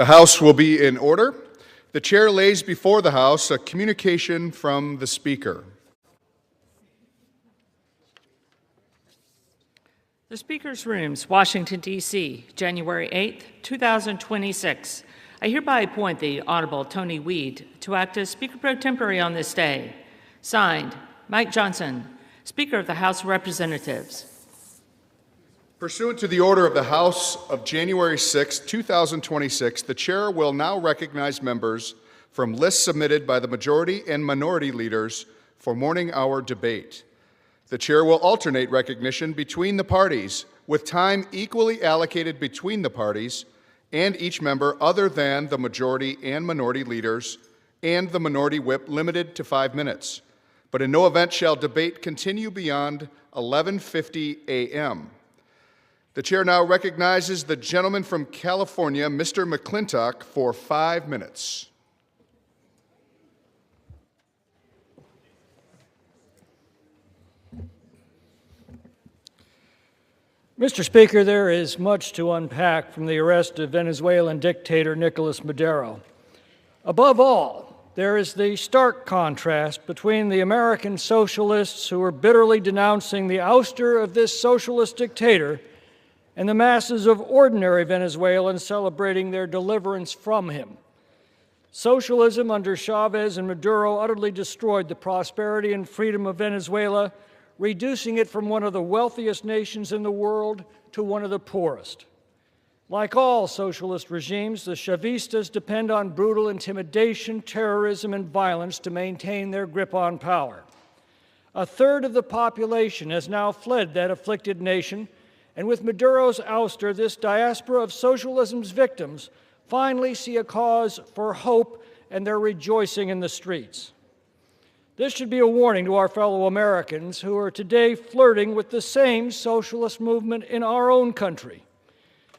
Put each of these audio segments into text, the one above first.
The House will be in order. The chair lays before the House a communication from the Speaker. The Speaker's Rooms, Washington, D.C., January 8, 2026. I hereby appoint the Honorable Tony Weed to act as Speaker Pro Tempore on this day. Signed, Mike Johnson, Speaker of the House of Representatives. Pursuant to the order of the House of January 6, 2026, the chair will now recognize members from lists submitted by the majority and minority leaders for morning hour debate. The chair will alternate recognition between the parties, with time equally allocated between the parties and each member other than the majority and minority leaders and the minority whip limited to 5 minutes. But in no event shall debate continue beyond 11:50 a.m. The chair now recognizes the gentleman from California, Mr. McClintock, for 5 minutes. Mr. Speaker, there is much to unpack from the arrest of Venezuelan dictator Nicolás Maduro. Above all, there is the stark contrast between the American socialists who are bitterly denouncing the ouster of this socialist dictator and the masses of ordinary Venezuelans celebrating their deliverance from him. Socialism under Chavez and Maduro utterly destroyed the prosperity and freedom of Venezuela, reducing it from one of the wealthiest nations in the world to one of the poorest. Like all socialist regimes, the Chavistas depend on brutal intimidation, terrorism, and violence to maintain their grip on power. A third of the population has now fled that afflicted nation, and with Maduro's ouster, this diaspora of socialism's victims finally see a cause for hope, and they're rejoicing in the streets. This should be a warning to our fellow Americans who are today flirting with the same socialist movement in our own country.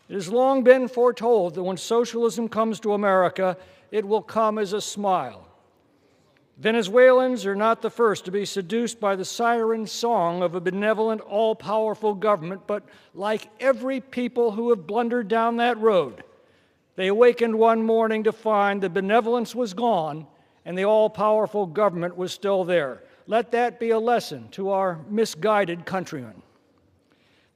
It has long been foretold that when socialism comes to America, it will come as a smile. Venezuelans are not the first to be seduced by the siren song of a benevolent, all-powerful government, but like every people who have blundered down that road, they awakened one morning to find the benevolence was gone and the all-powerful government was still there. Let that be a lesson to our misguided countrymen.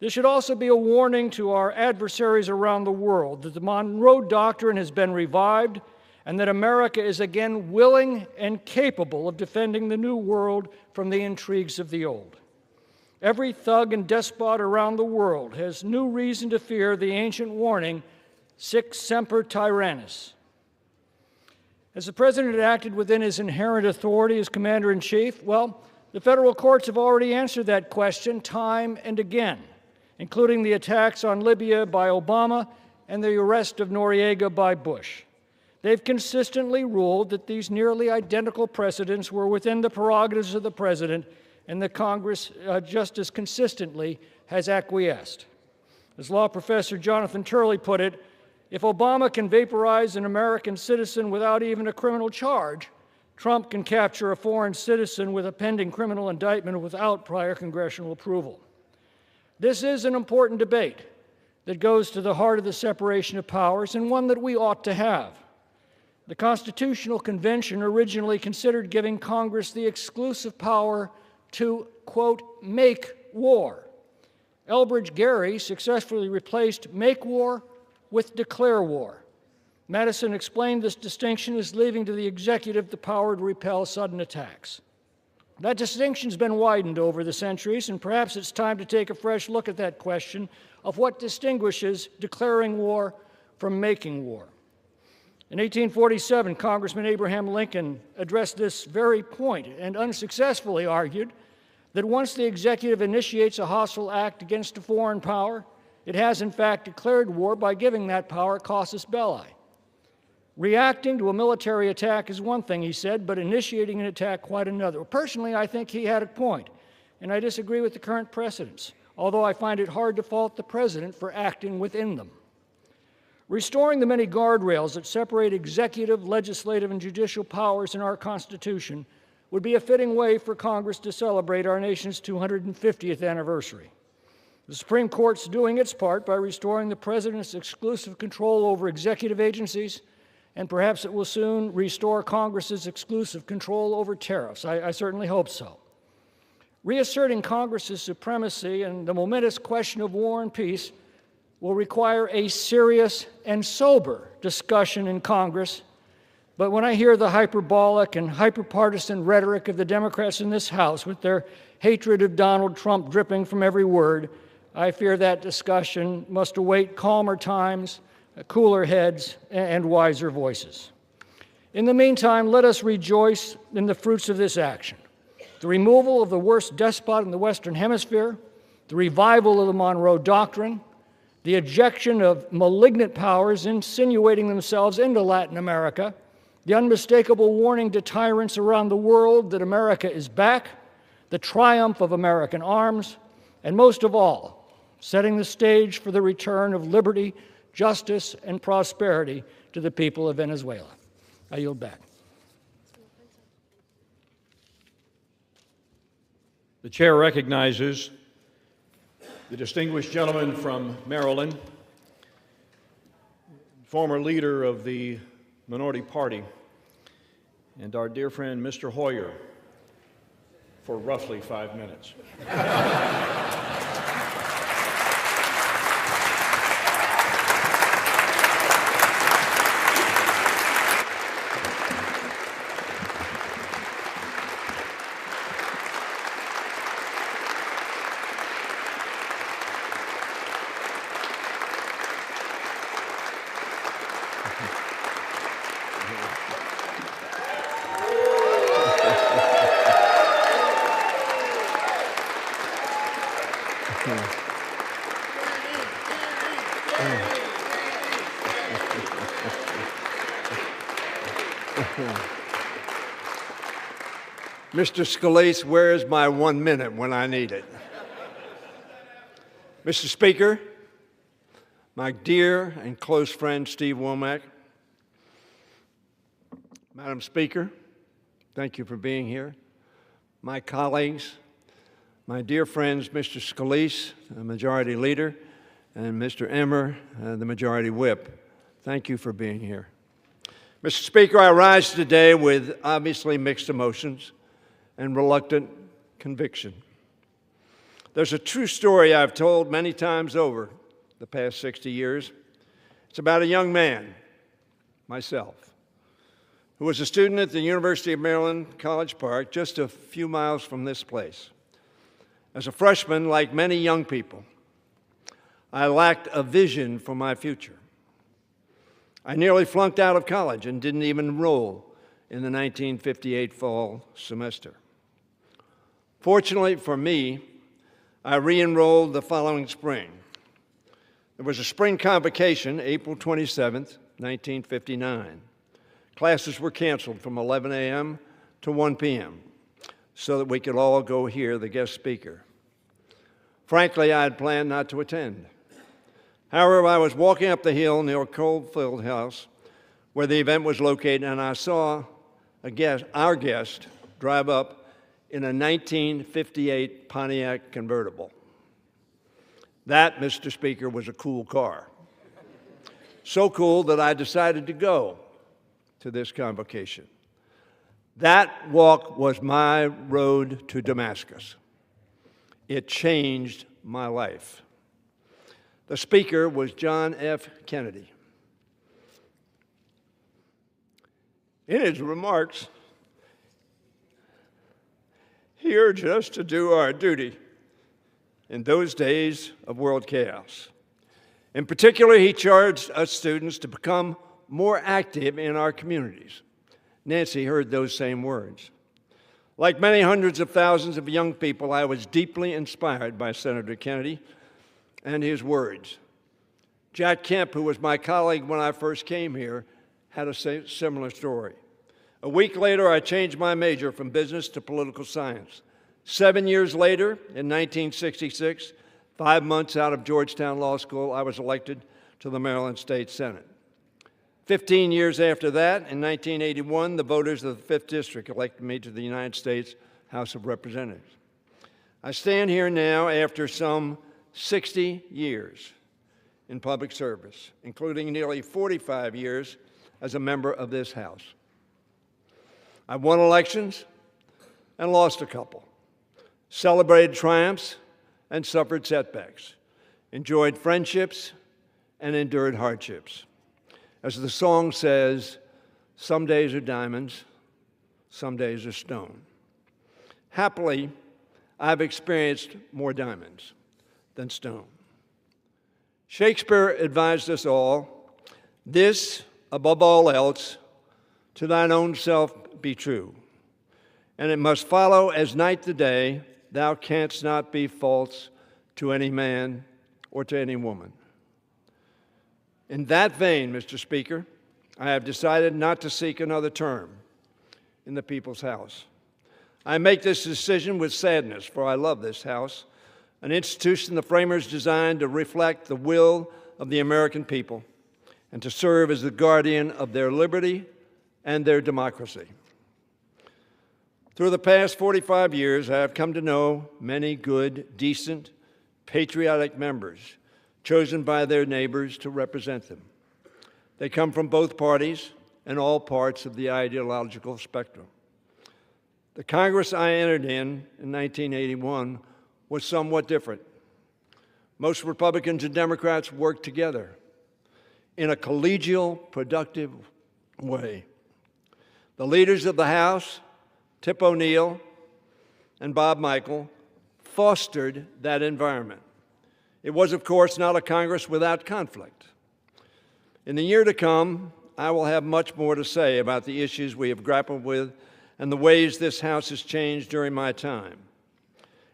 This should also be a warning to our adversaries around the world that the Monroe Doctrine has been revived and that America is again willing and capable of defending the new world from the intrigues of the old. Every thug and despot around the world has new reason to fear the ancient warning, sic semper tyrannis. As the President acted within his inherent authority as Commander-in-Chief, well, the federal courts have already answered that question time and again, including the attacks on Libya by Obama and the arrest of Noriega by Bush. They've consistently ruled that these nearly identical precedents were within the prerogatives of the President, and the Congress just as consistently has acquiesced. As law professor Jonathan Turley put it, if Obama can vaporize an American citizen without even a criminal charge, Trump can capture a foreign citizen with a pending criminal indictment without prior congressional approval. This is an important debate that goes to the heart of the separation of powers, and one that we ought to have. The Constitutional Convention originally considered giving Congress the exclusive power to, quote, make war. Elbridge Gerry successfully replaced make war with declare war. Madison explained this distinction as leaving to the executive the power to repel sudden attacks. That distinction's been widened over the centuries, and perhaps it's time to take a fresh look at that question of what distinguishes declaring war from making war. In 1847, Congressman Abraham Lincoln addressed this very point and unsuccessfully argued that once the executive initiates a hostile act against a foreign power, it has in fact declared war by giving that power casus belli. Reacting to a military attack is one thing, he said, but initiating an attack quite another. Personally, I think he had a point, and I disagree with the current precedents, although I find it hard to fault the President for acting within them. Restoring the many guardrails that separate executive, legislative, and judicial powers in our Constitution would be a fitting way for Congress to celebrate our nation's 250th anniversary. The Supreme Court's doing its part by restoring the president's exclusive control over executive agencies, and perhaps it will soon restore Congress's exclusive control over tariffs. I certainly hope so. Reasserting Congress's supremacy and the momentous question of war and peace will require a serious and sober discussion in Congress. But when I hear the hyperbolic and hyperpartisan rhetoric of the Democrats in this House with their hatred of Donald Trump dripping from every word, I fear that discussion must await calmer times, cooler heads, and wiser voices. In the meantime, let us rejoice in the fruits of this action: the removal of the worst despot in the Western Hemisphere, the revival of the Monroe Doctrine, the ejection of malignant powers insinuating themselves into Latin America, the unmistakable warning to tyrants around the world that America is back, the triumph of American arms, and most of all, setting the stage for the return of liberty, justice, and prosperity to the people of Venezuela. I yield back. The chair recognizes the distinguished gentleman from Maryland, former leader of the minority party, and our dear friend Mr. Hoyer, for roughly 5 minutes. Mr. Scalise, where is my 1 minute when I need it? Mr. Speaker, my dear and close friend Steve Womack, Madam Speaker, thank you for being here. My colleagues, my dear friends, Mr. Scalise, the Majority Leader, and Mr. Emmer, the Majority Whip, thank you for being here. Mr. Speaker, I rise today with obviously mixed emotions and reluctant conviction. There's a true story I've told many times over the past 60 years. It's about a young man, myself, who was a student at the University of Maryland, College Park, just a few miles from this place. As a freshman, like many young people, I lacked a vision for my future. I nearly flunked out of college and didn't even enroll in the 1958 fall semester. Fortunately for me, I re-enrolled the following spring. There was a spring convocation, April 27th, 1959. Classes were canceled from 11 a.m. to 1 p.m. so that we could all go hear the guest speaker. Frankly, I had planned not to attend. However, I was walking up the hill near Coldfield House, where the event was located, and I saw our guest drive up in a 1958 Pontiac convertible. That, Mr. Speaker, was a cool car. So cool that I decided to go to this convocation. That walk was my road to Damascus. It changed my life. The speaker was John F. Kennedy. In his remarks, he urged us to do our duty in those days of world chaos. In particular, he charged us students to become more active in our communities. Nancy heard those same words. Like many hundreds of thousands of young people, I was deeply inspired by Senator Kennedy and his words. Jack Kemp, who was my colleague when I first came here, had a similar story. A week later, I changed my major from business to political science. 7 years later, in 1966, 5 months out of Georgetown Law School, I was elected to the Maryland State Senate. 15 years after that, in 1981, the voters of the 5th District elected me to the United States House of Representatives. I stand here now after some 60 years in public service, including nearly 45 years as a member of this House. I've won elections and lost a couple, celebrated triumphs and suffered setbacks, enjoyed friendships and endured hardships. As the song says, some days are diamonds, some days are stone. Happily, I've experienced more diamonds than stone. Shakespeare advised us all, this, above all else, to thine own self be true. And it must follow as night the day, thou canst not be false to any man or to any woman. In that vein, Mr. Speaker, I have decided not to seek another term in the People's House. I make this decision with sadness, for I love this House, an institution the framers designed to reflect the will of the American people and to serve as the guardian of their liberty and their democracy. Through the past 45 years, I have come to know many good, decent, patriotic members chosen by their neighbors to represent them. They come from both parties and all parts of the ideological spectrum. The Congress I entered in 1981 was somewhat different. Most Republicans and Democrats worked together in a collegial, productive way. The leaders of the House, Tip O'Neill and Bob Michel, fostered that environment. It was, of course, not a Congress without conflict. In the year to come, I will have much more to say about the issues we have grappled with and the ways this House has changed during my time.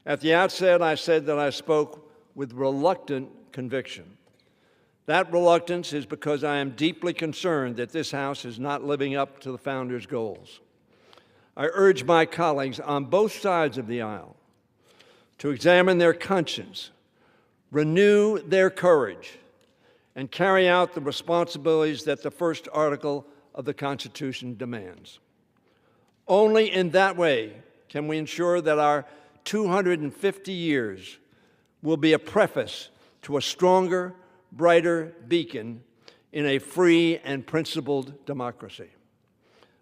At the outset, I said that I spoke with reluctant conviction. That reluctance is because I am deeply concerned that this House is not living up to the Founders' goals. I urge my colleagues on both sides of the aisle to examine their conscience, renew their courage, and carry out the responsibilities that the first article of the Constitution demands. Only in that way can we ensure that our 250 years will be a preface to a stronger, brighter beacon in a free and principled democracy.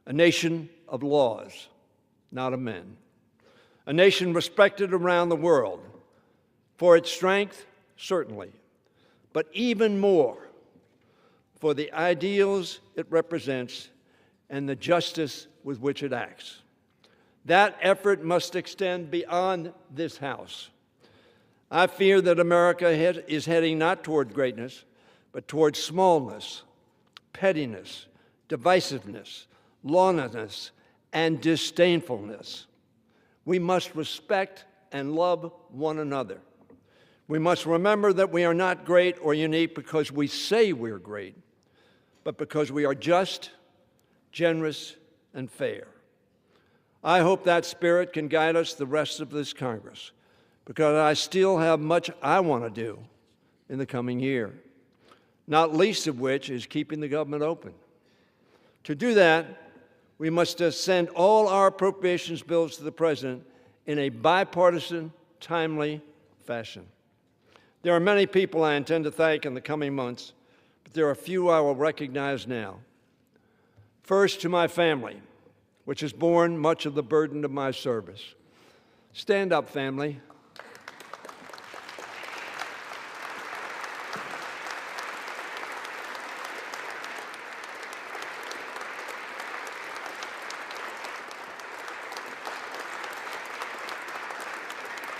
A nation of laws, not of men. A nation respected around the world for its strength, certainly, but even more for the ideals it represents and the justice with which it acts. That effort must extend beyond this House. I fear that America is heading not toward greatness, but toward smallness, pettiness, divisiveness, lawlessness, and disdainfulness. We must respect and love one another. We must remember that we are not great or unique because we say we're great, but because we are just, generous, and fair. I hope that spirit can guide us the rest of this Congress, because I still have much I want to do in the coming year, not least of which is keeping the government open. To do that, we must send all our appropriations bills to the President in a bipartisan, timely fashion. There are many people I intend to thank in the coming months, but there are a few I will recognize now. First, to my family, which has borne much of the burden of my service. Stand up, family.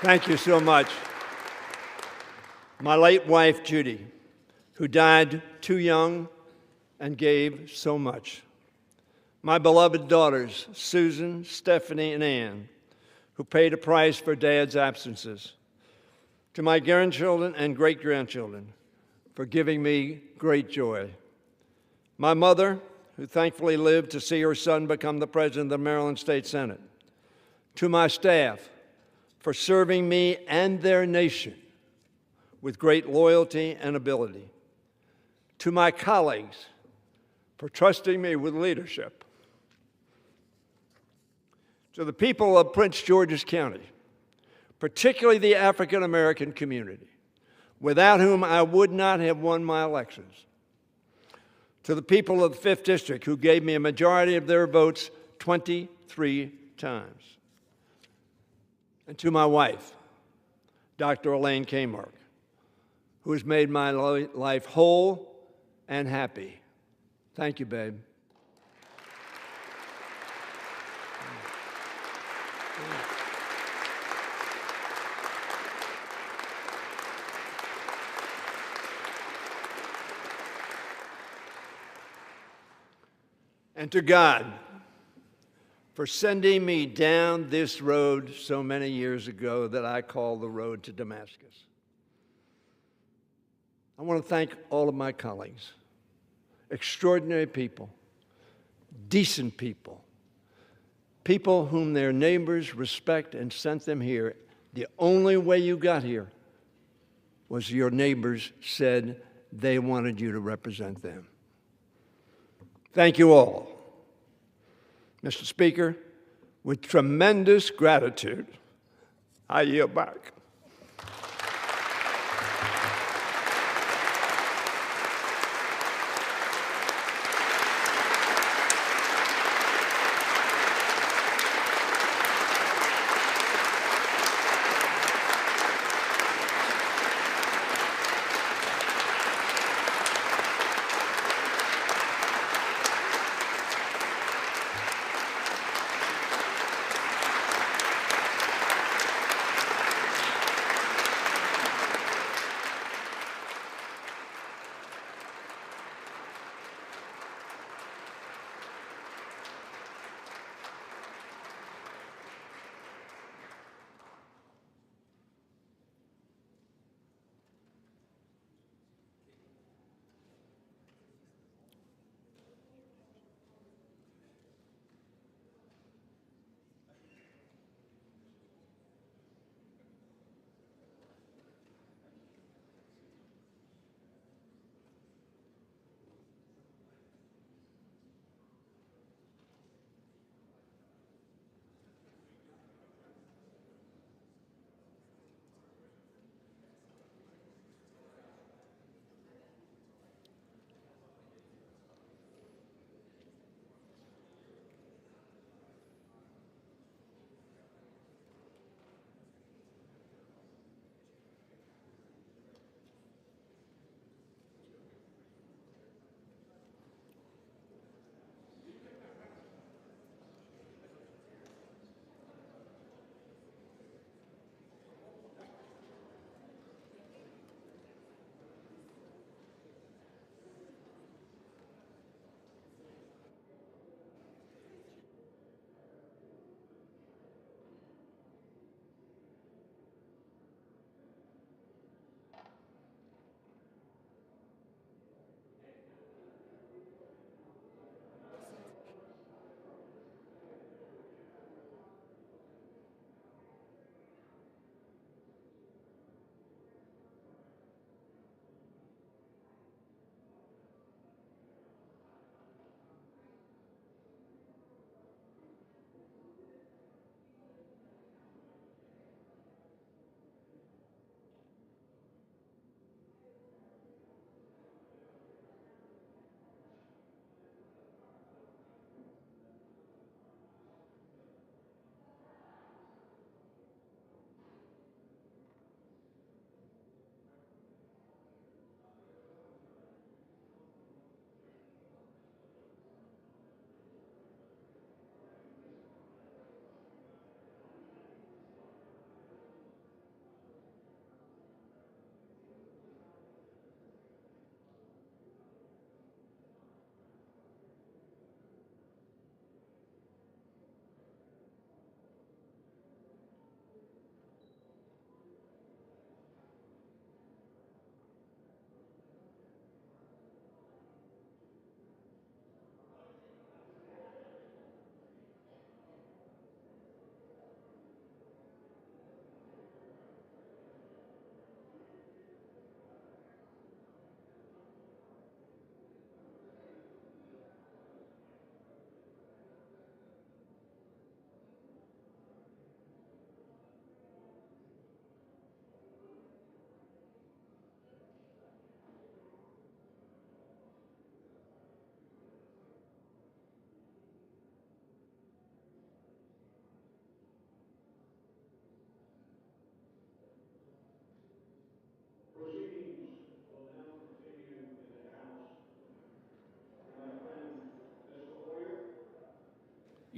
Thank you so much. My late wife, Judy, who died too young and gave so much. My beloved daughters, Susan, Stephanie, and Ann, who paid a price for Dad's absences. To my grandchildren and great-grandchildren, for giving me great joy. My mother, who thankfully lived to see her son become the President of the Maryland State Senate. To my staff, for serving me and their nation with great loyalty and ability. To my colleagues, for trusting me with leadership. To the people of Prince George's County, particularly the African American community, without whom I would not have won my elections. To the people of the 5th District who gave me a majority of their votes 23 times. And to my wife, Dr. Elaine Kaine, who has made my life whole and happy. Thank you, babe. And to God for sending me down this road so many years ago that I call the road to Damascus. I want to thank all of my colleagues, extraordinary people, decent people, people whom their neighbors respect and sent them here. The only way you got here was your neighbors said they wanted you to represent them. Thank you all. Mr. Speaker, with tremendous gratitude, I yield back.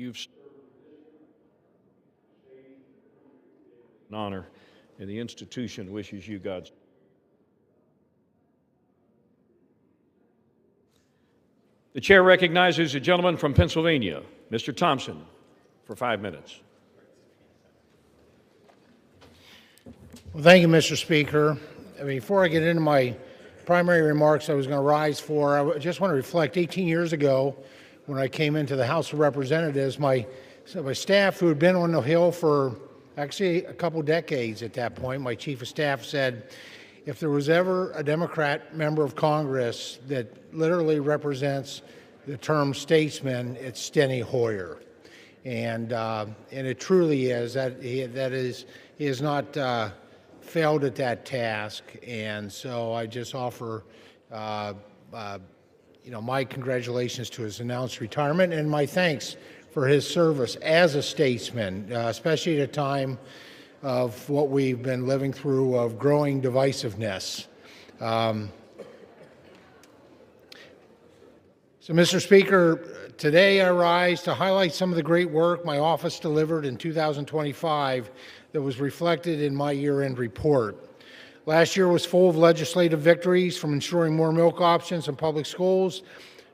You've served an honor, and the institution wishes you God's. The chair recognizes a gentleman from Pennsylvania, Mr. Thompson, for 5 minutes. Well, thank you, Mr. Speaker. Before I get into my primary remarks I was going to rise for, I just want to reflect 18 years ago when I came into the House of Representatives, my staff, who had been on the Hill for actually a couple decades at that point, my chief of staff said, if there was ever a Democrat member of Congress that literally represents the term statesman, it's Steny Hoyer. And it truly is. He has not failed at that task, and so I just offer, my congratulations to his announced retirement and my thanks for his service as a statesman, especially at a time of what we've been living through of growing divisiveness. So, Mr. Speaker, today I rise to highlight some of the great work my office delivered in 2025 that was reflected in my year-end report. Last year was full of legislative victories, from ensuring more milk options in public schools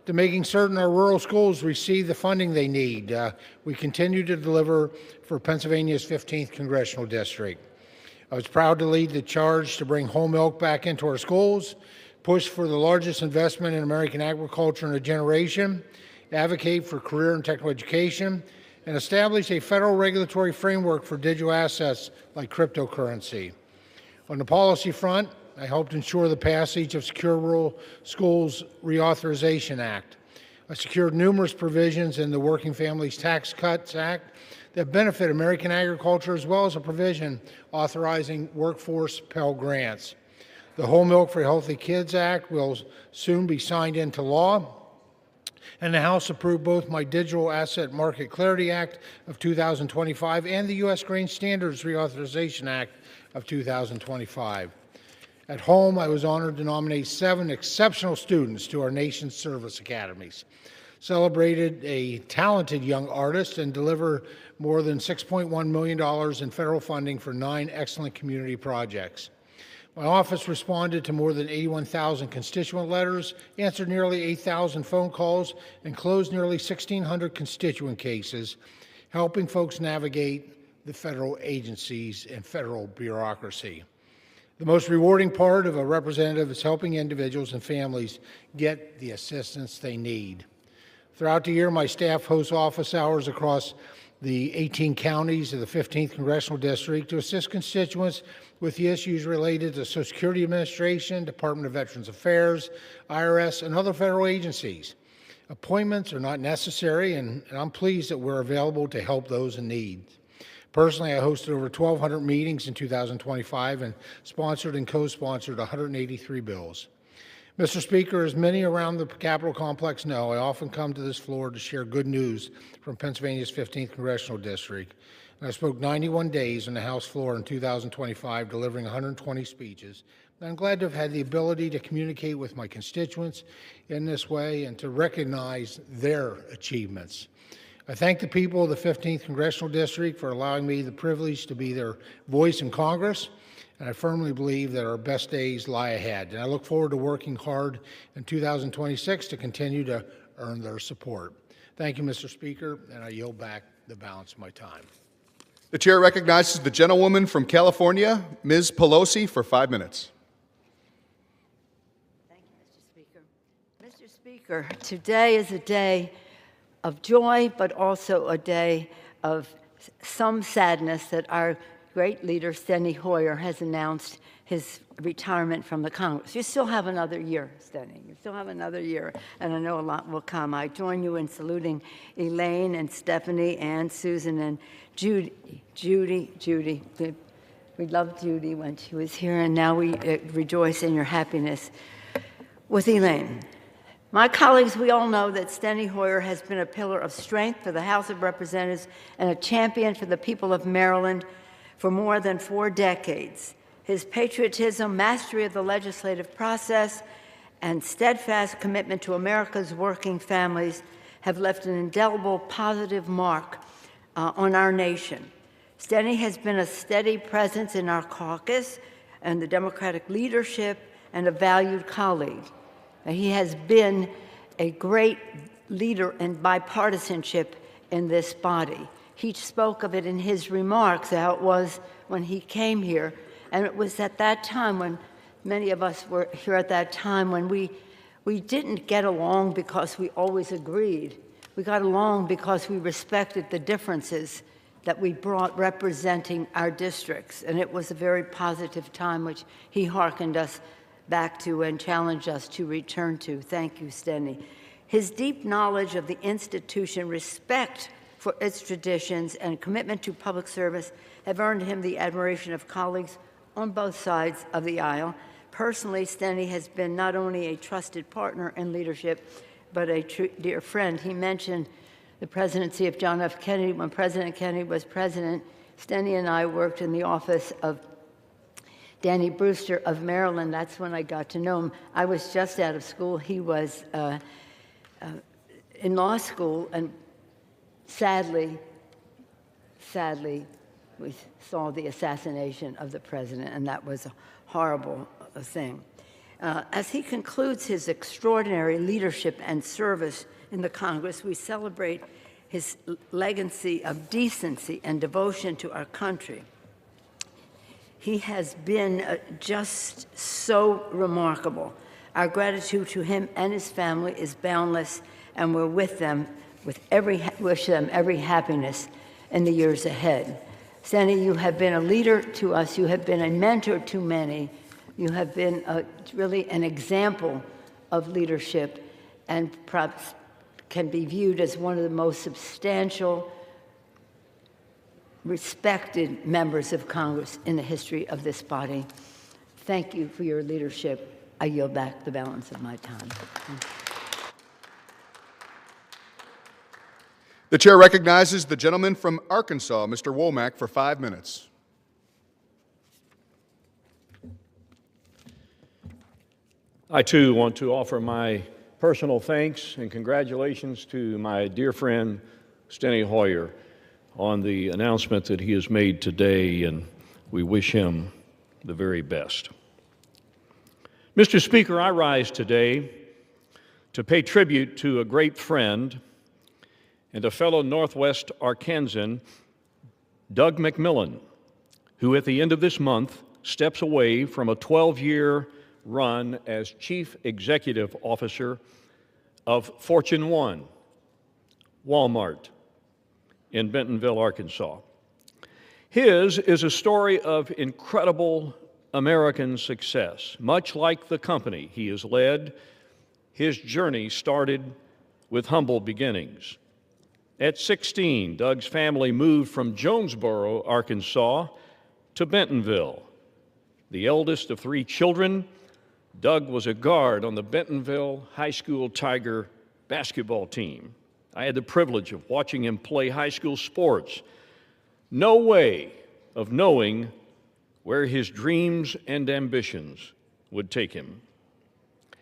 to making certain our rural schools receive the funding they need. We continue to deliver for Pennsylvania's 15th Congressional District. I was proud to lead the charge to bring whole milk back into our schools, push for the largest investment in American agriculture in a generation, advocate for career and technical education, and establish a federal regulatory framework for digital assets like cryptocurrency. On the policy front, I helped ensure the passage of Secure Rural Schools Reauthorization Act. I secured numerous provisions in the Working Families Tax Cuts Act that benefit American agriculture, as well as a provision authorizing workforce Pell Grants. The Whole Milk for Healthy Kids Act will soon be signed into law, and the House approved both my Digital Asset Market Clarity Act of 2025 and the U.S. Grain Standards Reauthorization Act of 2025. At home, I was honored to nominate 7 exceptional students to our nation's service academies, celebrated a talented young artist, and deliver more than $6.1 million in federal funding for 9 excellent community projects. My office responded to more than 81,000 constituent letters, answered nearly 8,000 phone calls, and closed nearly 1,600 constituent cases, helping folks navigate the federal agencies and federal bureaucracy. The most rewarding part of a representative is helping individuals and families get the assistance they need. Throughout the year, my staff hosts office hours across the 18 counties of the 15th Congressional District to assist constituents with the issues related to Social Security Administration, Department of Veterans Affairs, IRS, and other federal agencies. Appointments are not necessary, and I'm pleased that we're available to help those in need. Personally, I hosted over 1,200 meetings in 2025 and sponsored and co-sponsored 183 bills. Mr. Speaker, as many around the Capitol complex know, I often come to this floor to share good news from Pennsylvania's 15th Congressional District. And I spoke 91 days on the House floor in 2025, delivering 120 speeches. And I'm glad to have had the ability to communicate with my constituents in this way and to recognize their achievements. I thank the people of the 15th Congressional District for allowing me the privilege to be their voice in Congress, and I firmly believe that our best days lie ahead. And I look forward to working hard in 2026 to continue to earn their support. Thank you, Mr. Speaker, and I yield back the balance of my time. The chair recognizes the gentlewoman from California, Ms. Pelosi, for 5 minutes. Thank you, Mr. Speaker. Mr. Speaker, today is a day of joy, but also a day of some sadness that our great leader, Steny Hoyer, has announced his retirement from the Congress. You still have another year, Steny. You still have another year, and I know a lot will come. I join you in saluting Elaine and Stephanie and Susan and Judy. We loved Judy when she was here, and now we rejoice in your happiness with Elaine. My colleagues, we all know that Steny Hoyer has been a pillar of strength for the House of Representatives and a champion for the people of Maryland for more than 4 decades. His patriotism, mastery of the legislative process, and steadfast commitment to America's working families have left an indelible positive mark on our nation. Steny has been a steady presence in our caucus and the Democratic leadership and a valued colleague. He has been a great leader in bipartisanship in this body. He spoke of it in his remarks, how it was when he came here. And it was at that time when many of us were here at that time when we didn't get along because we always agreed. We got along because we respected the differences that we brought representing our districts. And it was a very positive time which he hearkened us back to and challenged us to return to. Thank you, Steny. His deep knowledge of the institution, respect for its traditions, and commitment to public service have earned him the admiration of colleagues on both sides of the aisle. Personally, Steny has been not only a trusted partner in leadership, but a true dear friend. He mentioned the presidency of John F. Kennedy. When President Kennedy was president, Steny and I worked in the office of Danny Brewster of Maryland. That's when I got to know him. I was just out of school. He was in law school, and sadly, we saw the assassination of the president, and that was a horrible thing. As he concludes his extraordinary leadership and service in the Congress, we celebrate his legacy of decency and devotion to our country. He has been just so remarkable. Our gratitude to him and his family is boundless, and we're with them, wish them every happiness in the years ahead. Steny, you have been a leader to us. You have been a mentor to many. You have been really an example of leadership, and perhaps can be viewed as one of the most substantial, respected members of Congress in the history of this body. Thank you for your leadership. I yield back the balance of my time. The chair recognizes the gentleman from Arkansas, Mr. Womack, for 5 minutes. I, too, want to offer my personal thanks and congratulations to my dear friend, Steny Hoyer, on the announcement that he has made today, and we wish him the very best. Mr. Speaker, I rise today to pay tribute to a great friend and a fellow Northwest Arkansan, Doug McMillan, who at the end of this month steps away from a 12-year run as Chief Executive Officer of Fortune 1, Walmart, in Bentonville, Arkansas. His is a story of incredible American success. Much like the company he has led, his journey started with humble beginnings. At 16, Doug's family moved from Jonesboro, Arkansas, to Bentonville. The eldest of 3 children, Doug was a guard on the Bentonville High School Tiger basketball team. I had the privilege of watching him play high school sports. No way of knowing where his dreams and ambitions would take him.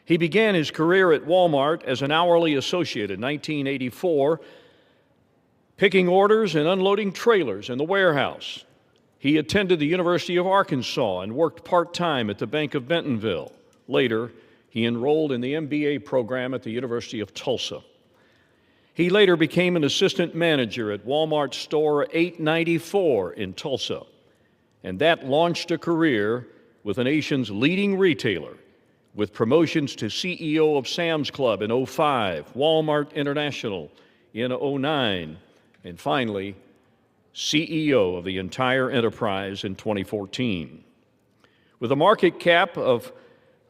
He began his career at Walmart as an hourly associate in 1984, picking orders and unloading trailers in the warehouse. He attended the University of Arkansas and worked part-time at the Bank of Bentonville. Later, he enrolled in the MBA program at the University of Tulsa. He later became an assistant manager at Walmart Store 894 in Tulsa, and that launched a career with the nation's leading retailer, with promotions to CEO of Sam's Club in 2005, Walmart International in 2009, and finally, CEO of the entire enterprise in 2014. With a market cap of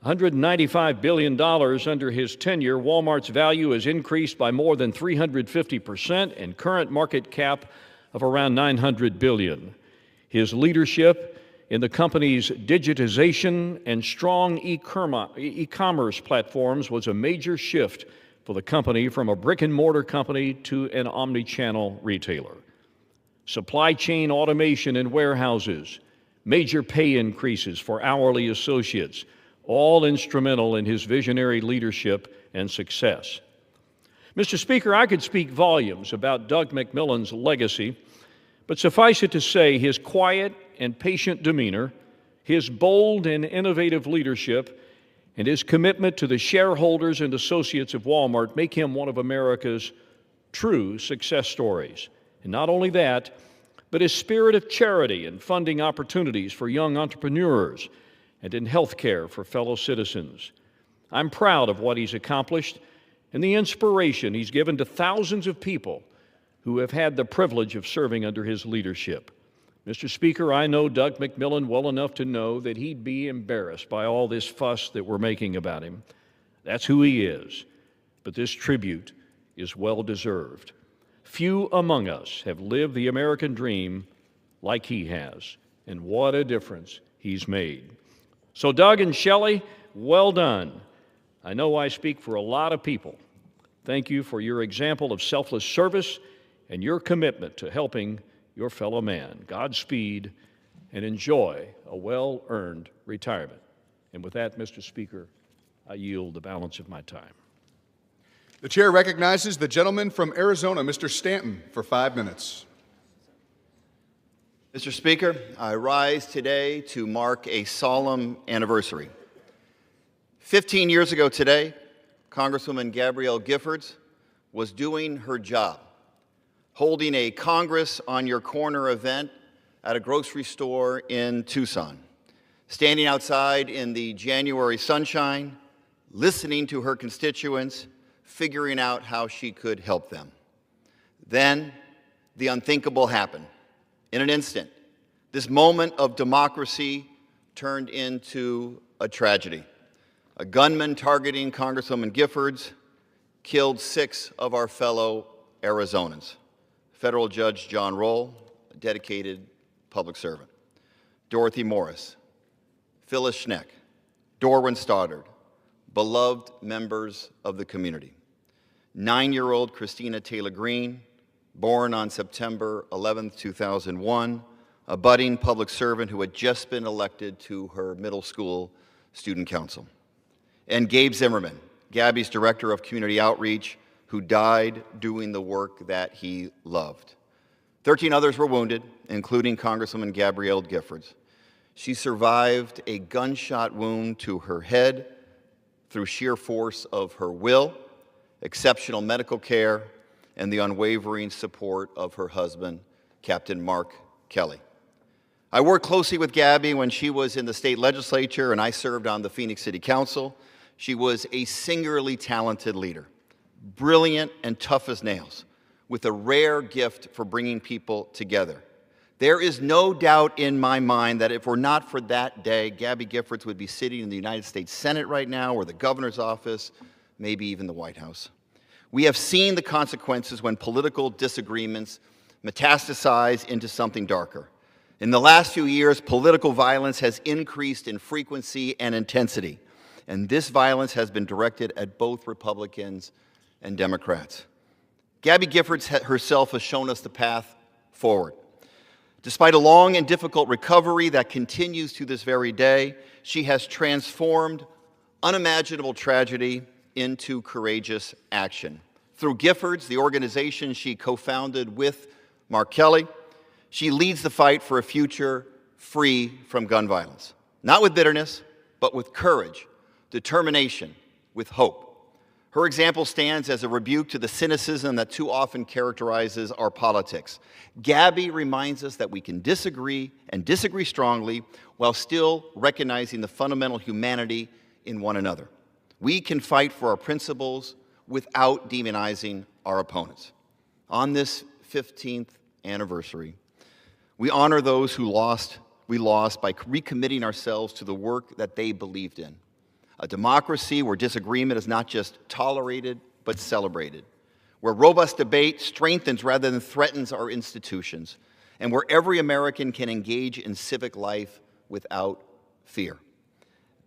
$195 billion under his tenure, Walmart's value has increased by more than 350% and current market cap of around $900 billion. His leadership in the company's digitization and strong e-commerce platforms was a major shift for the company from a brick-and-mortar company to an omni-channel retailer. Supply chain automation in warehouses, major pay increases for hourly associates, all instrumental in his visionary leadership and success. Mr. Speaker, I could speak volumes about Doug McMillon's legacy, but suffice it to say his quiet and patient demeanor, his bold and innovative leadership, and his commitment to the shareholders and associates of Walmart make him one of America's true success stories. And not only that, but his spirit of charity and funding opportunities for young entrepreneurs and in health care for fellow citizens. I'm proud of what he's accomplished and the inspiration he's given to thousands of people who have had the privilege of serving under his leadership. Mr. Speaker, I know Doug McMillon well enough to know that he'd be embarrassed by all this fuss that we're making about him. That's who he is, but this tribute is well-deserved. Few among us have lived the American dream like he has, and what a difference he's made. So Doug and Shelley, well done. I know I speak for a lot of people. Thank you for your example of selfless service and your commitment to helping your fellow man. Godspeed and enjoy a well-earned retirement. And with that, Mr. Speaker, I yield the balance of my time. The chair recognizes the gentleman from Arizona, Mr. Stanton, for 5 minutes. Mr. Speaker, I rise today to mark a solemn anniversary. 15 years ago today, Congresswoman Gabrielle Giffords was doing her job, holding a Congress on Your Corner event at a grocery store in Tucson, standing outside in the January sunshine, listening to her constituents, figuring out how she could help them. Then the unthinkable happened. In an instant, this moment of democracy turned into a tragedy. A gunman targeting Congresswoman Giffords killed 6 of our fellow Arizonans. Federal Judge John Roll, a dedicated public servant. Dorothy Morris, Phyllis Schneck, Dorwin Stoddard, beloved members of the community. 9-year-old Christina Taylor Green, born on September 11, 2001, a budding public servant who had just been elected to her middle school student council. And Gabe Zimmerman, Gabby's director of community outreach, who died doing the work that he loved. 13 others were wounded, including Congresswoman Gabrielle Giffords. She survived a gunshot wound to her head through sheer force of her will, exceptional medical care, and the unwavering support of her husband, Captain Mark Kelly. I worked closely with Gabby when she was in the state legislature and I served on the Phoenix City Council. She was a singularly talented leader, brilliant and tough as nails, with a rare gift for bringing people together. There is no doubt in my mind that if it were not for that day, Gabby Giffords would be sitting in the United States Senate right now, or the governor's office, maybe even the White House. We have seen the consequences when political disagreements metastasize into something darker. In the last few years, political violence has increased in frequency and intensity, and this violence has been directed at both Republicans and Democrats. Gabby Giffords herself has shown us the path forward. Despite a long and difficult recovery that continues to this very day, she has transformed unimaginable tragedy into courageous action. Through Giffords, the organization she co-founded with Mark Kelly, she leads the fight for a future free from gun violence. Not with bitterness, but with courage, determination, with hope. Her example stands as a rebuke to the cynicism that too often characterizes our politics. Gabby reminds us that we can disagree and disagree strongly while still recognizing the fundamental humanity in one another. We can fight for our principles without demonizing our opponents. On this 15th anniversary, we honor those who we lost by recommitting ourselves to the work that they believed in. A democracy where disagreement is not just tolerated, but celebrated. Where robust debate strengthens rather than threatens our institutions. And where every American can engage in civic life without fear.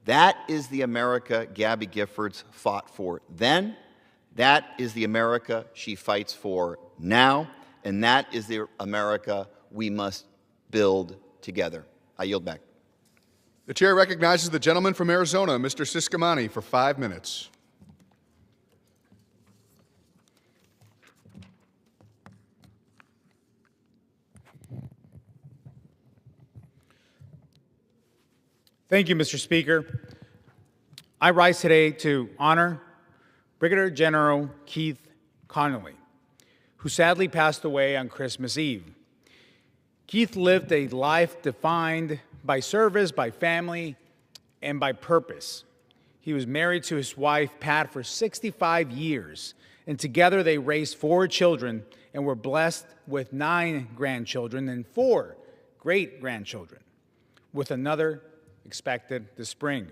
That is the America Gabby Giffords fought for then. That is the America she fights for now. And that is the America we must build together. I yield back. The chair recognizes the gentleman from Arizona, Mr. Ciscomani, for 5 minutes. Thank you, Mr. Speaker. I rise today to honor Brigadier General Keith Connolly, who sadly passed away on Christmas Eve. Keith lived a life defined by service, by family, and by purpose. He was married to his wife, Pat, for 65 years, and together they raised 4 children and were blessed with 9 grandchildren and 4 great-grandchildren, with another expected this spring.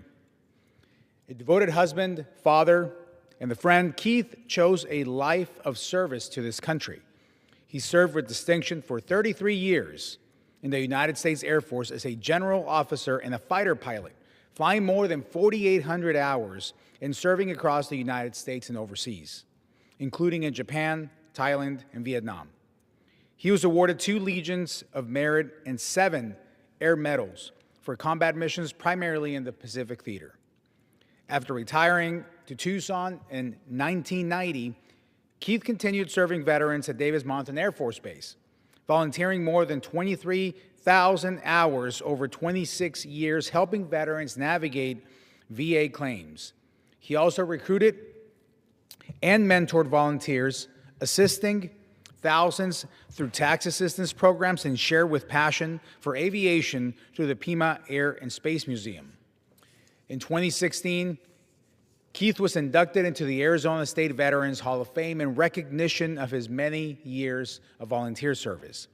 A devoted husband, father, and the friend, Keith chose a life of service to this country. He served with distinction for 33 years in the United States Air Force as a general officer and a fighter pilot, flying more than 4,800 hours and serving across the United States and overseas, including in Japan, Thailand, and Vietnam. He was awarded 2 Legions of Merit and 7 Air Medals for combat missions, primarily in the Pacific Theater. After retiring to Tucson in 1990, Keith continued serving veterans at Davis-Monthan Air Force Base, volunteering more than 23,000 hours over 26 years, helping veterans navigate VA claims. He also recruited and mentored volunteers, assisting thousands through tax assistance programs, and shared with passion for aviation through the Pima Air and Space Museum. In 2016, Keith was inducted into the Arizona State Veterans Hall of Fame in recognition of his many years of volunteer service.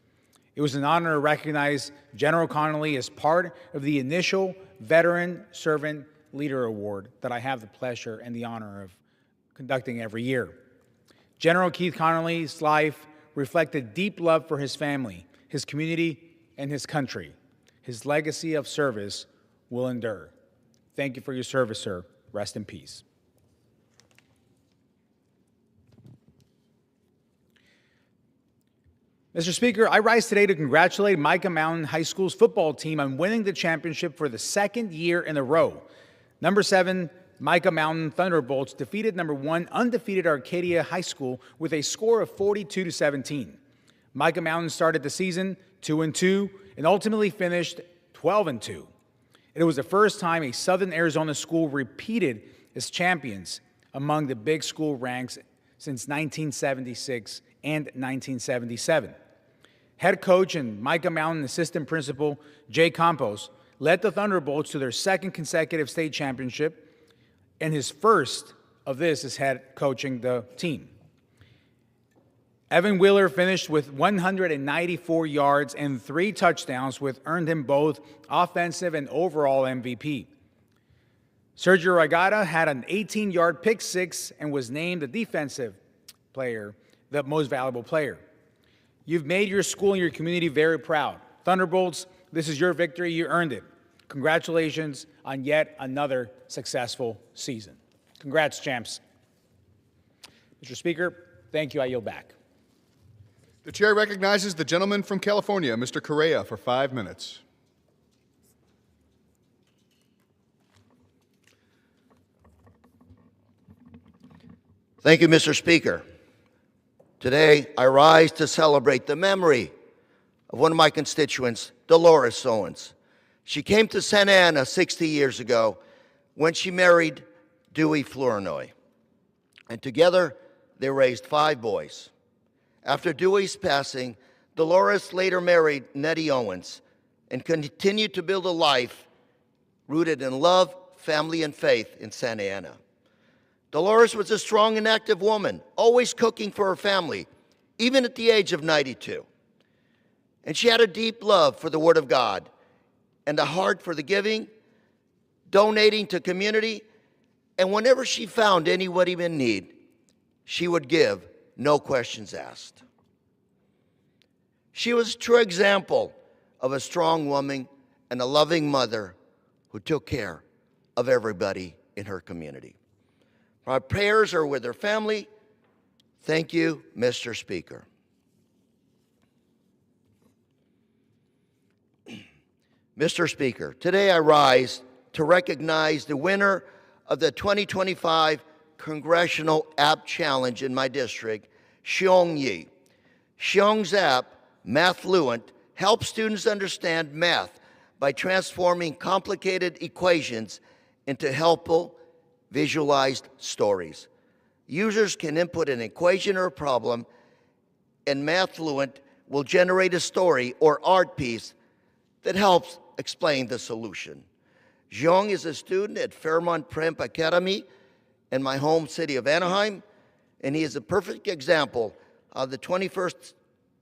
It was an honor to recognize General Connolly as part of the initial Veteran Servant Leader Award that I have the pleasure and the honor of conducting every year. General Keith Connolly's life reflected deep love for his family, his community, and his country. His legacy of service will endure. Thank you for your service, sir. Rest in peace. Mr. Speaker, I rise today to congratulate Micah Mountain High School's football team on winning the championship for the 2nd year in a row. Number 7, Micah Mountain Thunderbolts defeated number 1 undefeated Arcadia High School with a score of 42-17. Micah Mountain started the season 2-2 and ultimately finished 12-2. It was the first time a Southern Arizona school repeated as champions among the big school ranks since 1976 and 1977. Head coach and Micah Mountain assistant principal Jay Campos led the Thunderbolts to their 2nd consecutive state championship, and his first of this as head coaching the team. Evan Wheeler finished with 194 yards and 3 touchdowns, which earned him both offensive and overall MVP. Sergio Regata had an 18-yard pick six and was named the defensive player, the most valuable player. You've made your school and your community very proud. Thunderbolts, this is your victory. You earned it. Congratulations on yet another successful season. Congrats, champs. Mr. Speaker, thank you. I yield back. The chair recognizes the gentleman from California, Mr. Correa, for 5 minutes. Thank you, Mr. Speaker. Today, I rise to celebrate the memory of one of my constituents, Dolores Owens. She came to Santa Ana 60 years ago when she married Dewey Flournoy. And together, they raised 5 boys. After Dewey's passing, Dolores later married Nettie Owens and continued to build a life rooted in love, family, and faith in Santa Ana. Dolores was a strong and active woman, always cooking for her family, even at the age of 92. And she had a deep love for the Word of God and a heart for the giving, donating to community, and whenever she found anybody in need, she would give, no questions asked. She was a true example of a strong woman and a loving mother who took care of everybody in her community. Our prayers are with her family. Thank you, Mr. Speaker. Mr. Speaker, today I rise to recognize the winner of the 2025 Congressional App Challenge in my district, Xiong Yi. Xiong's app, Math Fluent, helps students understand math by transforming complicated equations into helpful, visualized stories. Users can input an equation or a problem, and MathFluent will generate a story or art piece that helps explain the solution. Jeong is a student at Fairmont Prep Academy in my home city of Anaheim, and he is a perfect example of the 21st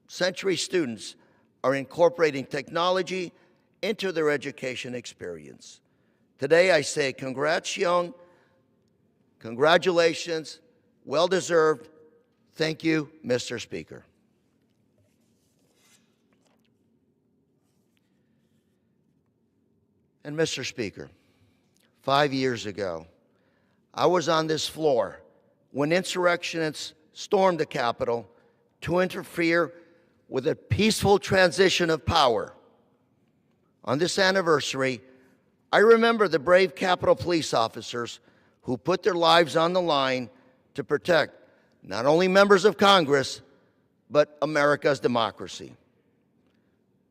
century students are incorporating technology into their education experience. Today I say congrats, Jeong. Congratulations, well-deserved. Thank you, Mr. Speaker. And Mr. Speaker, 5 years ago, I was on this floor when insurrectionists stormed the Capitol to interfere with a peaceful transition of power. On this anniversary, I remember the brave Capitol police officers who put their lives on the line to protect not only members of Congress, but America's democracy.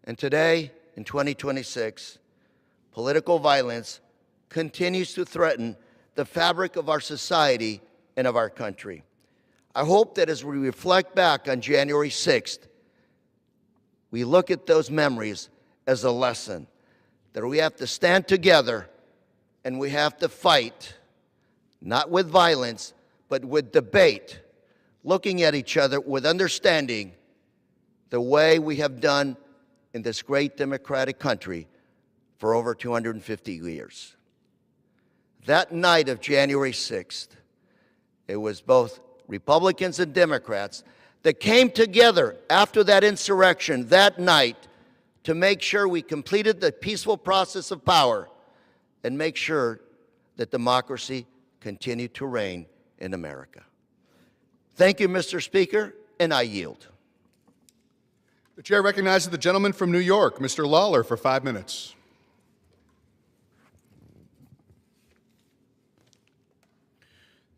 And today, in 2026, political violence continues to threaten the fabric of our society and of our country. I hope that as we reflect back on January 6th, we look at those memories as a lesson, that we have to stand together and we have to fight, not with violence, but with debate, looking at each other with understanding, the way we have done in this great democratic country for over 250 years. That night of January 6th, it was both Republicans and Democrats that came together after that insurrection that night to make sure we completed the peaceful process of power and make sure that democracy continued to reign in America. Thank you, Mr. Speaker, and I yield. The chair recognizes the gentleman from New York, Mr. Lawler, for 5 minutes.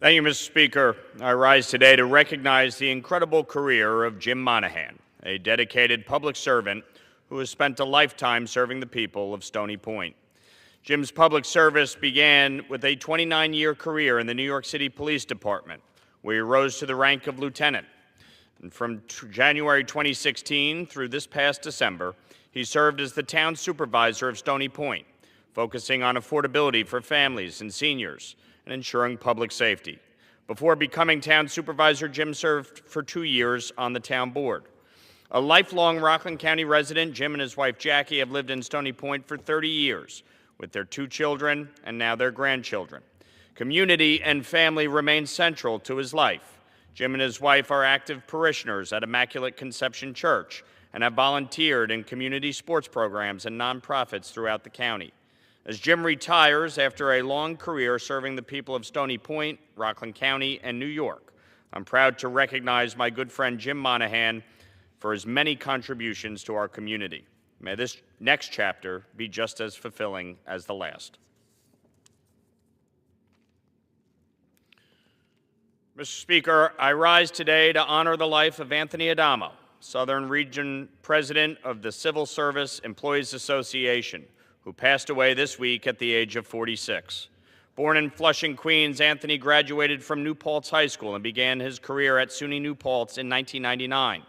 Thank you, Mr. Speaker. I rise today to recognize the incredible career of Jim Monahan, a dedicated public servant who has spent a lifetime serving the people of Stony Point. Jim's public service began with a 29-year career in the New York City Police Department, where he rose to the rank of lieutenant. And from January 2016 through this past December, he served as the town supervisor of Stony Point, focusing on affordability for families and seniors and ensuring public safety. Before becoming town supervisor, Jim served for 2 years on the town board. A lifelong Rockland County resident, Jim and his wife Jackie have lived in Stony Point for 30 years with their 2 children and now their grandchildren. Community and family remain central to his life. Jim and his wife are active parishioners at Immaculate Conception Church and have volunteered in community sports programs and nonprofits throughout the county. As Jim retires after a long career serving the people of Stony Point, Rockland County, and New York, I'm proud to recognize my good friend Jim Monahan for his many contributions to our community. May this next chapter be just as fulfilling as the last. Mr. Speaker, I rise today to honor the life of Anthony Adamo, Southern Region President of the Civil Service Employees Association, who passed away this week at the age of 46. Born in Flushing, Queens, Anthony graduated from New Paltz High School and began his career at SUNY New Paltz in 1999.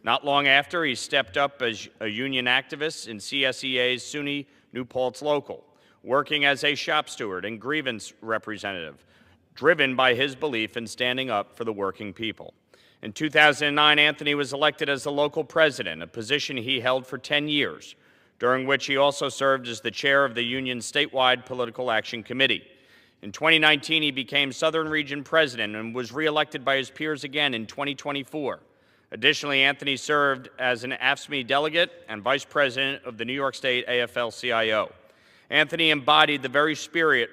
Not long after, he stepped up as a union activist in CSEA's SUNY New Paltz Local, working as a shop steward and grievance representative, driven by his belief in standing up for the working people. In 2009, Anthony was elected as the local president, a position he held for 10 years, during which he also served as the chair of the union's statewide political action committee. In 2019, he became Southern Region President and was reelected by his peers again in 2024. Additionally, Anthony served as an AFSCME delegate and vice president of the New York State AFL-CIO. Anthony embodied the very spirit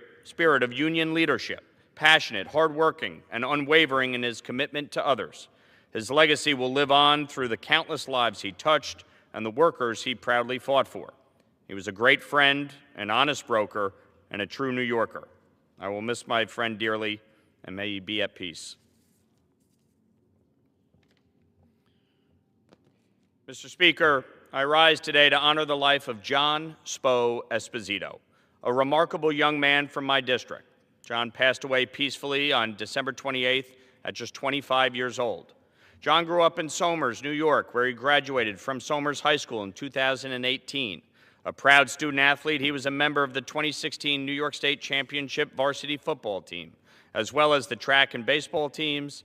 of union leadership, passionate, hardworking, and unwavering in his commitment to others. His legacy will live on through the countless lives he touched and the workers he proudly fought for. He was a great friend, an honest broker, and a true New Yorker. I will miss my friend dearly, and may he be at peace. Mr. Speaker, I rise today to honor the life of John Spo Esposito, a remarkable young man from my district. John passed away peacefully on December 28th at just 25 years old. John grew up in Somers, New York, where he graduated from Somers High School in 2018. A proud student athlete, he was a member of the 2016 New York State Championship varsity football team, as well as the track and basketball teams,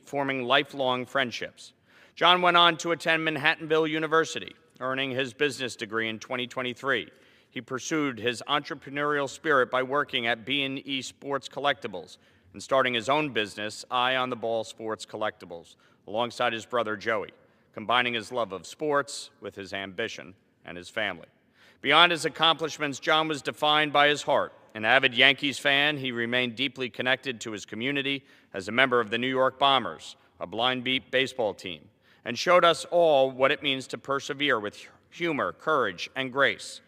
forming lifelong friendships. John went on to attend Manhattanville University, earning his business degree in 2023. He pursued his entrepreneurial spirit by working at B&E Sports Collectibles and starting his own business, Eye on the Ball Sports Collectibles, alongside his brother Joey, combining his love of sports with his ambition and his family. Beyond his accomplishments, John was defined by his heart. An avid Yankees fan, he remained deeply connected to his community as a member of the New York Bombers, a blind beat baseball team, and showed us all what it means to persevere with humor, courage, and grace.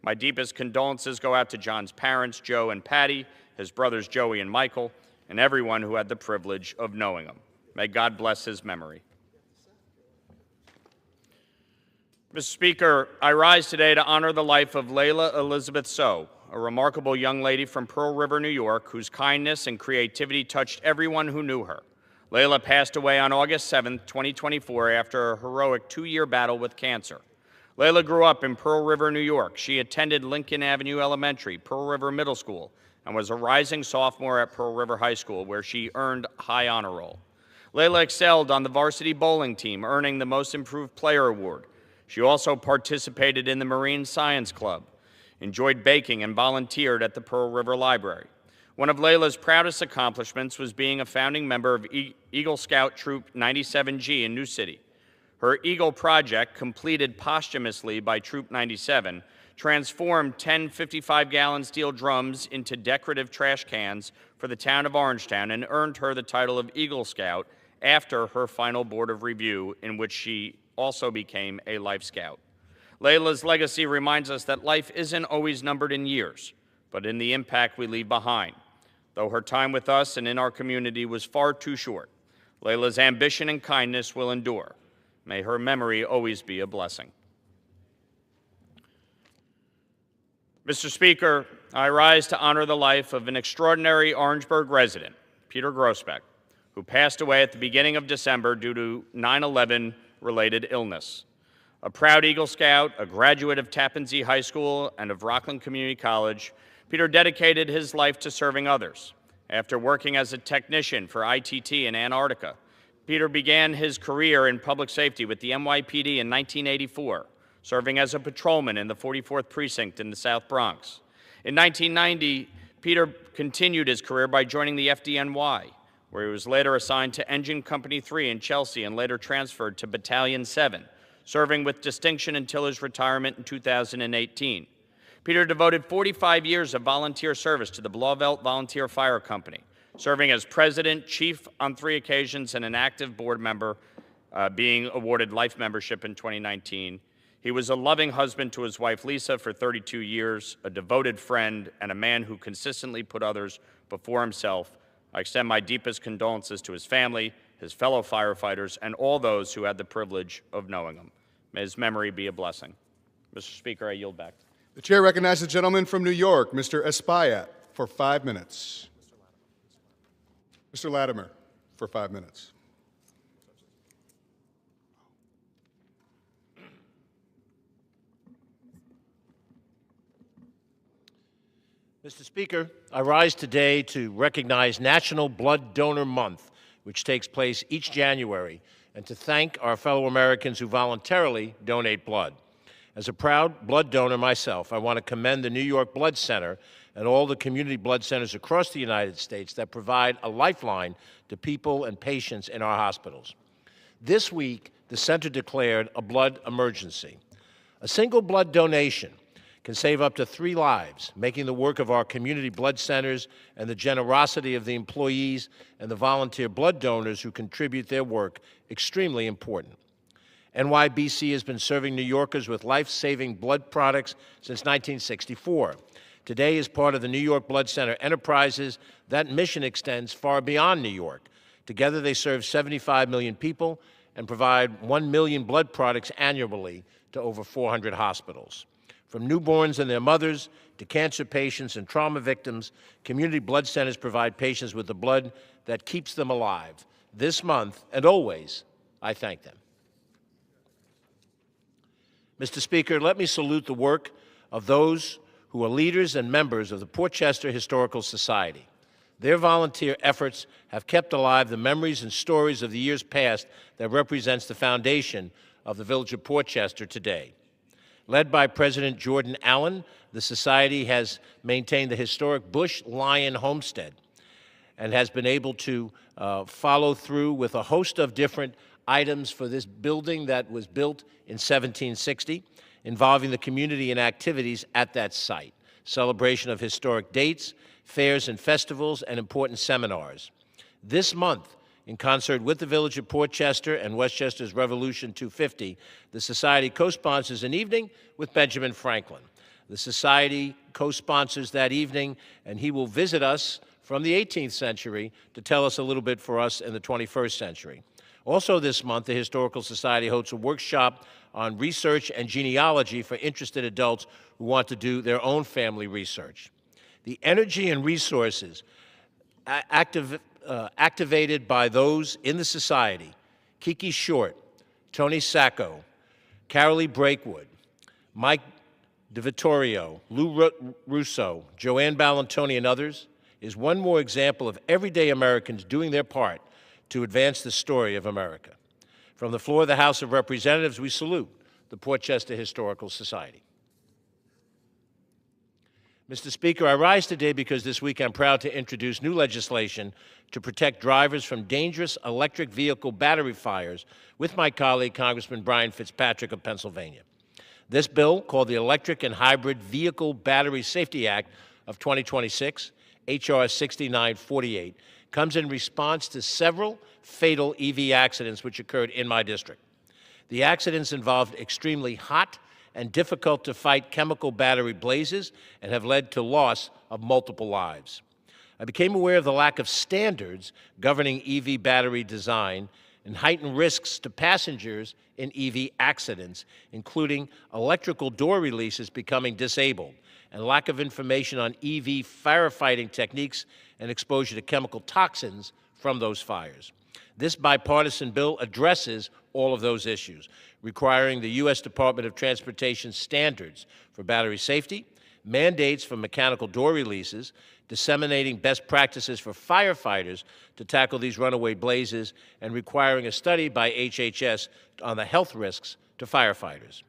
My deepest condolences go out to John's parents, Joe and Patty, his brothers Joey and Michael, and everyone who had the privilege of knowing him. May God bless his memory. Mr. Speaker, I rise today to honor the life of Layla Elizabeth So, a remarkable young lady from Pearl River, New York, whose kindness and creativity touched everyone who knew her. Layla passed away on August 7, 2024, after a heroic 2-year battle with cancer. Layla grew up in Pearl River, New York. She attended Lincoln Avenue Elementary, Pearl River Middle School, and was a rising sophomore at Pearl River High School, where she earned a high honor roll. Layla excelled on the varsity bowling team, earning the Most Improved Player Award. She also participated in the Marine Science Club, enjoyed baking, and volunteered at the Pearl River Library. One of Layla's proudest accomplishments was being a founding member of Eagle Scout Troop 97G in New City. Her Eagle project, completed posthumously by Troop 97, transformed 10 55-gallon steel drums into decorative trash cans for the town of Orangetown and earned her the title of Eagle Scout after her final board of review, in which she also became a Life Scout. Layla's legacy reminds us that life isn't always numbered in years, but in the impact we leave behind. Though her time with us and in our community was far too short, Layla's ambition and kindness will endure. May her memory always be a blessing. Mr. Speaker, I rise to honor the life of an extraordinary Orangeburg resident, Peter Grossbeck, who passed away at the beginning of December due to 9/11-related illness. A proud Eagle Scout, a graduate of Tappan Zee High School and of Rockland Community College, Peter dedicated his life to serving others. After working as a technician for ITT in Antarctica, Peter began his career in public safety with the NYPD in 1984, serving as a patrolman in the 44th Precinct in the South Bronx. In 1990, Peter continued his career by joining the FDNY, where he was later assigned to Engine Company 3 in Chelsea and later transferred to Battalion 7, serving with distinction until his retirement in 2018. Peter devoted 45 years of volunteer service to the Blauvelt Volunteer Fire Company, serving as president, chief on 3 occasions, and an active board member, being awarded life membership in 2019. He was a loving husband to his wife, Lisa, for 32 years, a devoted friend, and a man who consistently put others before himself. I extend my deepest condolences to his family, his fellow firefighters, and all those who had the privilege of knowing him. May his memory be a blessing. Mr. Speaker, I yield back. The chair recognizes the gentleman from New York, Mr. Espaillat, for 5 minutes. Mr. Latimer, for 5 minutes. Mr. Speaker, I rise today to recognize National Blood Donor Month, which takes place each January, and to thank our fellow Americans who voluntarily donate blood. As a proud blood donor myself, I want to commend the New York Blood Center and all the community blood centers across the United States that provide a lifeline to people and patients in our hospitals. This week, the center declared a blood emergency. A single blood donation can save up to 3 lives, making the work of our community blood centers and the generosity of the employees and the volunteer blood donors who contribute their work extremely important. NYBC has been serving New Yorkers with life-saving blood products since 1964. Today, as part of the New York Blood Center enterprises, that mission extends far beyond New York. Together, they serve 75 million people and provide 1 million blood products annually to over 400 hospitals. From newborns and their mothers to cancer patients and trauma victims, community blood centers provide patients with the blood that keeps them alive. This month, and always, I thank them. Mr. Speaker, let me salute the work of those who are leaders and members of the Portchester Historical Society. Their volunteer efforts have kept alive the memories and stories of the years past that represents the foundation of the village of Portchester today. Led by President Jordan Allen, the Society has maintained the historic Bush Lion Homestead and has been able to follow through with a host of different items for this building that was built in 1760, involving the community and activities at that site, celebration of historic dates, fairs and festivals, and important seminars. This month, in concert with the Village of Portchester and Westchester's Revolution 250, the Society co-sponsors an evening with Benjamin Franklin. The Society co-sponsors that evening, and he will visit us from the 18th century to tell us a little bit for us in the 21st century. Also this month, the Historical Society hosts a workshop on research and genealogy for interested adults who want to do their own family research. The energy and resources activated by those in the Society, Kiki Short, Tony Sacco, Carolee Breakwood, Mike DeVittorio, Lou Russo, Joanne Ballantoni, and others, is one more example of everyday Americans doing their part to advance the story of America. From the floor of the House of Representatives, we salute the Portchester Historical Society. Mr. Speaker, I rise today because this week I'm proud to introduce new legislation to protect drivers from dangerous electric vehicle battery fires with my colleague, Congressman Brian Fitzpatrick of Pennsylvania. This bill, called the Electric and Hybrid Vehicle Battery Safety Act of 2026, H.R. 6948, comes in response to several fatal EV accidents which occurred in my district. The accidents involved extremely hot and difficult-to-fight chemical battery blazes and have led to loss of multiple lives. I became aware of the lack of standards governing EV battery design and heightened risks to passengers in EV accidents, including electrical door releases becoming disabled and lack of information on EV firefighting techniques and exposure to chemical toxins from those fires. This bipartisan bill addresses all of those issues, requiring the U.S. Department of Transportation standards for battery safety, mandates for mechanical door releases, disseminating best practices for firefighters to tackle these runaway blazes, and requiring a study by HHS on the health risks to firefighters.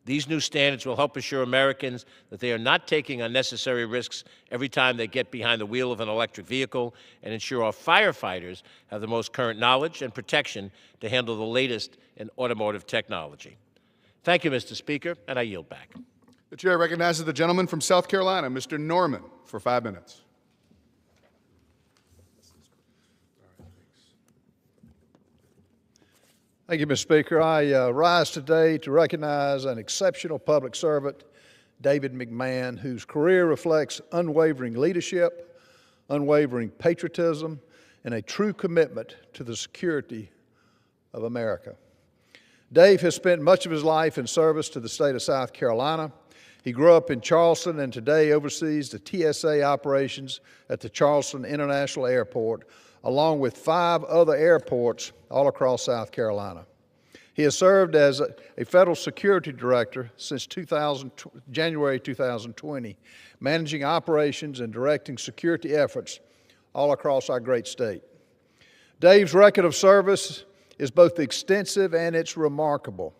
These new standards will help assure Americans that they are not taking unnecessary risks every time they get behind the wheel of an electric vehicle, and ensure our firefighters have the most current knowledge and protection to handle the latest in automotive technology. Thank you, Mr. Speaker, and I yield back. The chair recognizes the gentleman from South Carolina, Mr. Norman, for 5 minutes. Thank you, Mr. Speaker. I rise today to recognize an exceptional public servant, David McMahon, whose career reflects unwavering leadership, unwavering patriotism, and a true commitment to the security of America. Dave has spent much of his life in service to the state of South Carolina. He grew up in Charleston and today oversees the TSA operations at the Charleston International Airport, along with 5 other airports all across South Carolina. He has served as a federal security director since January 2020, managing operations and directing security efforts all across our great state. Dave's record of service is both extensive and it's remarkable.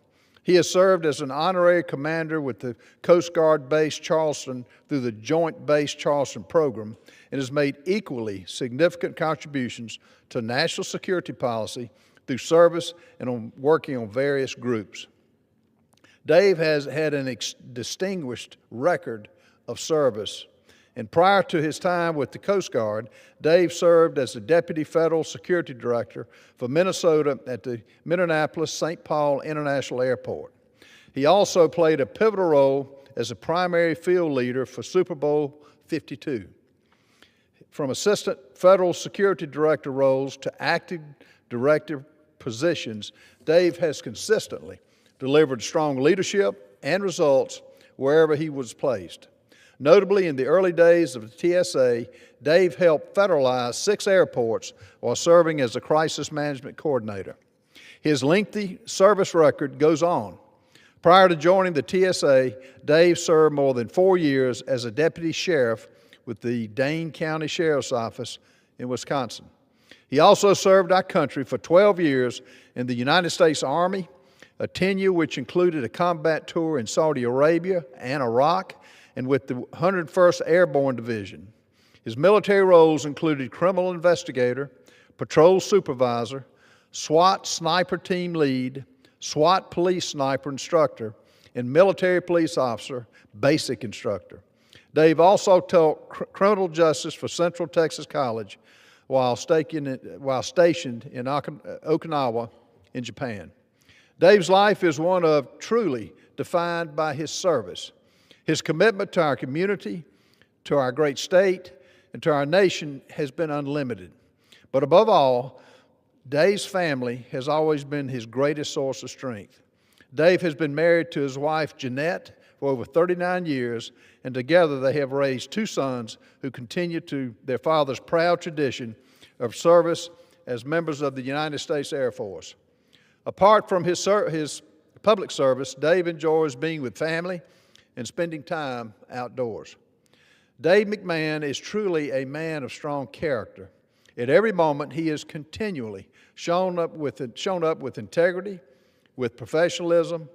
He has served as an honorary commander with the Coast Guard Base Charleston through the Joint Base Charleston program and has made equally significant contributions to national security policy through service and working on various groups. Dave has had a distinguished record of service, and prior to his time with the Coast Guard, Dave served as the Deputy Federal Security Director for Minnesota at the Minneapolis-St. Paul International Airport. He also played a pivotal role as a primary field leader for Super Bowl 52. From Assistant Federal Security Director roles to Acting Director positions, Dave has consistently delivered strong leadership and results wherever he was placed. Notably, in the early days of the TSA, Dave helped federalize 6 airports while serving as a crisis management coordinator. His lengthy service record goes on. Prior to joining the TSA, Dave served more than 4 years as a deputy sheriff with the Dane County Sheriff's Office in Wisconsin. He also served our country for 12 years in the United States Army, a tenure which included a combat tour in Saudi Arabia and Iraq, and with the 101st Airborne Division. His military roles included criminal investigator, patrol supervisor, SWAT sniper team lead, SWAT police sniper instructor, and military police officer basic instructor. Dave also taught criminal justice for Central Texas College while stationed in Okinawa in Japan. Dave's life is one of truly defined by his service. His commitment to our community, to our great state, and to our nation has been unlimited. But above all, Dave's family has always been his greatest source of strength. Dave has been married to his wife, Jeanette, for over 39 years, and together they have raised 2 sons who continue to their father's proud tradition of service as members of the United States Air Force. Apart from his public service, Dave enjoys being with family and spending time outdoors. Dave McMahon is truly a man of strong character. At every moment, he has continually shown up with integrity, with professionalism,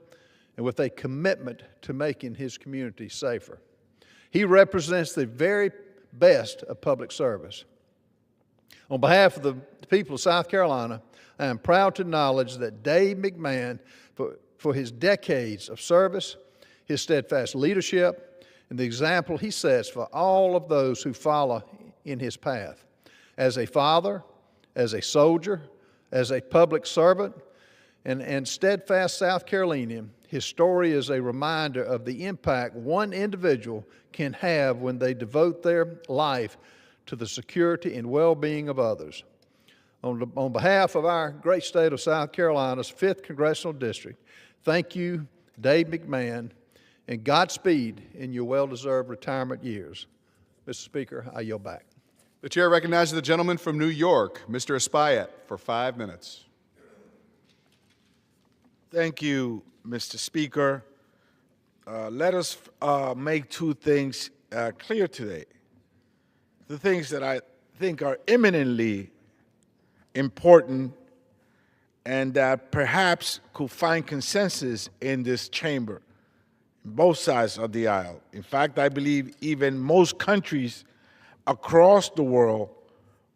and with a commitment to making his community safer. He represents the very best of public service. On behalf of the people of South Carolina, I am proud to acknowledge that Dave McMahon, for his decades of service, his steadfast leadership, and the example he sets for all of those who follow in his path. As a father, as a soldier, as a public servant, and steadfast South Carolinian, his story is a reminder of the impact one individual can have when they devote their life to the security and well-being of others. On behalf of our great state of South Carolina's 5th Congressional District, thank you, Dave McMahon, and Godspeed in your well-deserved retirement years. Mr. Speaker, I yield back. The chair recognizes the gentleman from New York, Mr. Espaillat, for 5 minutes. Thank you, Mr. Speaker. Let us make 2 things clear today. The things that I think are eminently important and that perhaps could find consensus in this chamber, both sides of the aisle. In fact, I believe even most countries across the world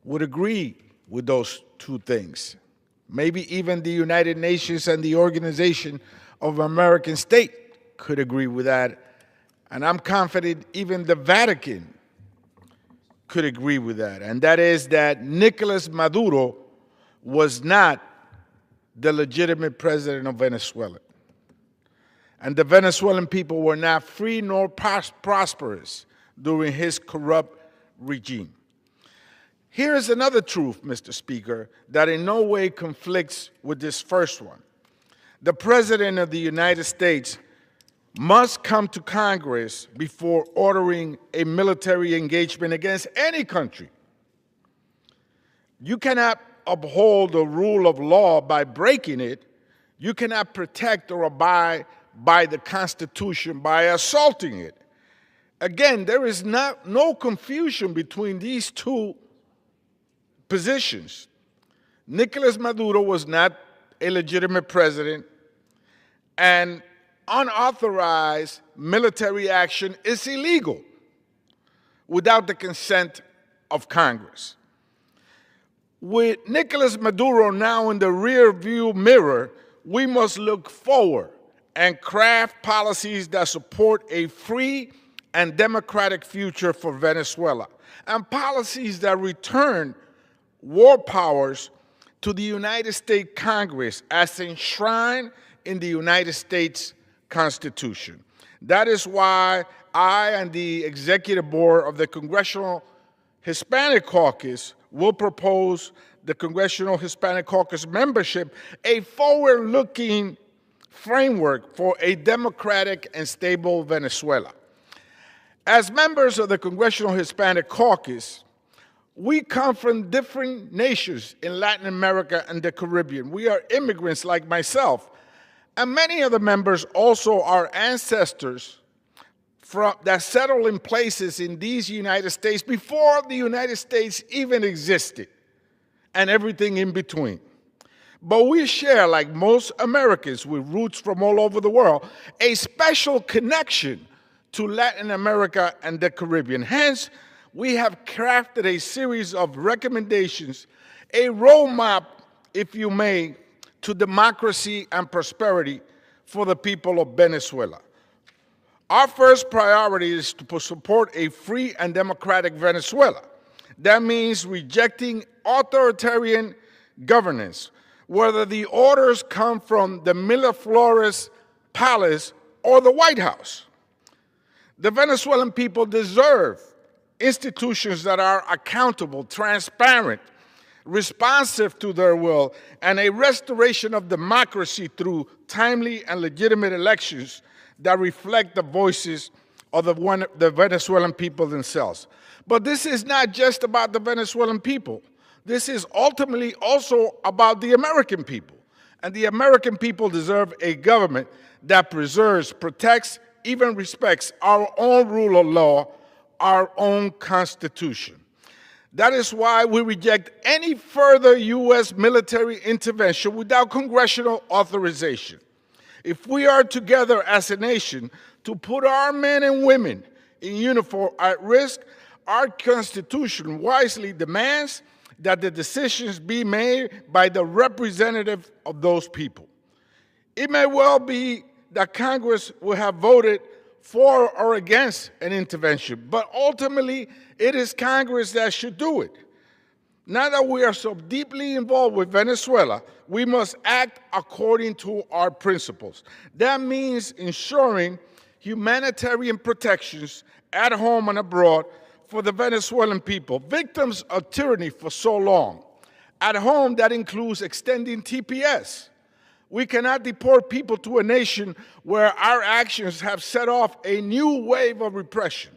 would agree with those 2 things. Maybe even the United Nations and the Organization of American States could agree with that. And I'm confident even the Vatican could agree with that. And that is that Nicolás Maduro was not the legitimate president of Venezuela. And the Venezuelan people were not free nor prosperous during his corrupt regime. Here is another truth, Mr. Speaker, that in no way conflicts with this first one. The President of the United States must come to Congress before ordering a military engagement against any country. You cannot uphold the rule of law by breaking it. You cannot protect or abide by the Constitution by assaulting it. Again, there is no confusion between these 2 positions. Nicolás Maduro was not a legitimate president, and unauthorized military action is illegal without the consent of Congress. With Nicolás Maduro now in the rear-view mirror, we must look forward and craft policies that support a free and democratic future for Venezuela, and policies that return war powers to the United States Congress as enshrined in the United States Constitution. That is why I and the Executive Board of the Congressional Hispanic Caucus will propose the Congressional Hispanic Caucus membership a forward-looking framework for a democratic and stable Venezuela. As members of the Congressional Hispanic Caucus, we come from different nations in Latin America and the Caribbean. We are immigrants like myself, and many of the members also are ancestors that settled in places in these United States before the United States even existed, and everything in between. But we share, like most Americans with roots from all over the world, a special connection to Latin America and the Caribbean. Hence, we have crafted a series of recommendations, a roadmap, if you may, to democracy and prosperity for the people of Venezuela. Our first priority is to support a free and democratic Venezuela. That means rejecting authoritarian governance, whether the orders come from the Miraflores Palace or the White House. The Venezuelan people deserve institutions that are accountable, transparent, responsive to their will, and a restoration of democracy through timely and legitimate elections that reflect the voices of the Venezuelan people themselves. But this is not just about the Venezuelan people. This is ultimately also about the American people. And the American people deserve a government that preserves, protects, even respects our own rule of law, our own Constitution. That is why we reject any further U.S. military intervention without congressional authorization. If we are together as a nation to put our men and women in uniform at risk, our Constitution wisely demands that the decisions be made by the representative of those people. It may well be that Congress will have voted for or against an intervention, but ultimately it is Congress that should do it. Now that we are so deeply involved with Venezuela, we must act according to our principles. That means ensuring humanitarian protections at home and abroad for the Venezuelan people, victims of tyranny for so long. At home, that includes extending TPS. We cannot deport people to a nation where our actions have set off a new wave of repression.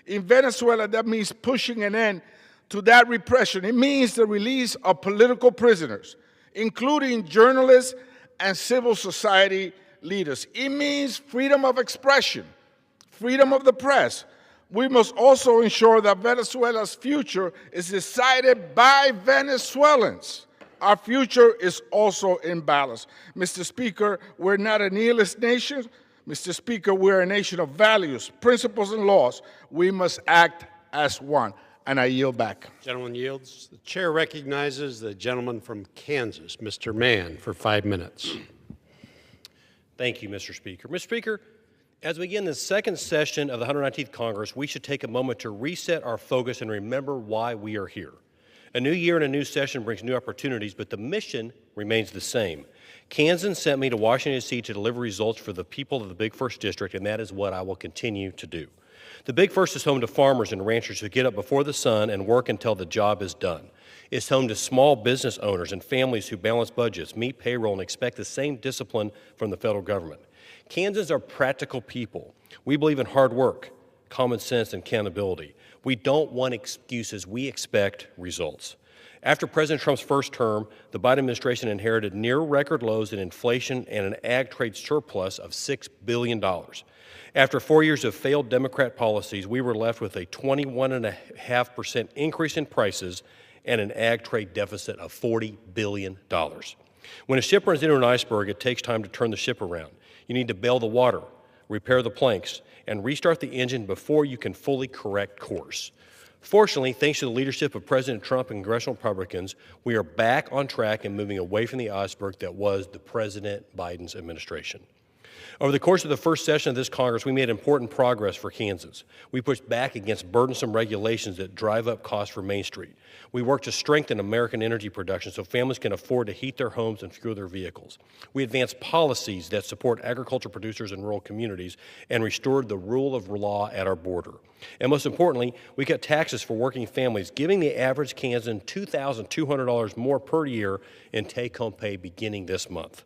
In Venezuela, that means pushing an end to that repression. It means the release of political prisoners, including journalists and civil society leaders. It means freedom of expression, freedom of the press. We must also ensure that Venezuela's future is decided by Venezuelans. Our future is also in balance. Mr. Speaker, we're not a nihilist nation. Mr. Speaker, we're a nation of values, principles, and laws. We must act as one. And I yield back. Gentleman yields. The chair recognizes the gentleman from Kansas, Mr. Mann, for 5 minutes. Thank you, Mr. Speaker. Mr. Speaker, as we begin the second session of the 119th Congress, we should take a moment to reset our focus and remember why we are here. A new year and a new session brings new opportunities, but the mission remains the same. Kansas sent me to Washington, D.C. to deliver results for the people of the Big First District, and that is what I will continue to do. The Big First is home to farmers and ranchers who get up before the sun and work until the job is done. It's home to small business owners and families who balance budgets, meet payroll, and expect the same discipline from the federal government. Kansans are practical people. We believe in hard work, common sense, and accountability. We don't want excuses. We expect results. After President Trump's first term, the Biden administration inherited near record lows in inflation and an ag trade surplus of $6 billion. After 4 years of failed Democrat policies, we were left with a 21.5% increase in prices and an ag trade deficit of $40 billion. When a ship runs into an iceberg, it takes time to turn the ship around. You need to bail the water, repair the planks, and restart the engine before you can fully correct course. Fortunately, thanks to the leadership of President Trump and Congressional Republicans, we are back on track and moving away from the iceberg that was the President Biden's administration. Over the course of the first session of this Congress, we made important progress for Kansans. We pushed back against burdensome regulations that drive up costs for Main Street. We worked to strengthen American energy production so families can afford to heat their homes and fuel their vehicles. We advanced policies that support agriculture producers in rural communities and restored the rule of law at our border. And most importantly, we cut taxes for working families, giving the average Kansan $2,200 more per year in take-home pay beginning this month.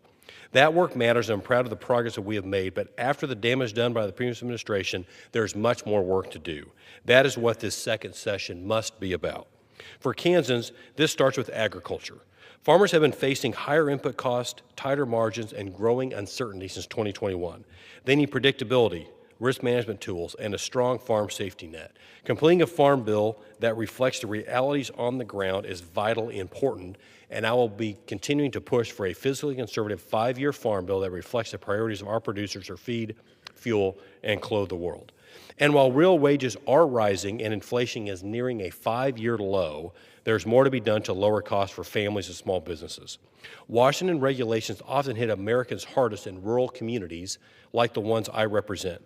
That work matters, and I'm proud of the progress that we have made, but after the damage done by the previous administration, there's much more work to do. That is what this second session must be about. For Kansans, this starts with agriculture. Farmers have been facing higher input costs, tighter margins, and growing uncertainty since 2021. They need predictability, risk management tools, and a strong farm safety net. Completing a farm bill that reflects the realities on the ground is vitally important, and I will be continuing to push for a fiscally conservative 5-year farm bill that reflects the priorities of our producers to feed, fuel, and clothe the world. And while real wages are rising and inflation is nearing a 5-year low, there's more to be done to lower costs for families and small businesses. Washington regulations often hit Americans hardest in rural communities like the ones I represent.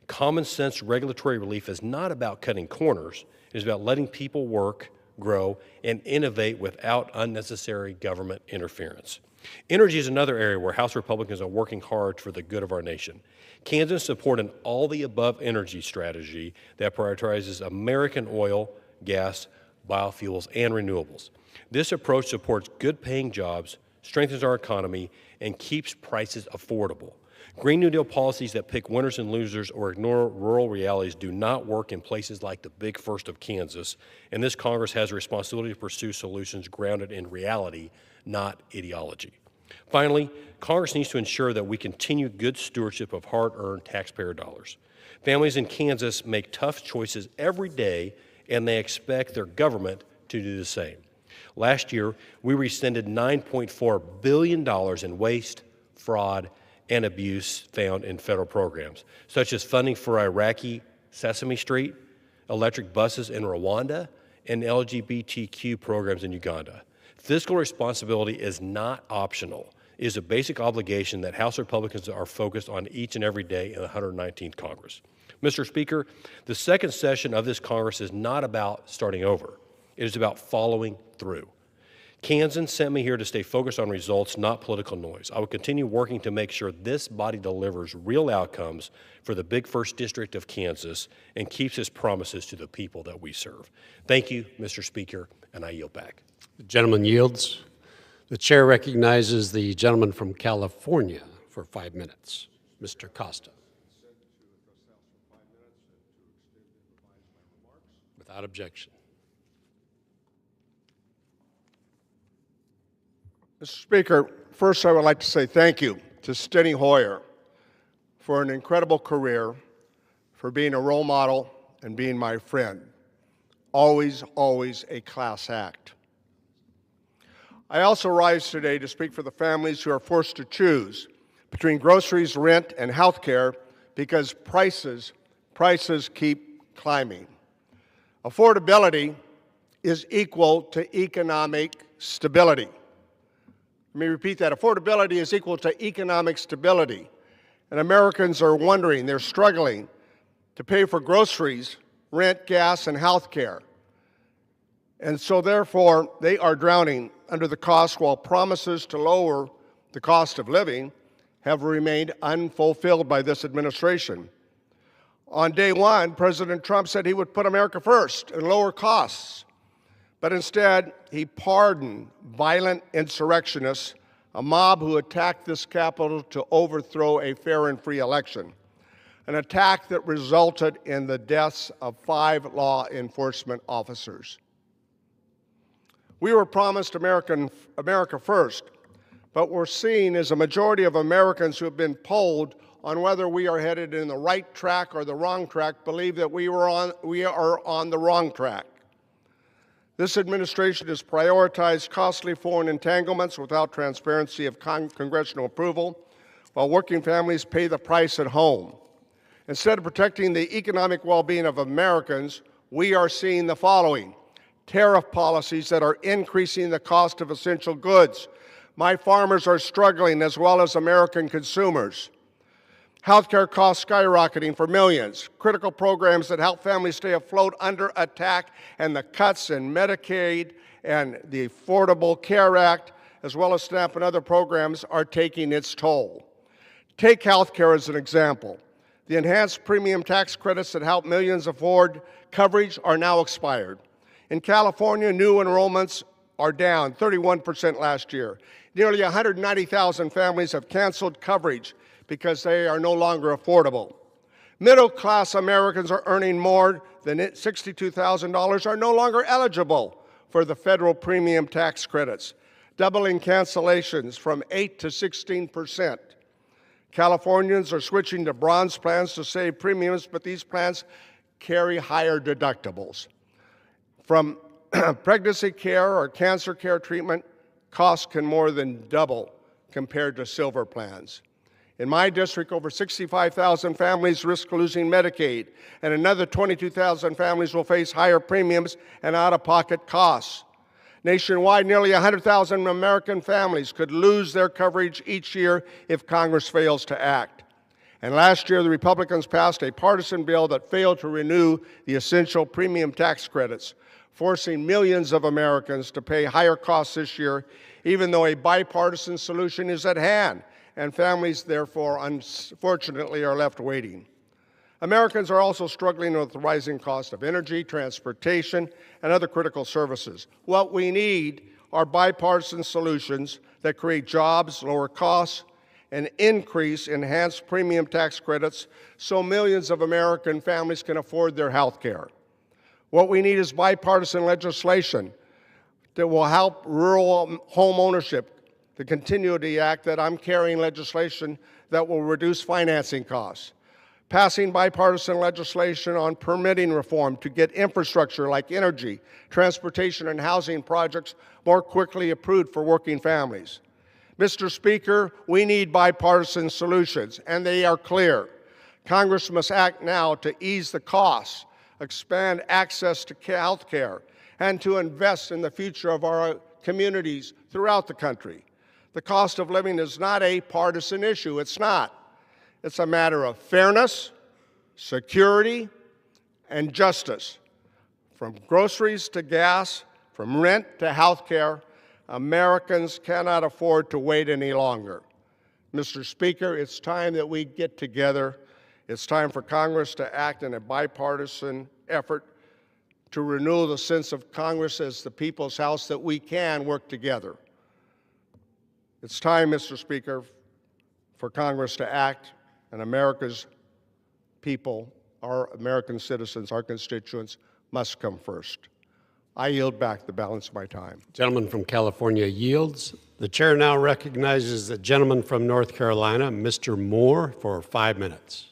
Common sense regulatory relief is not about cutting corners. It is about letting people work, grow, and innovate without unnecessary government interference. Energy is another area where House Republicans are working hard for the good of our nation. Kansans support an all-the-above energy strategy that prioritizes American oil, gas, biofuels, and renewables. This approach supports good-paying jobs, strengthens our economy, and keeps prices affordable. Green New Deal policies that pick winners and losers or ignore rural realities do not work in places like the Big First of Kansas, and this Congress has a responsibility to pursue solutions grounded in reality, not ideology. Finally, Congress needs to ensure that we continue good stewardship of hard-earned taxpayer dollars. Families in Kansas make tough choices every day, and they expect their government to do the same. Last year, we rescinded $9.4 billion in waste, fraud, and abuse found in federal programs, such as funding for Iraqi Sesame Street, electric buses in Rwanda, and LGBTQ programs in Uganda. Fiscal responsibility is not optional. It is a basic obligation that House Republicans are focused on each and every day in the 119th Congress. Mr. Speaker, the second session of this Congress is not about starting over. It is about following through. Kansans sent me here to stay focused on results, not political noise. I will continue working to make sure this body delivers real outcomes for the Big First District of Kansas and keeps its promises to the people that we serve. Thank you, Mr. Speaker, and I yield back. The gentleman yields. The chair recognizes the gentleman from California for 5 minutes, Mr. Costa. Without objection. Mr. Speaker, first I would like to say thank you to Steny Hoyer for an incredible career, for being a role model and being my friend. Always, always a class act. I also rise today to speak for the families who are forced to choose between groceries, rent, and health care because prices keep climbing. Affordability is equal to economic stability. Let me repeat that. Affordability is equal to economic stability. And Americans are wondering, they're struggling to pay for groceries, rent, gas, and health care. And so therefore, they are drowning under the cost while promises to lower the cost of living have remained unfulfilled by this administration. On day one, President Trump said he would put America first and lower costs. But instead, he pardoned violent insurrectionists, a mob who attacked this Capitol to overthrow a fair and free election, an attack that resulted in the deaths of 5 law enforcement officers. We were promised America first, but we're seeing is a majority of Americans who have been polled on whether we are headed in the right track or the wrong track believe that we are on the wrong track. This administration has prioritized costly foreign entanglements without transparency of congressional approval, while working families pay the price at home. Instead of protecting the economic well-being of Americans, we are seeing the following: tariff policies that are increasing the cost of essential goods. My farmers are struggling as well as American consumers. Healthcare costs skyrocketing for millions, critical programs that help families stay afloat under attack, and the cuts in Medicaid and the Affordable Care Act, as well as SNAP and other programs, are taking its toll. Take healthcare as an example. The enhanced premium tax credits that help millions afford coverage are now expired. In California, new enrollments are down 31% last year. Nearly 190,000 families have canceled coverage because they are no longer affordable. Middle-class Americans are earning more than $62,000 are no longer eligible for the federal premium tax credits, doubling cancellations from 8 to 16%. Californians are switching to bronze plans to save premiums, but these plans carry higher deductibles. From pregnancy care or cancer care treatment, costs can more than double compared to silver plans. In my district, over 65,000 families risk losing Medicaid, and another 22,000 families will face higher premiums and out-of-pocket costs. Nationwide, nearly 100,000 American families could lose their coverage each year if Congress fails to act. And last year, the Republicans passed a partisan bill that failed to renew the essential premium tax credits, forcing millions of Americans to pay higher costs this year, even though a bipartisan solution is at hand, and families, therefore, unfortunately, are left waiting. Americans are also struggling with the rising cost of energy, transportation, and other critical services. What we need are bipartisan solutions that create jobs, lower costs, and increase enhanced premium tax credits so millions of American families can afford their health care. What we need is bipartisan legislation that will help rural home ownership. The Continuity Act that I'm carrying legislation that will reduce financing costs. Passing bipartisan legislation on permitting reform to get infrastructure like energy, transportation, and housing projects more quickly approved for working families. Mr. Speaker, we need bipartisan solutions, and they are clear. Congress must act now to ease the costs, expand access to health care, and to invest in the future of our communities throughout the country. The cost of living is not a partisan issue. It's not. It's a matter of fairness, security, and justice. From groceries to gas, from rent to health care, Americans cannot afford to wait any longer. Mr. Speaker, it's time that we get together. It's time for Congress to act in a bipartisan effort to renew the sense of Congress as the people's house, that we can work together. It's time, Mr. Speaker, for Congress to act, and America's people, our American citizens, our constituents, must come first. I yield back the balance of my time. Gentleman from California yields. The chair now recognizes the gentleman from North Carolina, Mr. Moore, for 5 minutes.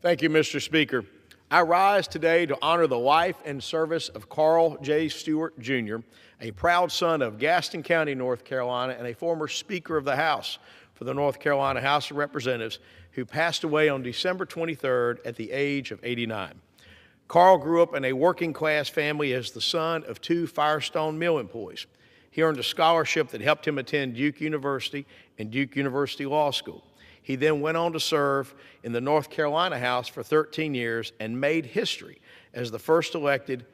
Thank you, Mr. Speaker. I rise today to honor the life and service of Carl J. Stewart, Jr., a proud son of Gaston County, North Carolina, and a former Speaker of the House for the North Carolina House of Representatives, who passed away on December 23rd at the age of 89. Carl grew up in a working-class family as the son of 2 Firestone Mill employees. He earned a scholarship that helped him attend Duke University and Duke University Law School. He then went on to serve in the North Carolina House for 13 years and made history as the first elected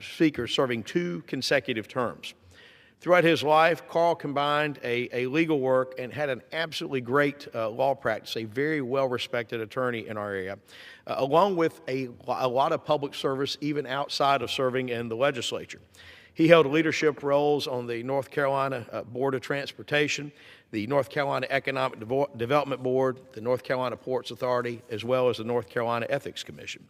Speaker serving 2 consecutive terms. Throughout his life, Carl combined a legal work and had an absolutely great law practice, a very well-respected attorney in our area, along with a lot of public service even outside of serving in the legislature. He held leadership roles on the North Carolina Board of Transportation, the North Carolina Economic Development Board, the North Carolina Ports Authority, as well as the North Carolina Ethics Commission.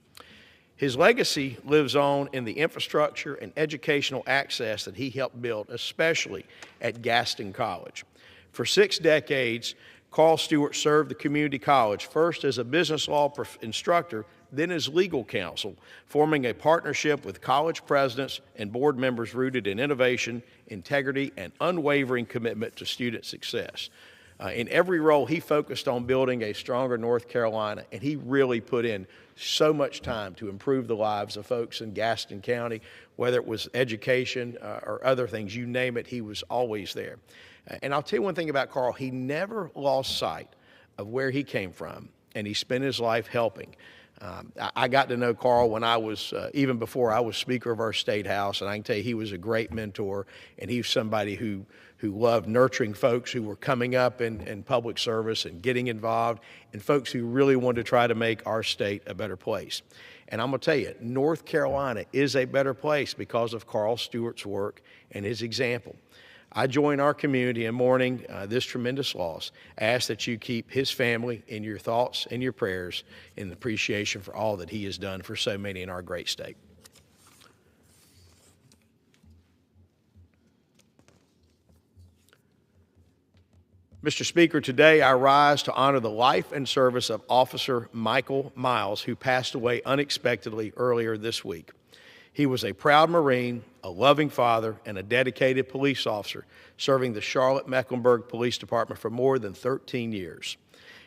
His legacy lives on in the infrastructure and educational access that he helped build, especially at Gaston College. For 6 decades, Carl Stewart served the community college, first as a business law instructor, then as legal counsel, forming a partnership with college presidents and board members rooted in innovation, integrity, and unwavering commitment to student success. In every role, he focused on building a stronger North Carolina, and he really put in so much time to improve the lives of folks in Gaston County, whether it was education or other things, you name it, he was always there. And I'll tell you one thing about Carl, he never lost sight of where he came from, and he spent his life helping. I got to know Carl when I was, even before I was Speaker of our State House, and I can tell you he was a great mentor, and he was somebody who loved nurturing folks who were coming up in public service and getting involved, and folks who really wanted to try to make our state a better place. And I'm going to tell you, North Carolina is a better place because of Carl Stewart's work and his example. I join our community in mourning this tremendous loss. I ask that you keep his family in your thoughts and your prayers in appreciation for all that he has done for so many in our great state. Mr. Speaker, today I rise to honor the life and service of Officer Michael Miles, who passed away unexpectedly earlier this week. He was a proud Marine, a loving father, and a dedicated police officer, serving the Charlotte-Mecklenburg Police Department for more than 13 years.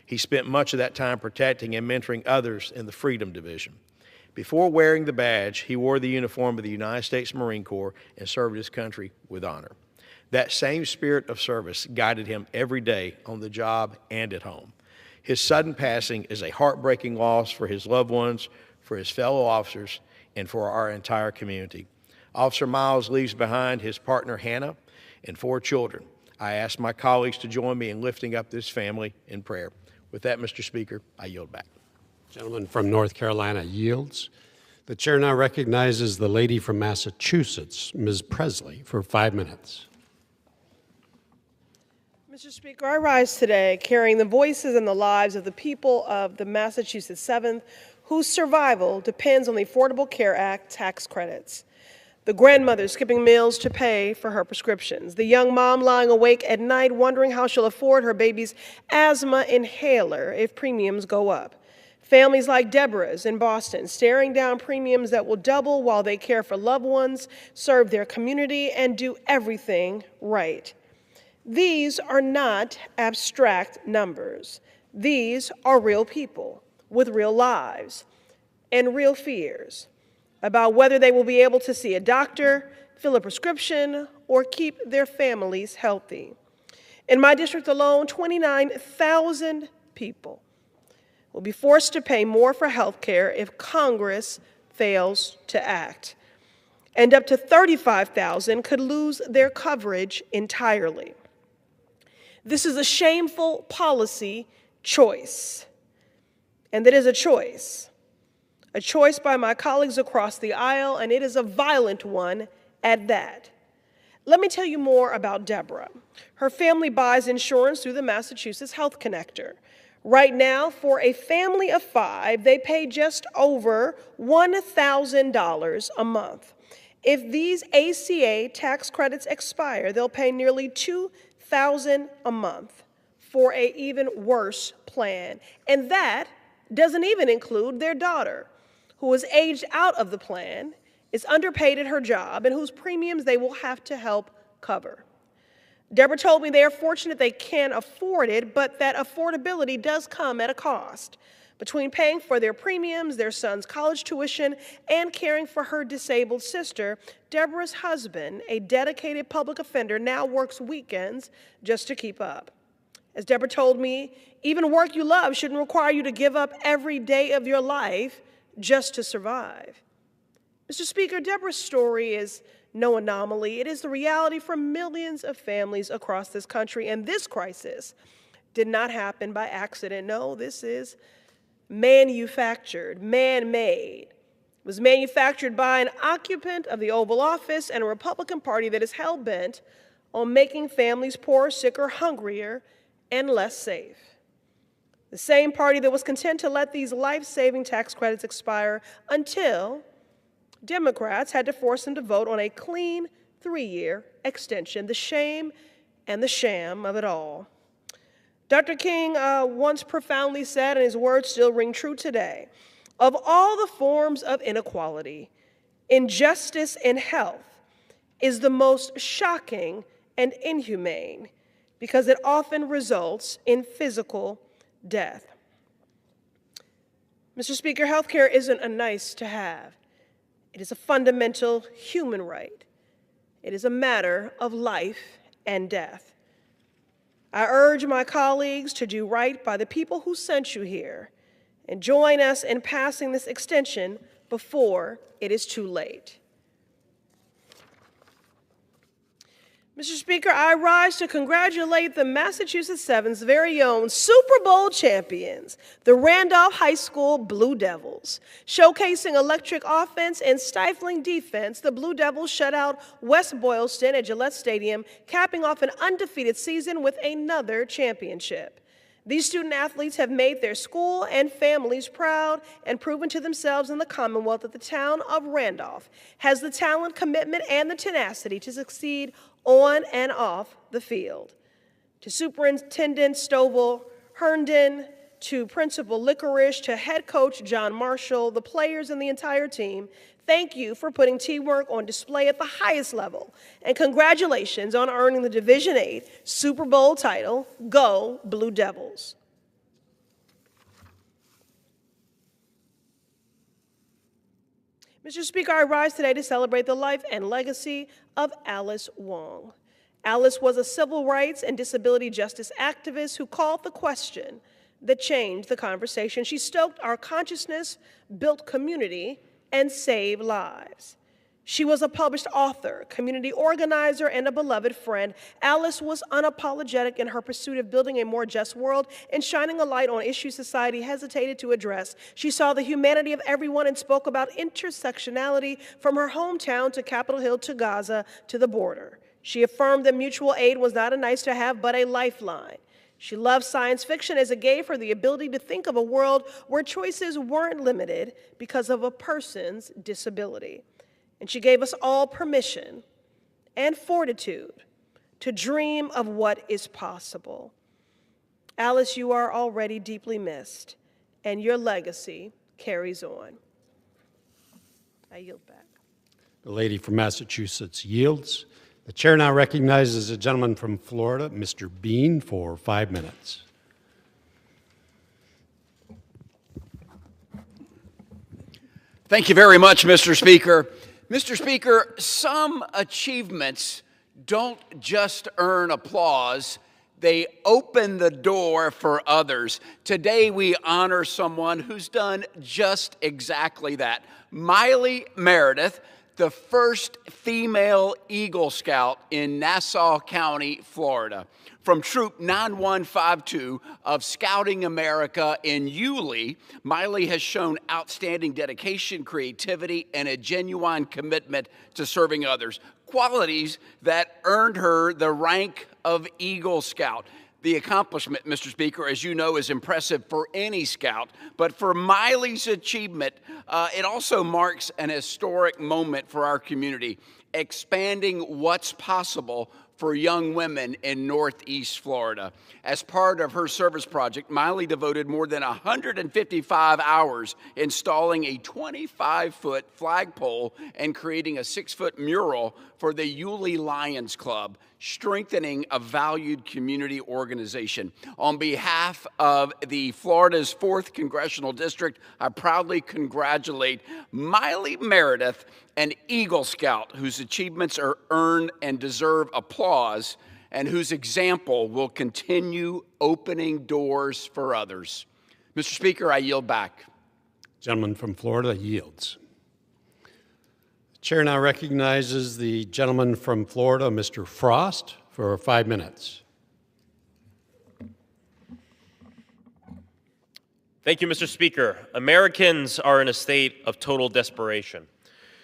He spent much of that time protecting and mentoring others in the Freedom Division. Before wearing the badge, he wore the uniform of the United States Marine Corps and served his country with honor. That same spirit of service guided him every day on the job and at home. His sudden passing is a heartbreaking loss for his loved ones, for his fellow officers, and for our entire community. Officer Miles leaves behind his partner Hannah and 4 children. I ask my colleagues to join me in lifting up this family in prayer. With that, Mr. Speaker, I yield back. Gentleman from North Carolina yields. The chair now recognizes the lady from Massachusetts, Ms. Presley, for 5 minutes. Mr. Speaker, I rise today carrying the voices and the lives of the people of the Massachusetts 7th, whose survival depends on the Affordable Care Act tax credits. The grandmother skipping meals to pay for her prescriptions. The young mom lying awake at night wondering how she'll afford her baby's asthma inhaler if premiums go up. Families like Deborah's in Boston staring down premiums that will double while they care for loved ones, serve their community, and do everything right. These are not abstract numbers. These are real people with real lives and real fears about whether they will be able to see a doctor, fill a prescription, or keep their families healthy. In my district alone, 29,000 people will be forced to pay more for health care if Congress fails to act. And up to 35,000 could lose their coverage entirely. This is a shameful policy choice, and it is a choice by my colleagues across the aisle, and it is a violent one at that. Let me tell you more about Deborah. Her family buys insurance through the Massachusetts Health Connector. Right now, for a family of 5, they pay just over $1,000 a month. If these ACA tax credits expire, they'll pay nearly $2,000 a month for an even worse plan. And that doesn't even include their daughter, who is aged out of the plan, is underpaid at her job, and whose premiums they will have to help cover. Deborah told me they are fortunate they can afford it, but that affordability does come at a cost. Between paying for their premiums, their son's college tuition, and caring for her disabled sister, Deborah's husband, a dedicated public offender, now works weekends just to keep up. As Deborah told me, even work you love shouldn't require you to give up every day of your life just to survive. Mr. Speaker, Deborah's story is no anomaly. It is the reality for millions of families across this country, and this crisis did not happen by accident. No, this is manufactured, man-made. It was manufactured by an occupant of the Oval Office and a Republican Party that is hell-bent on making families poorer, sicker, hungrier, and less safe. The same party that was content to let these life-saving tax credits expire until Democrats had to force them to vote on a clean 3-year extension, the shame and the sham of it all. Dr. King once profoundly said, and his words still ring true today, of all the forms of inequality, injustice in health is the most shocking and inhumane because it often results in physical death. Mr. Speaker, healthcare isn't a nice to have. It is a fundamental human right. It is a matter of life and death. I urge my colleagues to do right by the people who sent you here and join us in passing this extension before it is too late. Mr. Speaker, I rise to congratulate the Massachusetts 7's very own Super Bowl champions, the Randolph High School Blue Devils. Showcasing electric offense and stifling defense, the Blue Devils shut out West Boylston at Gillette Stadium, capping off an undefeated season with another championship. These student athletes have made their school and families proud and proven to themselves and the Commonwealth that the town of Randolph has the talent, commitment, and the tenacity to succeed on and off the field. To Superintendent Stovall Herndon, to Principal Licorice, to Head Coach John Marshall, the players and the entire team, thank you for putting teamwork on display at the highest level, and congratulations on earning the Division VIII Super Bowl title. Go Blue Devils. Mr. Speaker, I rise today to celebrate the life and legacy of Alice Wong. Alice was a civil rights and disability justice activist who called the question that changed the conversation. She stoked our consciousness, built community, and saved lives. She was a published author, community organizer, and a beloved friend. Alice was unapologetic in her pursuit of building a more just world and shining a light on issues society hesitated to address. She saw the humanity of everyone and spoke about intersectionality from her hometown to Capitol Hill to Gaza to the border. She affirmed that mutual aid was not a nice-to-have, but a lifeline. She loved science fiction as it gave her the ability to think of a world where choices weren't limited because of a person's disability. And she gave us all permission and fortitude to dream of what is possible. Alice, you are already deeply missed, and your legacy carries on. I yield back. The lady from Massachusetts yields. The chair now recognizes a gentleman from Florida, Mr. Bean, for 5 minutes. Thank you very much, Mr. Speaker. Mr. Speaker, some achievements don't just earn applause, they open the door for others. Today we honor someone who's done just exactly that. Miley Meredith, the first female Eagle Scout in Nassau County, Florida. From Troop 9152 of Scouting America in Yulee, Miley has shown outstanding dedication, creativity, and a genuine commitment to serving others, qualities that earned her the rank of Eagle Scout. The accomplishment, Mr. Speaker, as you know, is impressive for any scout, but for Miley's achievement, it also marks an historic moment for our community, expanding what's possible for young women in Northeast Florida. As part of her service project, Miley devoted more than 155 hours installing a 25-foot flagpole and creating a 6-foot mural for the Yulee Lions Club, strengthening a valued community organization. On behalf of the Florida's 4th Congressional District, I proudly congratulate Miley Meredith, an Eagle Scout whose achievements are earned and deserve applause, and whose example will continue opening doors for others. Mr. Speaker, I yield back. Gentleman from Florida yields. The chair now recognizes the gentleman from Florida, Mr. Frost, for 5 minutes. Thank you, Mr. Speaker. Americans are in a state of total desperation.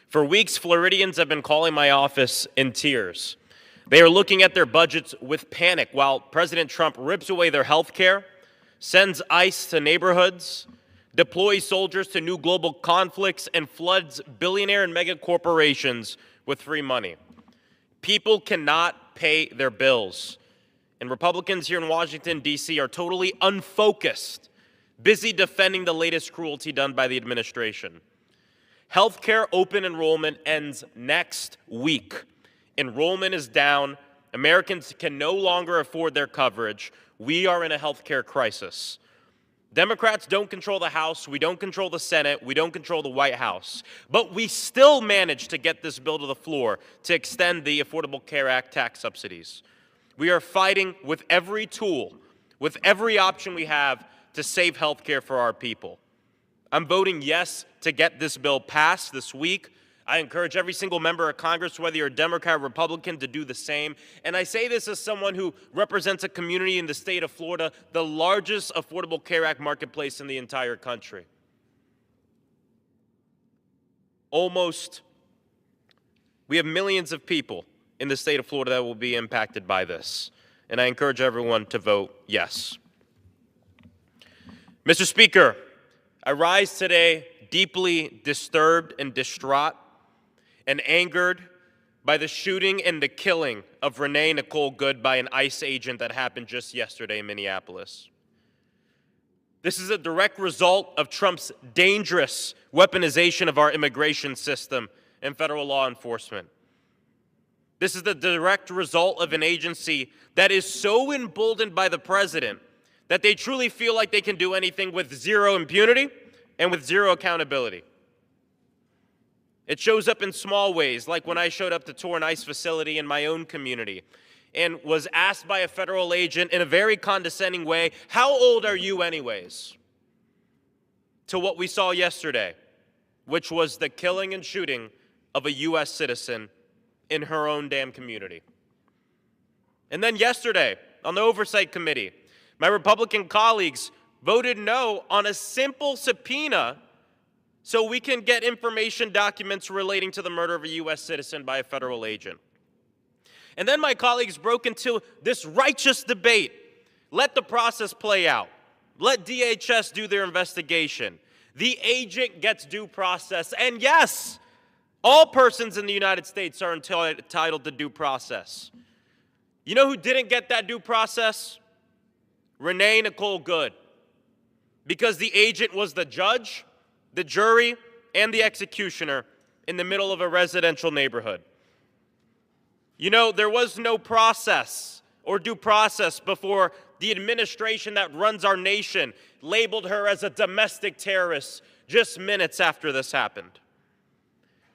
For weeks, Floridians have been calling my office in tears. They are looking at their budgets with panic while President Trump rips away their health care, sends ICE to neighborhoods, deploys soldiers to new global conflicts, and floods billionaire and mega corporations with free money. People cannot pay their bills. And Republicans here in Washington, D.C. are totally unfocused, busy defending the latest cruelty done by the administration. Healthcare open enrollment ends next week. Enrollment is down. Americans can no longer afford their coverage. We are in a healthcare crisis. Democrats don't control the House. We don't control the Senate. We don't control the White House. But we still managed to get this bill to the floor to extend the Affordable Care Act tax subsidies. We are fighting with every tool, with every option we have to save health care for our people. I'm voting yes to get this bill passed this week. I encourage every single member of Congress, whether you're a Democrat or Republican, to do the same. And I say this as someone who represents a community in the state of Florida, the largest Affordable Care Act marketplace in the entire country. We have millions of people in the state of Florida that will be impacted by this. And I encourage everyone to vote yes. Mr. Speaker, I rise today deeply disturbed and distraught and angered by the shooting and the killing of Renee Nicole Good by an ICE agent that happened just yesterday in Minneapolis. This is a direct result of Trump's dangerous weaponization of our immigration system and federal law enforcement. This is the direct result of an agency that is so emboldened by the president that they truly feel like they can do anything with zero impunity and with zero accountability. It shows up in small ways, like when I showed up to tour an ICE facility in my own community and was asked by a federal agent in a very condescending way, "How old are you anyways?" To what we saw yesterday, which was the killing and shooting of a U.S. citizen in her own damn community. And then yesterday, on the Oversight Committee, my Republican colleagues voted no on a simple subpoena so we can get information documents relating to the murder of a U.S. citizen by a federal agent. And then my colleagues broke into this righteous debate. Let the process play out. Let DHS do their investigation. The agent gets due process. And yes, all persons in the United States are entitled to due process. You know who didn't get that due process? Renee Nicole Good. Because the agent was the judge, the jury, and the executioner in the middle of a residential neighborhood. You know, there was no process or due process before the administration that runs our nation labeled her as a domestic terrorist just minutes after this happened.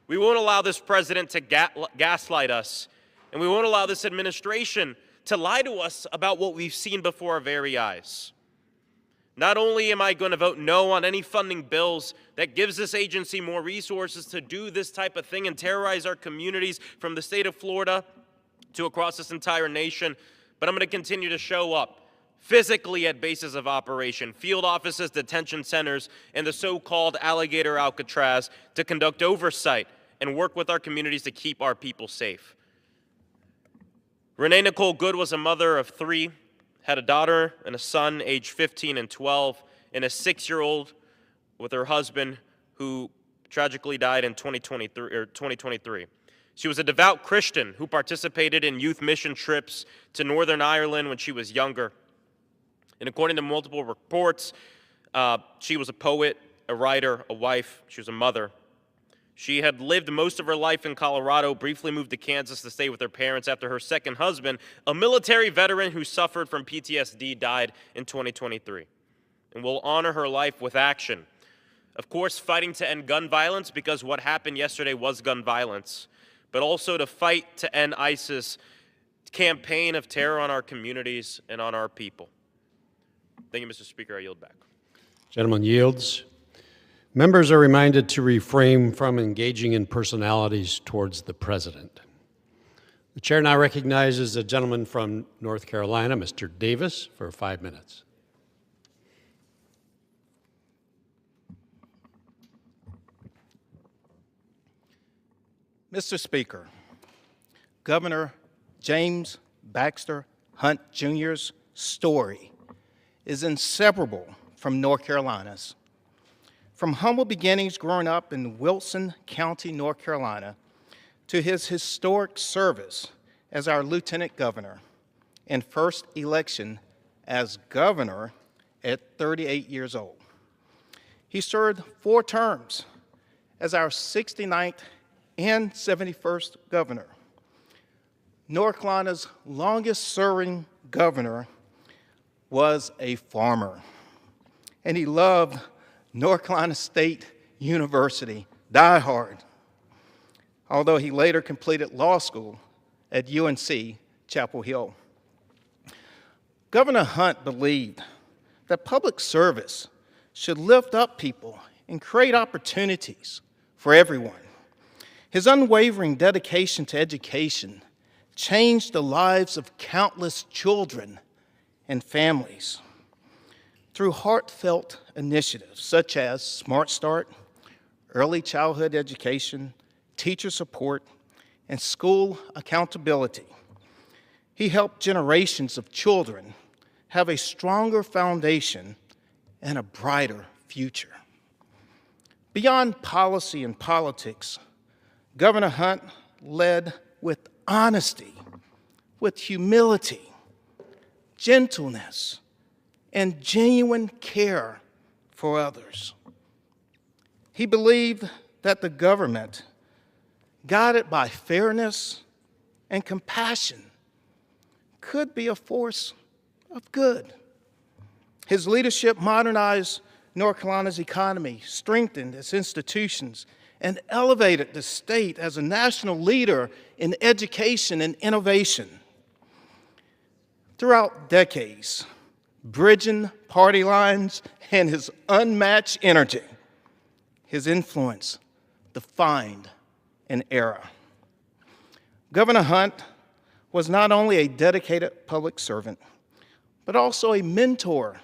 We won't allow this president to gaslight us, and we won't allow this administration to lie to us about what we've seen before our very eyes. Not only am I going to vote no on any funding bills that gives this agency more resources to do this type of thing and terrorize our communities from the state of Florida to across this entire nation, but I'm going to continue to show up physically at bases of operation, field offices, detention centers, and the so-called Alligator Alcatraz to conduct oversight and work with our communities to keep our people safe. Renee Nicole Good was a mother of 3, had a daughter and a son aged 15 and 12, and a 6-year-old with her husband who tragically died in 2023. She was a devout Christian who participated in youth mission trips to Northern Ireland when she was younger. And according to multiple reports, she was a poet, a writer, a wife. She was a mother. She had lived most of her life in Colorado, briefly moved to Kansas to stay with her parents after her second husband, a military veteran who suffered from PTSD, died in 2023. And we'll honor her life with action. Of course, fighting to end gun violence, because what happened yesterday was gun violence, but also to fight to end ISIS campaign of terror on our communities and on our people. Thank you, Mr. Speaker. I yield back. Gentleman yields. Members are reminded to refrain from engaging in personalities towards the president. The chair now recognizes the gentleman from North Carolina, Mr. Davis, for 5 minutes. Mr. Speaker, Governor James Baxter Hunt Jr.'s story is inseparable from North Carolina's. From humble beginnings growing up in Wilson County, North Carolina, to his historic service as our lieutenant governor and first election as governor at 38 years old. He served 4 terms as our 69th and 71st governor. North Carolina's longest-serving governor was a farmer, and he loved North Carolina State University, diehard, although he later completed law school at UNC Chapel Hill. Governor Hunt believed that public service should lift up people and create opportunities for everyone. His unwavering dedication to education changed the lives of countless children and families. Through heartfelt initiatives such as Smart Start, early childhood education, teacher support, and school accountability, he helped generations of children have a stronger foundation and a brighter future. Beyond policy and politics, Governor Hunt led with honesty, with humility, gentleness, and genuine care for others. He believed that the government, guided by fairness and compassion, could be a force of good. His leadership modernized North Carolina's economy, strengthened its institutions, and elevated the state as a national leader in education and innovation. Throughout decades, bridging party lines and his unmatched energy, his influence defined an era. Governor Hunt was not only a dedicated public servant, but also a mentor,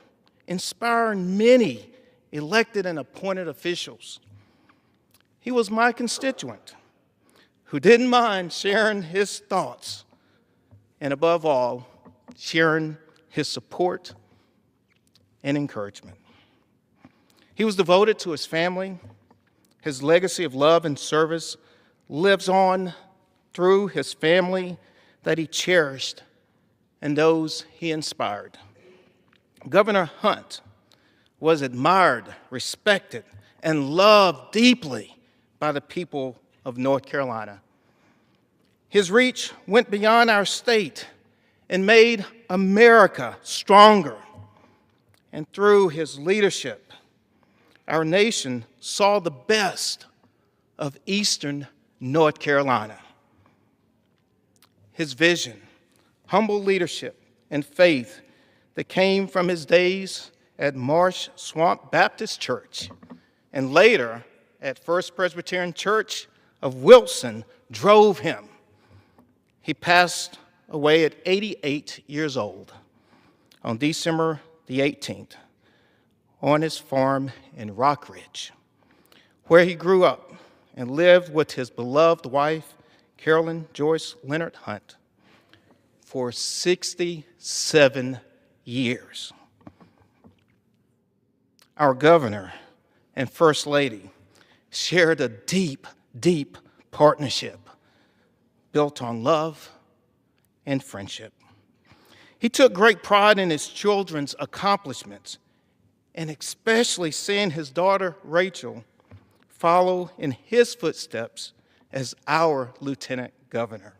inspiring many elected and appointed officials. He was my constituent who didn't mind sharing his thoughts and, above all, sharing his support and encouragement. He was devoted to his family. His legacy of love and service lives on through his family that he cherished and those he inspired. Governor Hunt was admired, respected, and loved deeply by the people of North Carolina. His reach went beyond our state and made America stronger. And through his leadership, our nation saw the best of Eastern North Carolina. His vision, humble leadership, and faith that came from his days at Marsh Swamp Baptist Church and later at First Presbyterian Church of Wilson drove him. He passed away at 88 years old on December the 18th on his farm in Rock Ridge, where he grew up and lived with his beloved wife, Carolyn Joyce Leonard Hunt, for 67 years. Our governor and First Lady shared a deep, deep partnership built on love and friendship. He took great pride in his children's accomplishments, and especially seeing his daughter, Rachel, follow in his footsteps as our lieutenant governor.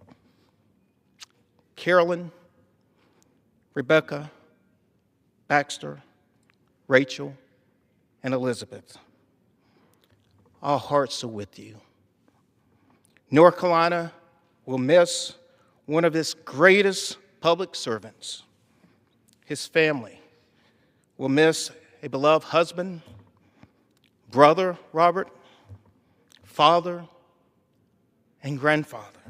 Carolyn, Rebecca, Baxter, Rachel, and Elizabeth, our hearts are with you. North Carolina will miss one of its greatest public servants. His family will miss a beloved husband, brother Robert, father, and grandfather.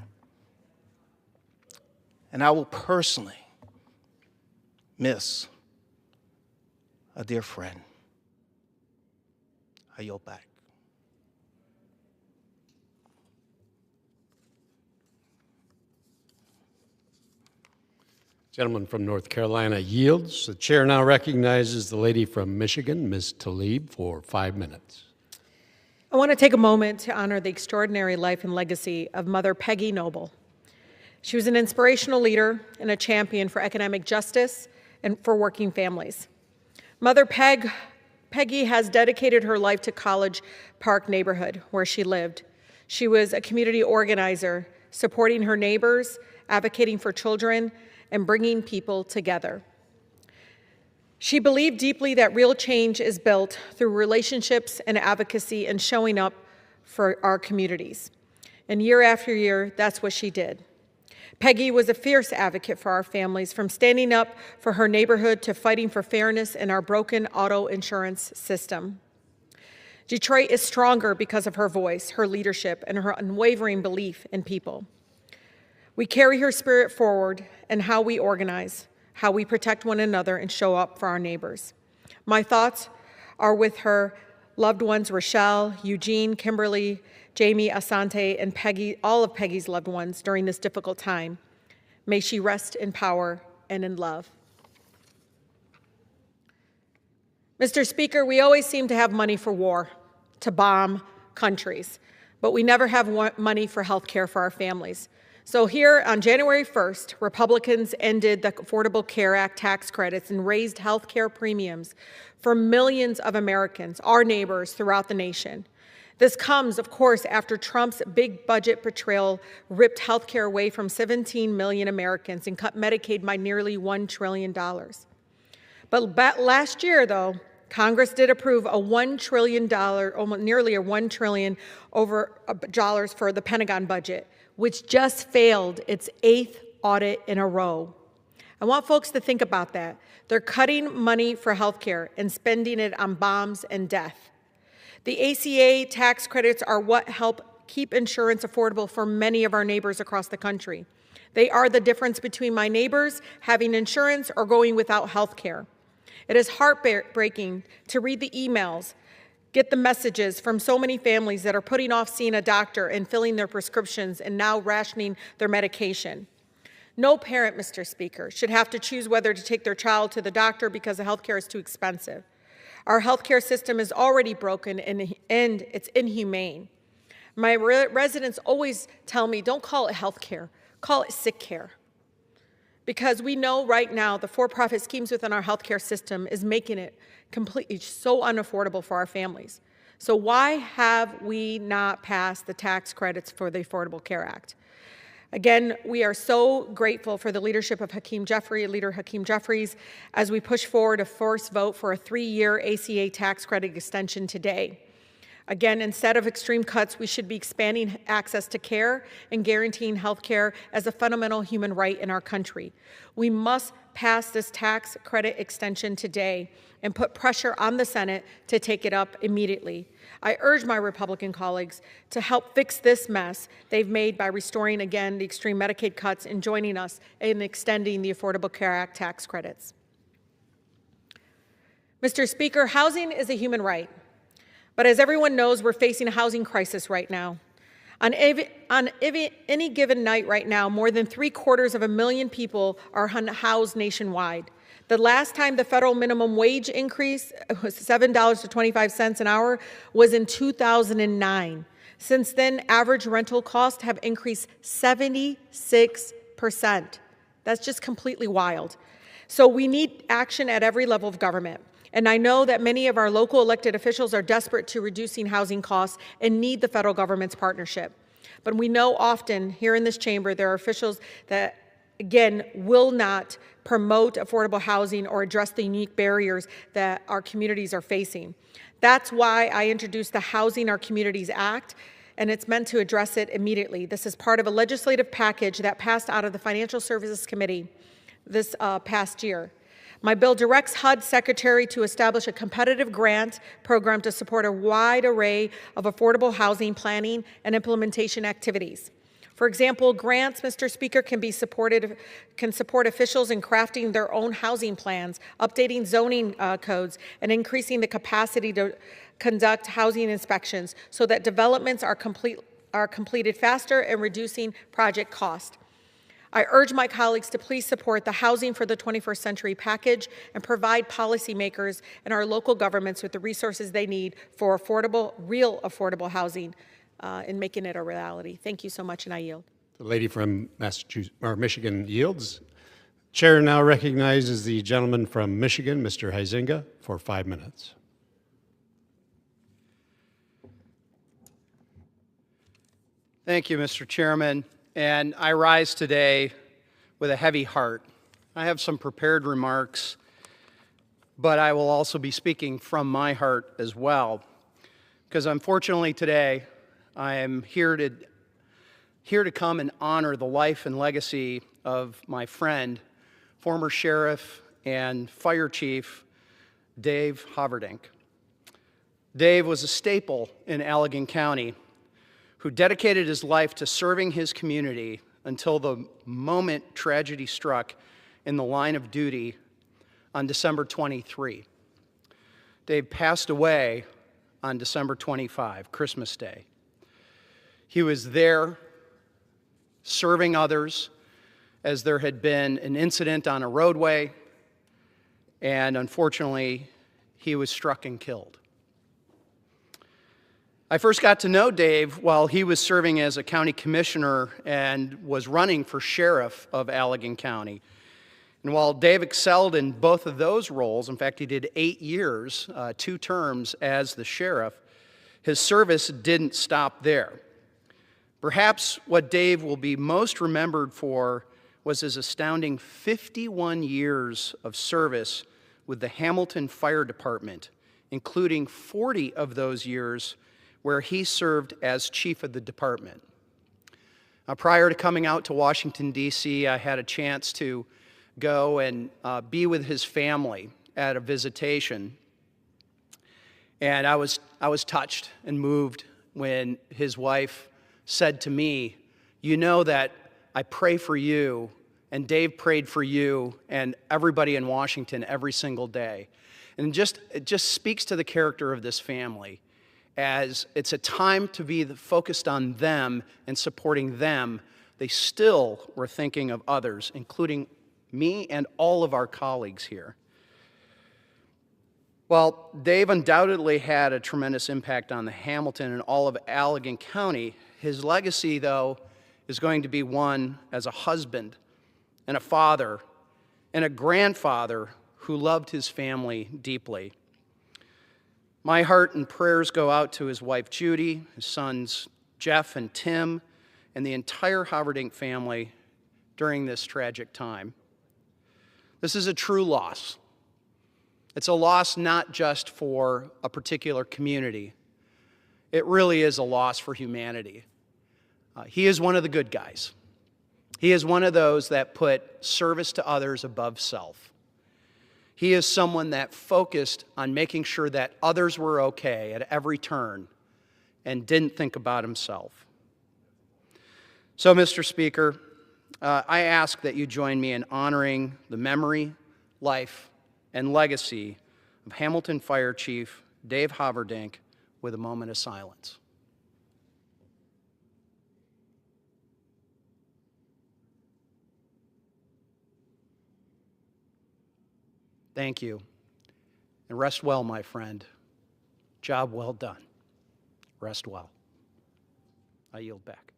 And I will personally miss a dear friend. I yield back. Gentleman from North Carolina yields. The chair now recognizes the lady from Michigan, Ms. Tlaib, for 5 minutes. I want to take a moment to honor the extraordinary life and legacy of Mother Peggy Noble. She was an inspirational leader and a champion for economic justice and for working families. Mother Peggy has dedicated her life to College Park neighborhood where she lived. She was a community organizer, supporting her neighbors, advocating for children, and bringing people together. She believed deeply that real change is built through relationships and advocacy and showing up for our communities. And year after year, that's what she did. Peggy was a fierce advocate for our families, from standing up for her neighborhood to fighting for fairness in our broken auto insurance system. Detroit is stronger because of her voice, her leadership, and her unwavering belief in people. We carry her spirit forward in how we organize, how we protect one another, and show up for our neighbors. My thoughts are with her loved ones, Rochelle, Eugene, Kimberly, Jamie, Asante, and Peggy, all of Peggy's loved ones during this difficult time. May she rest in power and in love. Mr. Speaker, we always seem to have money for war, to bomb countries, but we never have money for health care for our families. So here on January 1st, Republicans ended the Affordable Care Act tax credits and raised health care premiums for millions of Americans, our neighbors throughout the nation. This comes, of course, after Trump's big budget betrayal ripped health care away from 17 million Americans and cut Medicaid by nearly $1 trillion. But last year, though, Congress did approve a $1 trillion, almost nearly a $1 trillion dollars for the Pentagon budget, which just failed its 8th audit in a row. I want folks to think about that. They're cutting money for health care and spending it on bombs and death. The ACA tax credits are what help keep insurance affordable for many of our neighbors across the country. They are the difference between my neighbors having insurance or going without health care. It is heartbreaking to read the emails, get the messages from so many families that are putting off seeing a doctor and filling their prescriptions and now rationing their medication. No parent, Mr. Speaker, should have to choose whether to take their child to the doctor because the health care is too expensive. Our health care system is already broken and it's inhumane. My residents always tell me, don't call it health care, call it sick care. Because we know right now the for-profit schemes within our health care system is making it completely so unaffordable for our families. So why have we not passed the tax credits for the Affordable Care Act? Again, we are so grateful for the leadership of Leader Hakeem Jeffries, as we push forward a forced vote for a 3-year ACA tax credit extension today. Again, instead of extreme cuts, we should be expanding access to care and guaranteeing health care as a fundamental human right in our country. We must pass this tax credit extension today and put pressure on the Senate to take it up immediately. I urge my Republican colleagues to help fix this mess they've made by restoring, again, the extreme Medicaid cuts and joining us in extending the Affordable Care Act tax credits. Mr. Speaker, housing is a human right. But as everyone knows, we're facing a housing crisis right now. On any given night right now, more than 750,000 people are housed nationwide. The last time the federal minimum wage increase was $7.25 an hour was in 2009. Since then, average rental costs have increased 76%. That's just completely wild. So we need action at every level of government. And I know that many of our local elected officials are desperate to reducing housing costs and need the federal government's partnership. But we know often here in this chamber there are officials that, again, will not promote affordable housing or address the unique barriers that our communities are facing. That's why I introduced the Housing Our Communities Act, and it's meant to address it immediately. This is part of a legislative package that passed out of the Financial Services Committee this past year. My bill directs HUD Secretary to establish a competitive grant program to support a wide array of affordable housing planning and implementation activities. For example, grants, Mr. Speaker, can support officials in crafting their own housing plans, updating zoning codes, and increasing the capacity to conduct housing inspections so that developments are completed faster and reducing project cost. I urge my colleagues to please support the Housing for the 21st Century package and provide policymakers and our local governments with the resources they need for affordable, real affordable housing in making it a reality. Thank you so much, and I yield. The lady from Michigan yields. Chair now recognizes the gentleman from Michigan, Mr. Huizenga, for 5 minutes. Thank you, Mr. Chairman. And I rise today with a heavy heart. I have some prepared remarks, but I will also be speaking from my heart as well, because unfortunately today I am here to here to come and honor the life and legacy of my friend, former sheriff and fire chief, Dave Haverdink. Dave was a staple in Allegan County who dedicated his life to serving his community until the moment tragedy struck in the line of duty on December 23. Dave passed away on December 25, Christmas Day. He was there serving others as there had been an incident on a roadway, and unfortunately, he was struck and killed. I first got to know Dave while he was serving as a county commissioner and was running for sheriff of Allegan County. And while Dave excelled in both of those roles, in fact, he did 8 years, 2 terms as the sheriff, his service didn't stop there. Perhaps what Dave will be most remembered for was his astounding 51 years of service with the Hamilton Fire Department, including 40 of those years where he served as chief of the department. Prior to coming out to Washington, D.C., I had a chance to go and be with his family at a visitation. And I was touched and moved when his wife said to me, "You know that I pray for you, and Dave prayed for you, and everybody in Washington every single day." And it just speaks to the character of this family, as it's a time to be focused on them and supporting them. They still were thinking of others, including me and all of our colleagues here. Well, Dave undoubtedly had a tremendous impact on the Hamilton and all of Allegan County. His legacy, though, is going to be one as a husband and a father and a grandfather who loved his family deeply. My heart and prayers go out to his wife, Judy, his sons, Jeff and Tim, and the entire Haverdink family during this tragic time. This is a true loss. It's a loss not just for a particular community. It really is a loss for humanity. He is one of the good guys. He is one of those that put service to others above self. He is someone that focused on making sure that others were okay at every turn and didn't think about himself. So, Mr. Speaker, I ask that you join me in honoring the memory, life, and legacy of Hamilton Fire Chief Dave Haverdink with a moment of silence. Thank you. And rest well, my friend. Job well done. Rest well. I yield back.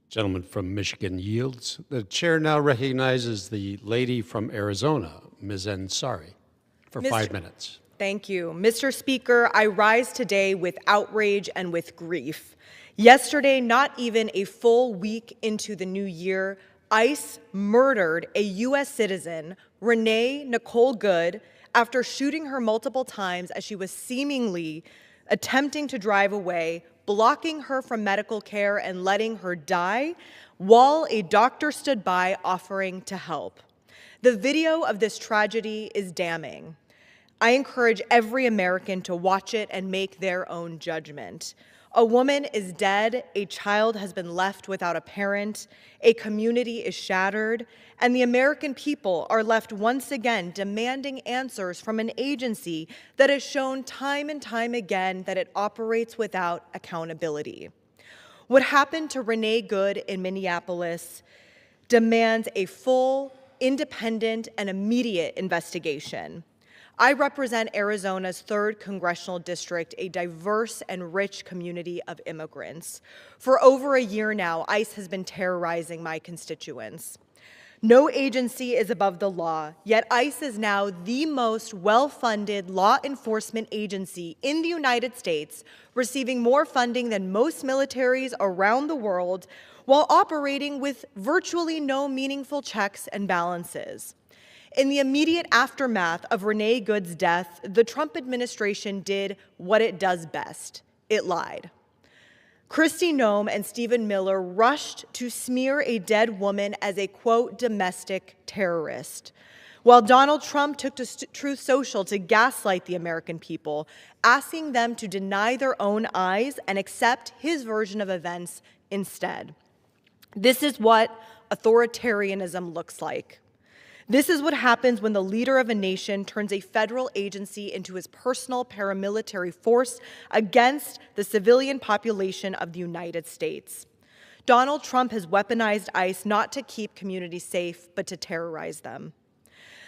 Gentleman from Michigan yields. The chair now recognizes the lady from Arizona, Ms. Ansari, for 5 minutes. Thank you. Mr. Speaker, I rise today with outrage and with grief. Yesterday, not even a full week into the new year, ICE murdered a U.S. citizen, Renee Nicole Good, after shooting her multiple times as she was seemingly attempting to drive away, blocking her from medical care and letting her die while a doctor stood by offering to help. The video of this tragedy is damning. I encourage every American to watch it and make their own judgment. A woman is dead, a child has been left without a parent, a community is shattered, and the American people are left once again demanding answers from an agency that has shown time and time again that it operates without accountability. What happened to Renee Good in Minneapolis demands a full, independent, and immediate investigation. I represent Arizona's 3rd Congressional District, a diverse and rich community of immigrants. For over a year now, ICE has been terrorizing my constituents. No agency is above the law, yet ICE is now the most well-funded law enforcement agency in the United States, receiving more funding than most militaries around the world, while operating with virtually no meaningful checks and balances. In the immediate aftermath of Renee Good's death, the Trump administration did what it does best. It lied. Kristi Noem and Stephen Miller rushed to smear a dead woman as a, quote, domestic terrorist, while Donald Trump took to Truth Social to gaslight the American people, asking them to deny their own eyes and accept his version of events instead. This is what authoritarianism looks like. This is what happens when the leader of a nation turns a federal agency into his personal paramilitary force against the civilian population of the United States. Donald Trump has weaponized ICE not to keep communities safe, but to terrorize them.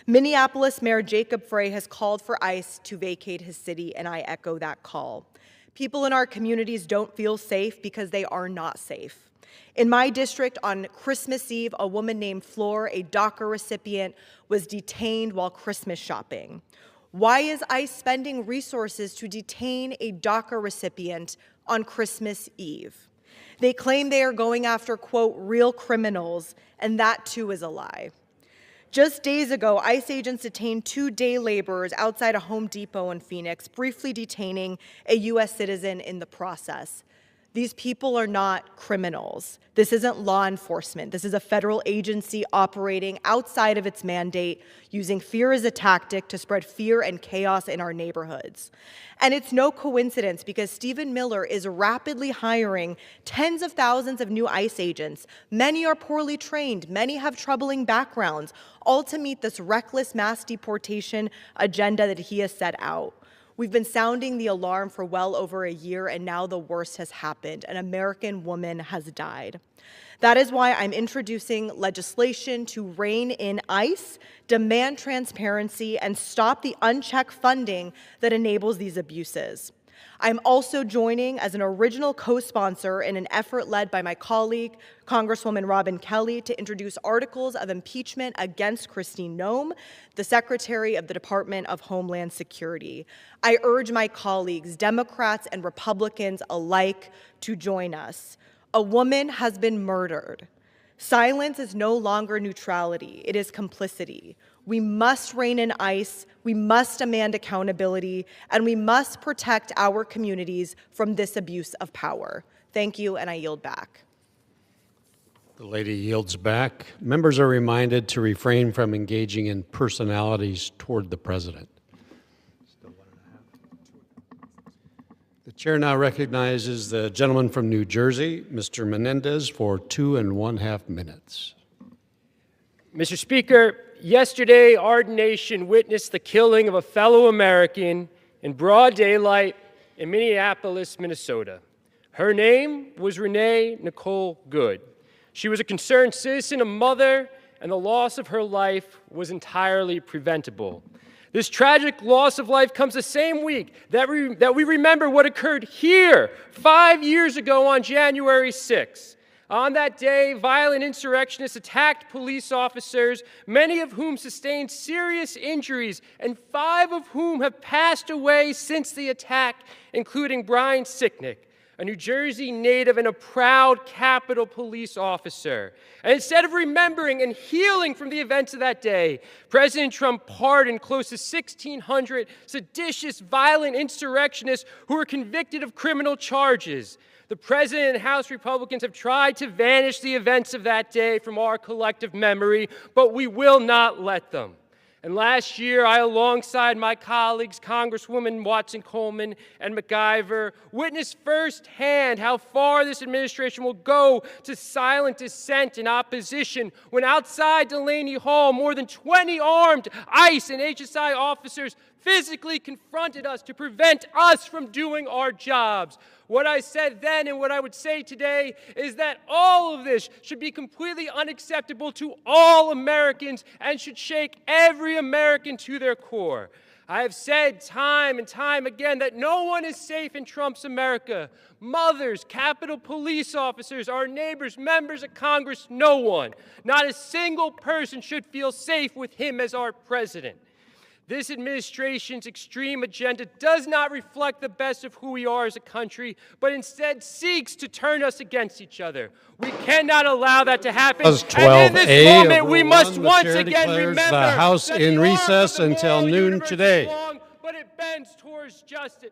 Minneapolis Mayor Jacob Frey has called for ICE to vacate his city, and I echo that call. People in our communities don't feel safe because they are not safe. In my district, on Christmas Eve, a woman named Flor, a DACA recipient, was detained while Christmas shopping. Why is ICE spending resources to detain a DACA recipient on Christmas Eve? They claim they are going after, quote, real criminals, and that too is a lie. Just days ago, ICE agents detained 2 day laborers outside a Home Depot in Phoenix, briefly detaining a U.S. citizen in the process. These people are not criminals. This isn't law enforcement. This is a federal agency operating outside of its mandate, using fear as a tactic to spread fear and chaos in our neighborhoods. And it's no coincidence because Stephen Miller is rapidly hiring tens of thousands of new ICE agents. Many are poorly trained. Many have troubling backgrounds, all to meet this reckless mass deportation agenda that he has set out. We've been sounding the alarm for well over a year, and now the worst has happened. An American woman has died. That is why I'm introducing legislation to rein in ICE, demand transparency, and stop the unchecked funding that enables these abuses. I'm also joining as an original co-sponsor in an effort led by my colleague, Congresswoman Robin Kelly, to introduce articles of impeachment against Kristi Noem, the Secretary of the Department of Homeland Security. I urge my colleagues, Democrats and Republicans alike, to join us. A woman has been murdered. Silence is no longer neutrality, it is complicity. We must rein in ICE, we must demand accountability, and we must protect our communities from this abuse of power. Thank you, and I yield back. The lady yields back. Members are reminded to refrain from engaging in personalities toward the president. The chair now recognizes the gentleman from New Jersey, Mr. Menendez, for 2.5 minutes. Mr. Speaker, yesterday our nation witnessed the killing of a fellow American in broad daylight in Minneapolis, Minnesota. Her name was Renee Nicole Good. She was a concerned citizen, a mother, and the loss of her life was entirely preventable. This tragic loss of life comes the same week that we remember what occurred here 5 years ago on January 6th. On that day, violent insurrectionists attacked police officers, many of whom sustained serious injuries, and 5 of whom have passed away since the attack, including Brian Sicknick, a New Jersey native and a proud Capitol Police officer. And instead of remembering and healing from the events of that day, President Trump pardoned close to 1,600 seditious, violent insurrectionists who were convicted of criminal charges. The President and House Republicans have tried to vanish the events of that day from our collective memory, but we will not let them. And last year, I, alongside my colleagues, Congresswoman Watson Coleman and MacIver, witnessed firsthand how far this administration will go to silent dissent and opposition when outside Delaney Hall, more than 20 armed ICE and HSI officers physically confronted us to prevent us from doing our jobs. What I said then and what I would say today is that all of this should be completely unacceptable to all Americans and should shake every American to their core. I have said time and time again that no one is safe in Trump's America. Mothers, Capitol Police officers, our neighbors, members of Congress, no one. Not a single person should feel safe with him as our president. This administration's extreme agenda does not reflect the best of who we are as a country, but instead seeks to turn us against each other. We cannot allow that to happen. And in this moment, we must once again remember the House that in the recess arc of the until moral noon universe today. is long, but it bends towards justice.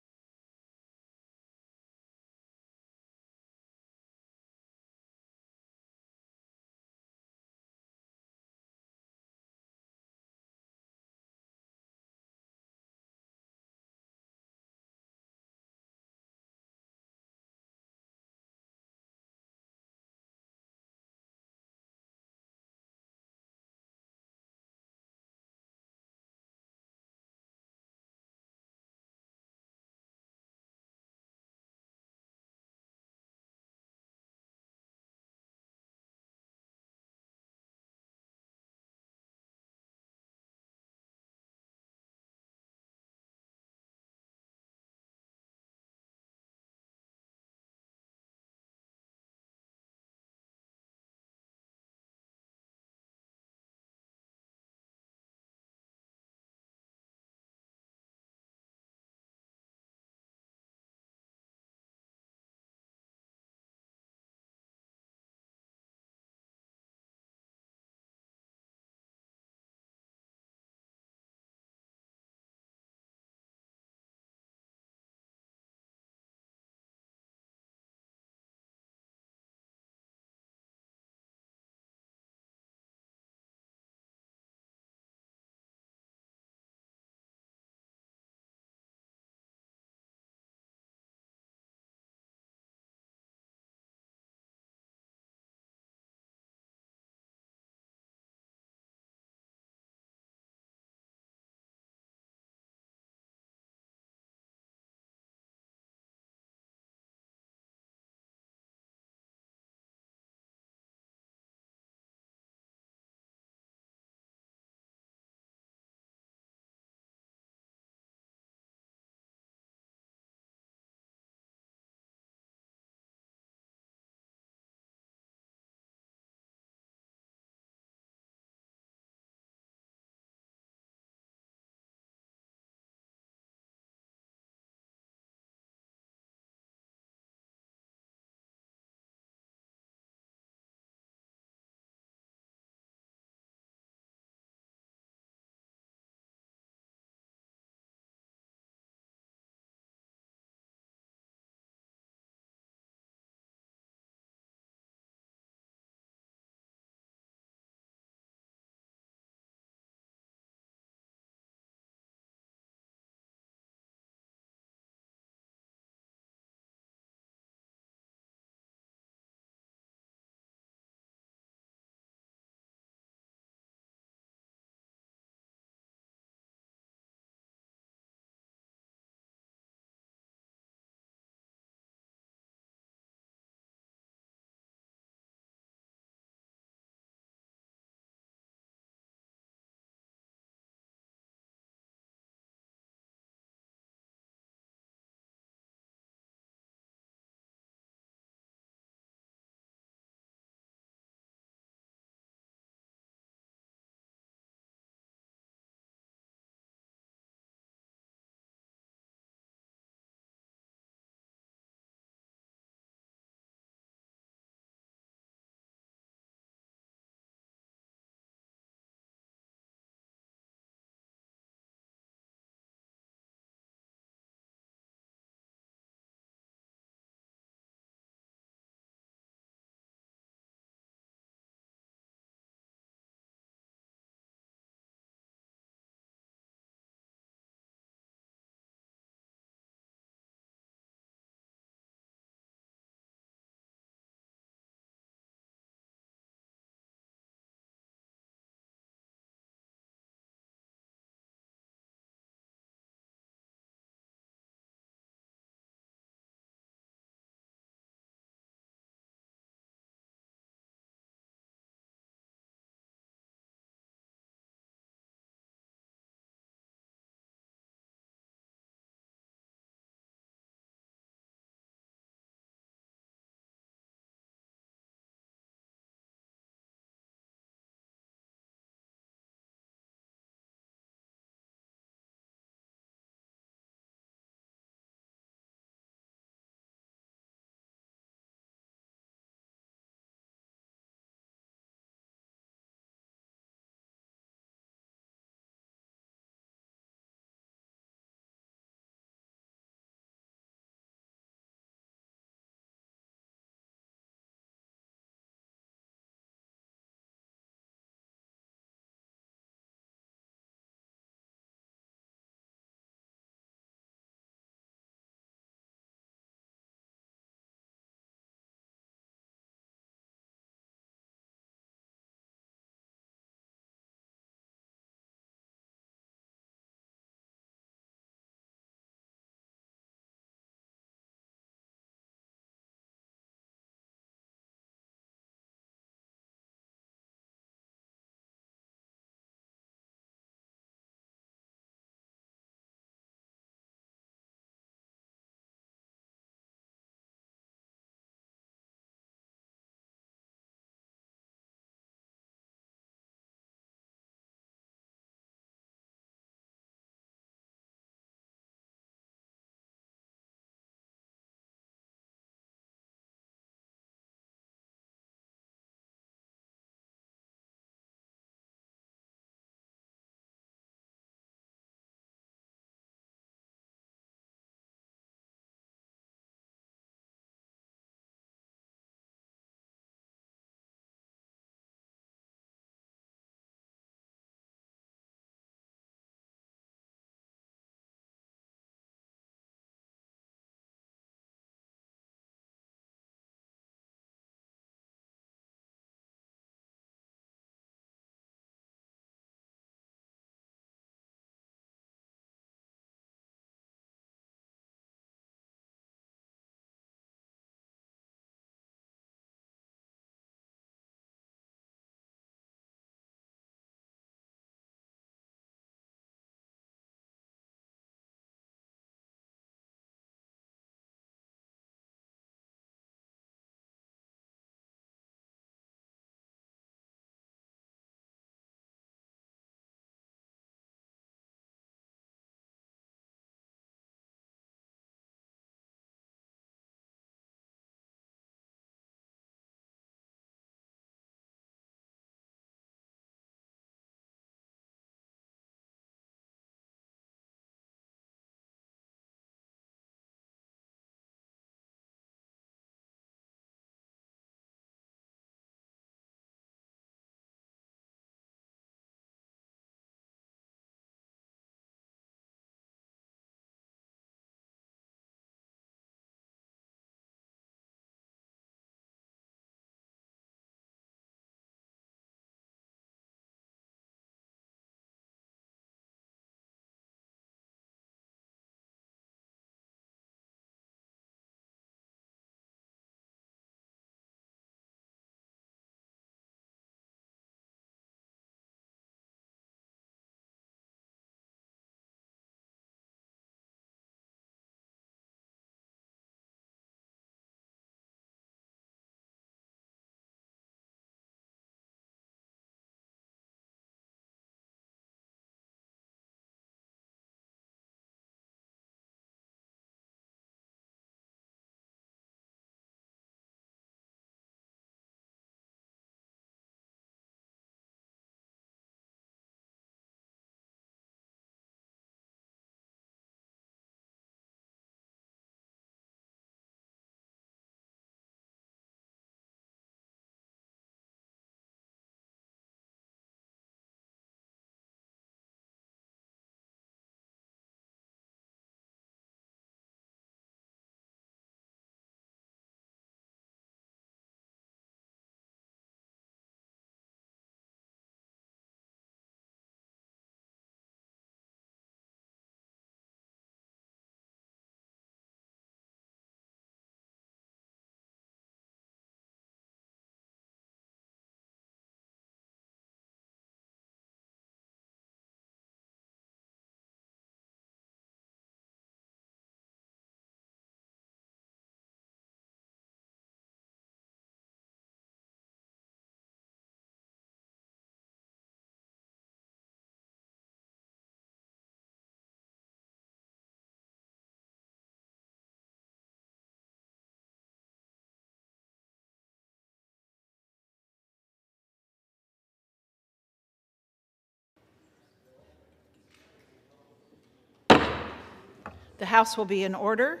The House will be in order.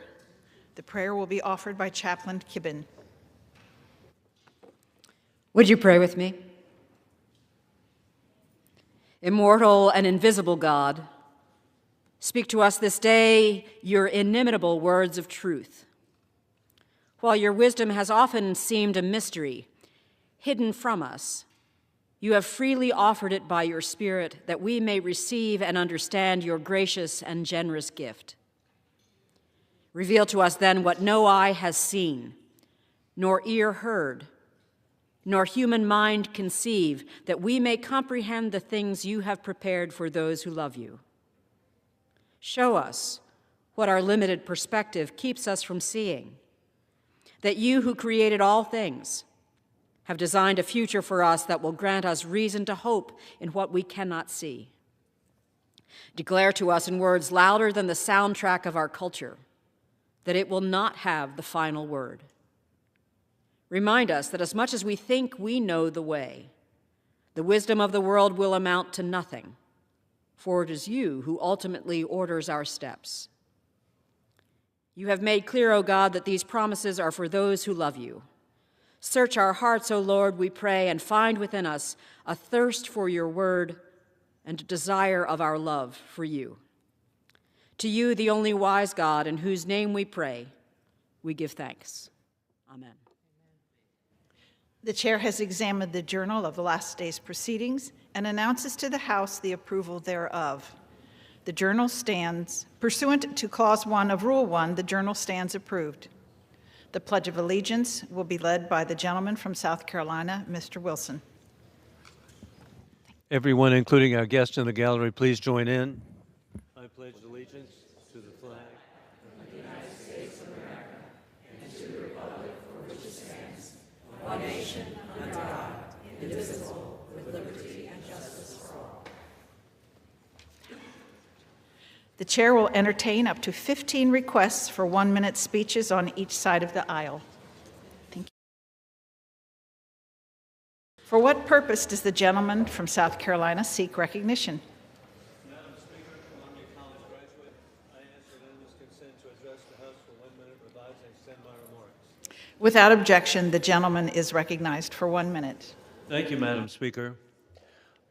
The prayer will be offered by Chaplain Kibben. Would you pray with me? Immortal and invisible God, speak to us this day your inimitable words of truth. While your wisdom has often seemed a mystery, hidden from us, you have freely offered it by your Spirit that we may receive and understand your gracious and generous gift. Reveal to us then what no eye has seen, nor ear heard, nor human mind conceive, that we may comprehend the things you have prepared for those who love you. Show us what our limited perspective keeps us from seeing, that you who created all things have designed a future for us that will grant us reason to hope in what we cannot see. Declare to us in words louder than the soundtrack of our culture that it will not have the final word. Remind us that as much as we think we know the way, the wisdom of the world will amount to nothing, for it is you who ultimately orders our steps. You have made clear, O God, that these promises are for those who love you. Search our hearts, O Lord, we pray, and find within us a thirst for your word and a desire of our love for you. To you, the only wise God, in whose name we pray, we give thanks. Amen. The chair has examined the journal of the last day's proceedings and announces to the House the approval thereof. The journal stands, pursuant to Clause 1 of Rule 1, the journal stands approved. The Pledge of Allegiance will be led by the gentleman from South Carolina, Mr. Wilson. Everyone, including our guests in the gallery, please join in. I pledge allegiance to the flag of the United States of America and to the republic for which it stands, one nation under God, indivisible, with liberty and justice for all. The chair will entertain up to 15 requests for 1-minute speeches on each side of the aisle. Thank you. For what purpose does the gentleman from South Carolina seek recognition? Madam Speaker, Columbia College graduate, I ask unanimous consent to address the House for 1 minute, revise and extend my remarks. Without objection, the gentleman is recognized for 1 minute. Thank you, Madam Speaker.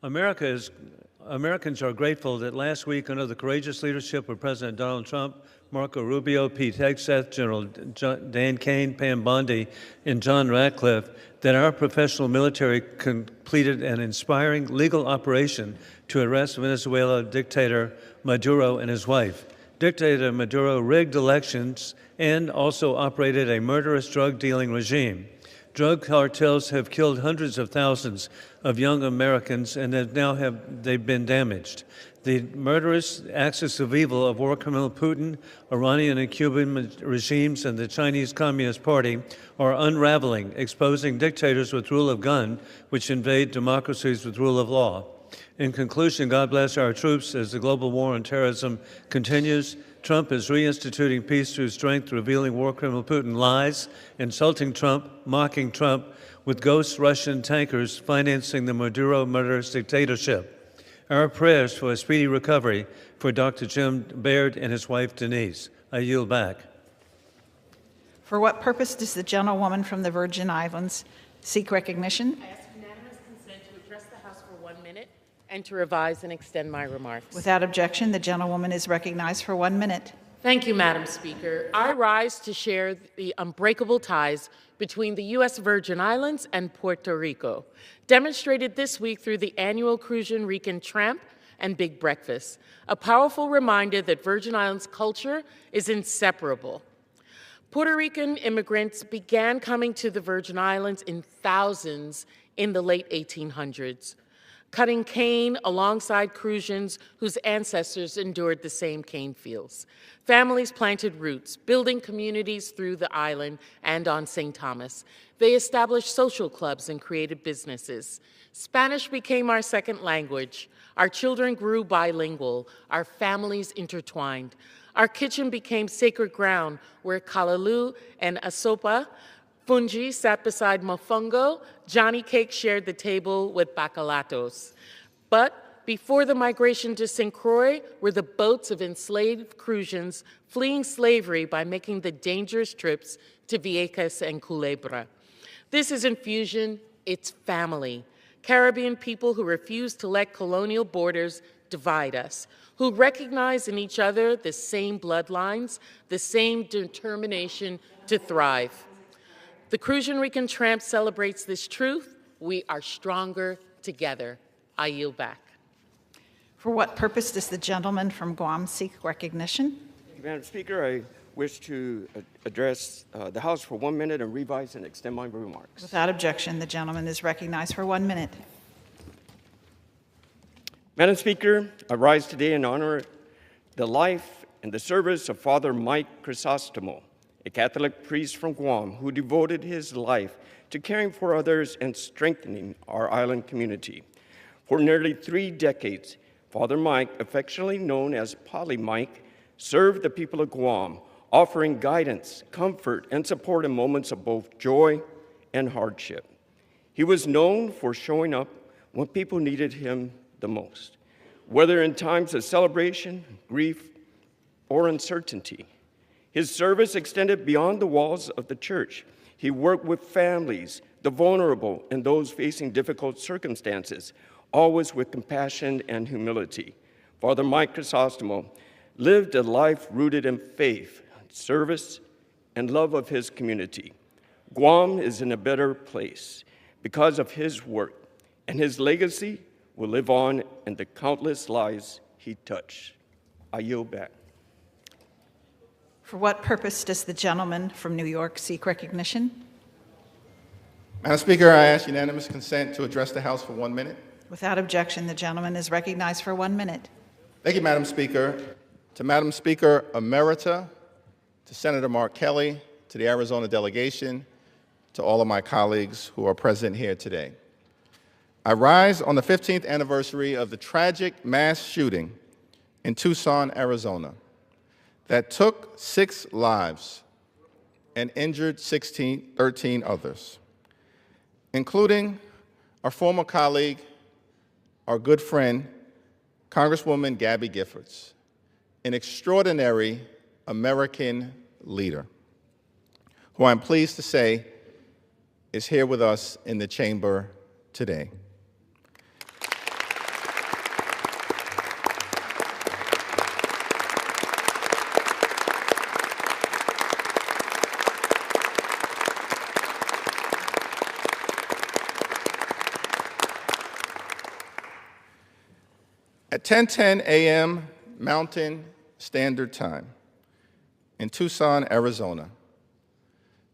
Americans are grateful that last week, under the courageous leadership of President Donald Trump, Marco Rubio, Pete Hegseth, General Dan Kaine, Pam Bondi, and John Ratcliffe, that our professional military completed an inspiring legal operation to arrest Venezuela dictator Maduro and his wife. Dictator Maduro rigged elections and also operated a murderous drug-dealing regime. Drug cartels have killed hundreds of thousands of young Americans, and they've been damaged. The murderous axis of evil of war criminal Putin, Iranian and Cuban regimes, and the Chinese Communist Party are unraveling, exposing dictators with rule of gun, which invade democracies with rule of law. In conclusion, God bless our troops as the global war on terrorism continues. Trump is reinstituting peace through strength, revealing war criminal Putin lies, insulting Trump, mocking Trump, with ghost Russian tankers financing the Maduro murderous dictatorship. Our prayers for a speedy recovery for Dr. Jim Baird and his wife, Denise. I yield back. For what purpose does the gentlewoman from the Virgin Islands seek recognition? I ask unanimous consent to address the House for 1 minute and to revise and extend my remarks. Without objection, the gentlewoman is recognized for 1 minute. Thank you, Madam Speaker. I rise to share the unbreakable ties between the U.S. Virgin Islands and Puerto Rico, demonstrated this week through the annual Crucian Rican Tramp and Big Breakfast, a powerful reminder that Virgin Islands culture is inseparable. Puerto Rican immigrants began coming to the Virgin Islands in thousands in the late 1800s, cutting cane alongside Crucians whose ancestors endured the same cane fields. Families planted roots, building communities through the island and on St. Thomas. They established social clubs and created businesses. Spanish became our second language. Our children grew bilingual. Our families intertwined. Our kitchen became sacred ground where Kalaloo and Asopa Fungi sat beside Mofongo. Johnny Cake shared the table with Bacalatos. But before the migration to St. Croix were the boats of enslaved Crucians fleeing slavery by making the dangerous trips to Vieques and Culebra. This is infusion, it's family. Caribbean people who refuse to let colonial borders divide us, who recognize in each other the same bloodlines, the same determination to thrive. The Crucian Rican Tramp celebrates this truth. We are stronger together. I yield back. For what purpose does the gentleman from Guam seek recognition? Madam Speaker, I wish to address the House for 1 minute and revise and extend my remarks. Without objection, the gentleman is recognized for 1 minute. Madam Speaker, I rise today in honor the life and the service of Father Mike Crisostomo, a Catholic priest from Guam who devoted his life to caring for others and strengthening our island community. For nearly 3 decades, Father Mike, affectionately known as Poly Mike, served the people of Guam, offering guidance, comfort, and support in moments of both joy and hardship. He was known for showing up when people needed him the most, whether in times of celebration, grief, or uncertainty. His service extended beyond the walls of the church. He worked with families, the vulnerable, and those facing difficult circumstances, always with compassion and humility. Father Mike Crisostomo lived a life rooted in faith, service, and love of his community. Guam is in a better place because of his work, and his legacy will live on in the countless lives he touched. I yield back. For what purpose does the gentleman from New York seek recognition? Madam Speaker, I ask unanimous consent to address the House for 1 minute. Without objection, the gentleman is recognized for 1 minute. Thank you, Madam Speaker. To Madam Speaker Emerita, to Senator Mark Kelly, to the Arizona delegation, to all of my colleagues who are present here today. I rise on the 15th anniversary of the tragic mass shooting in Tucson, Arizona, that took 6 lives and injured 13 others, including our former colleague, our good friend, Congresswoman Gabby Giffords, an extraordinary American leader, who I'm pleased to say is here with us in the chamber today. At 10:10 a.m. Mountain Standard Time in Tucson, Arizona,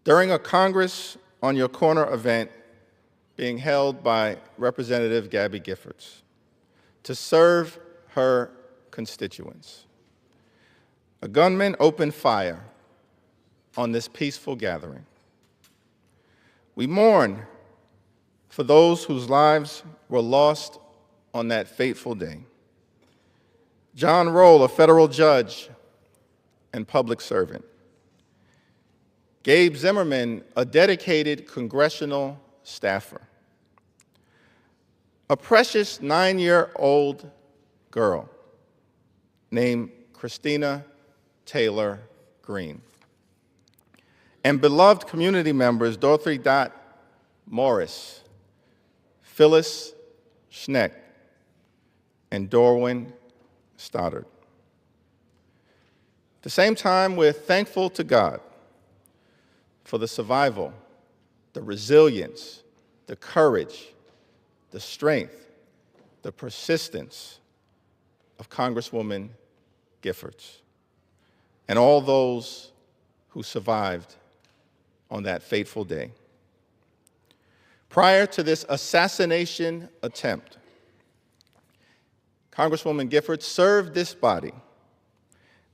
during a Congress on Your Corner event being held by Representative Gabby Giffords to serve her constituents, a gunman opened fire on this peaceful gathering. We mourn for those whose lives were lost on that fateful day. John Roll, a federal judge and public servant. Gabe Zimmerman, a dedicated congressional staffer. A precious 9-year-old girl named Christina Taylor Green. And beloved community members Dorothy Dot Morris, Phyllis Schneck, and Dorwin Stoddard. At the same time, we're thankful to God for the survival, the resilience, the courage, the strength, the persistence of Congresswoman Giffords and all those who survived on that fateful day. Prior to this assassination attempt, Congresswoman Giffords served this body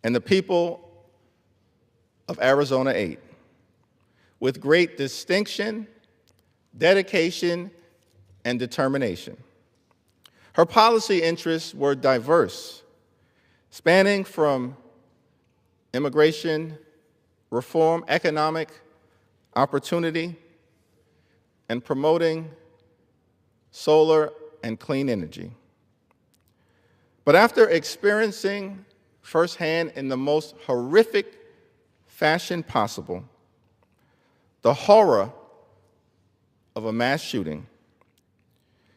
and the people of Arizona 8 with great distinction, dedication, and determination. Her policy interests were diverse, spanning from immigration, reform, economic opportunity, and promoting solar and clean energy. But after experiencing firsthand in the most horrific fashion possible the horror of a mass shooting,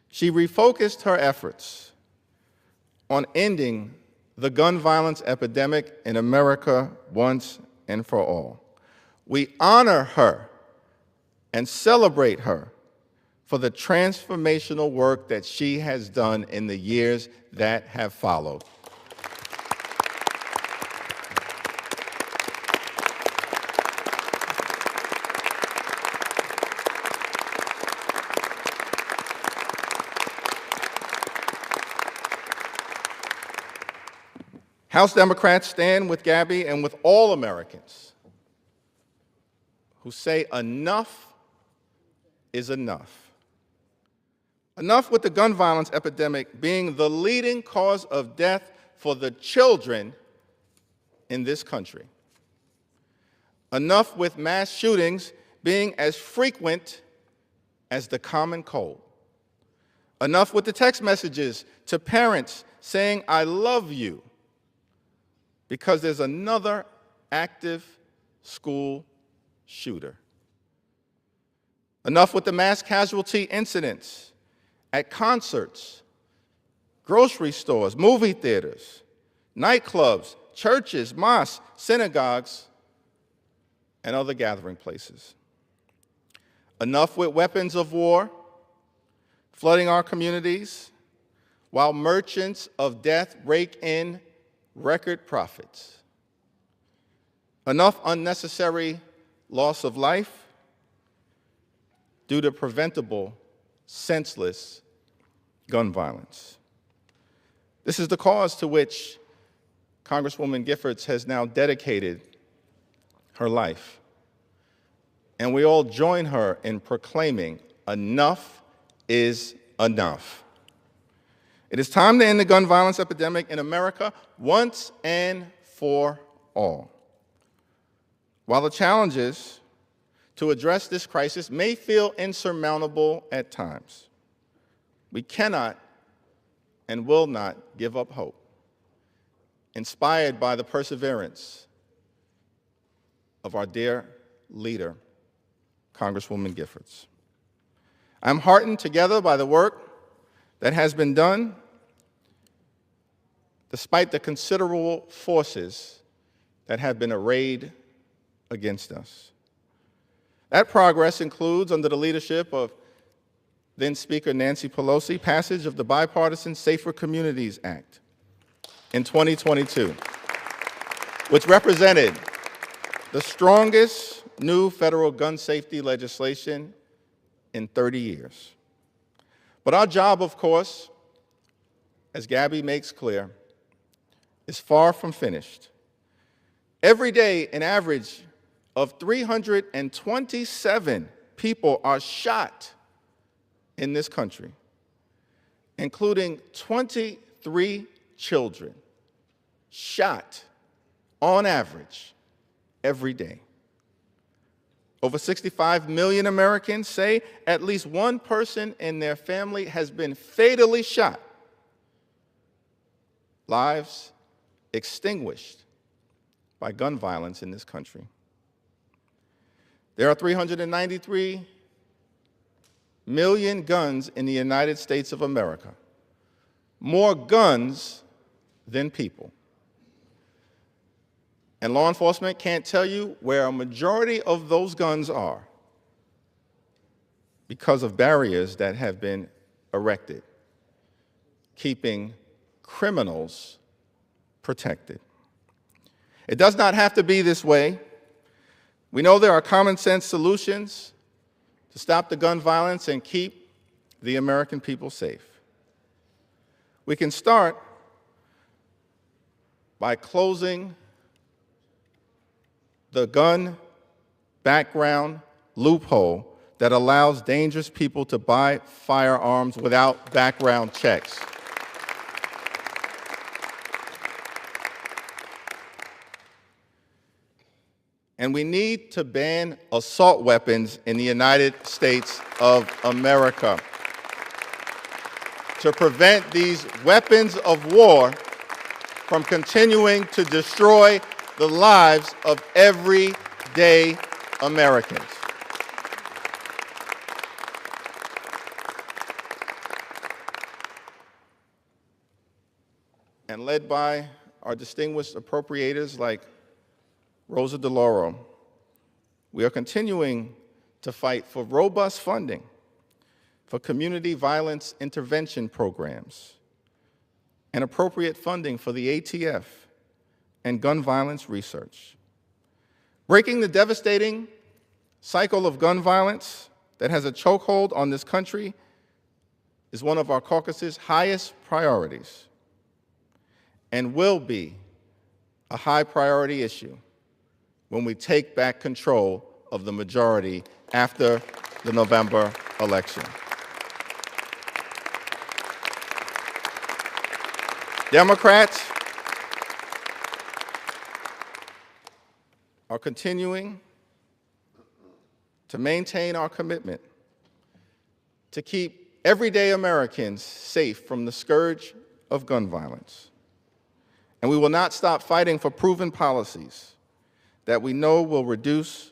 she refocused her efforts on ending the gun violence epidemic in America once and for all. We honor her and celebrate her for the transformational work that she has done in the years that have followed. House Democrats stand with Gabby and with all Americans who say enough is enough. Enough with the gun violence epidemic being the leading cause of death for the children in this country. Enough with mass shootings being as frequent as the common cold. Enough with the text messages to parents saying, "I love you," because there's another active school shooter. Enough with the mass casualty incidents at concerts, grocery stores, movie theaters, nightclubs, churches, mosques, synagogues, and other gathering places. Enough with weapons of war flooding our communities while merchants of death rake in record profits. Enough unnecessary loss of life due to preventable, senseless gun violence. This is the cause to which Congresswoman Giffords has now dedicated her life. And we all join her in proclaiming enough is enough. It is time to end the gun violence epidemic in America once and for all. While the challenges to address this crisis may feel insurmountable at times, we cannot and will not give up hope, inspired by the perseverance of our dear leader, Congresswoman Giffords. I'm heartened together by the work that has been done despite the considerable forces that have been arrayed against us. That progress includes, under the leadership of then Speaker Nancy Pelosi, passage of the Bipartisan Safer Communities Act in 2022, which represented the strongest new federal gun safety legislation in 30 years. But our job, of course, as Gabby makes clear, is far from finished. Every day, an average of 327 people are shot in this country, including 23 children shot on average every day. Over 65 million Americans say at least one person in their family has been fatally shot. Lives extinguished by gun violence in this country. There are 393 million guns in the United States of America, more guns than people. And law enforcement can't tell you where a majority of those guns are because of barriers that have been erected, keeping criminals protected. It does not have to be this way. We know there are common sense solutions to stop the gun violence and keep the American people safe. We can start by closing the gun background loophole that allows dangerous people to buy firearms without background checks. And we need to ban assault weapons in the United States of America. to prevent these weapons of war from continuing to destroy the lives of everyday Americans. And led by our distinguished appropriators like Rosa DeLauro, we are continuing to fight for robust funding for community violence intervention programs and appropriate funding for the ATF and gun violence research. Breaking the devastating cycle of gun violence that has a chokehold on this country is one of our caucus's highest priorities and will be a high priority issue when we take back control of the majority after the November election. Democrats are continuing to maintain our commitment to keep everyday Americans safe from the scourge of gun violence. And we will not stop fighting for proven policies that we know will reduce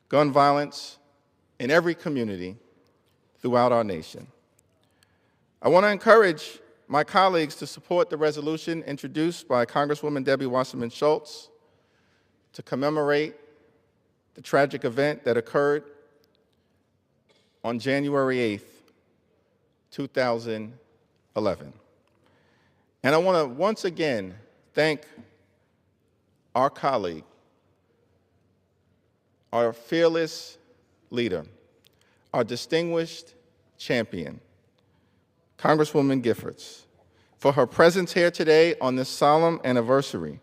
gun violence in every community throughout our nation. I want to encourage my colleagues to support the resolution introduced by Congresswoman Debbie Wasserman Schultz to commemorate the tragic event that occurred on January 8th, 2011. And I want to once again thank our colleague, our fearless leader, our distinguished champion, Congresswoman Jeffries, for her presence here today on this solemn anniversary,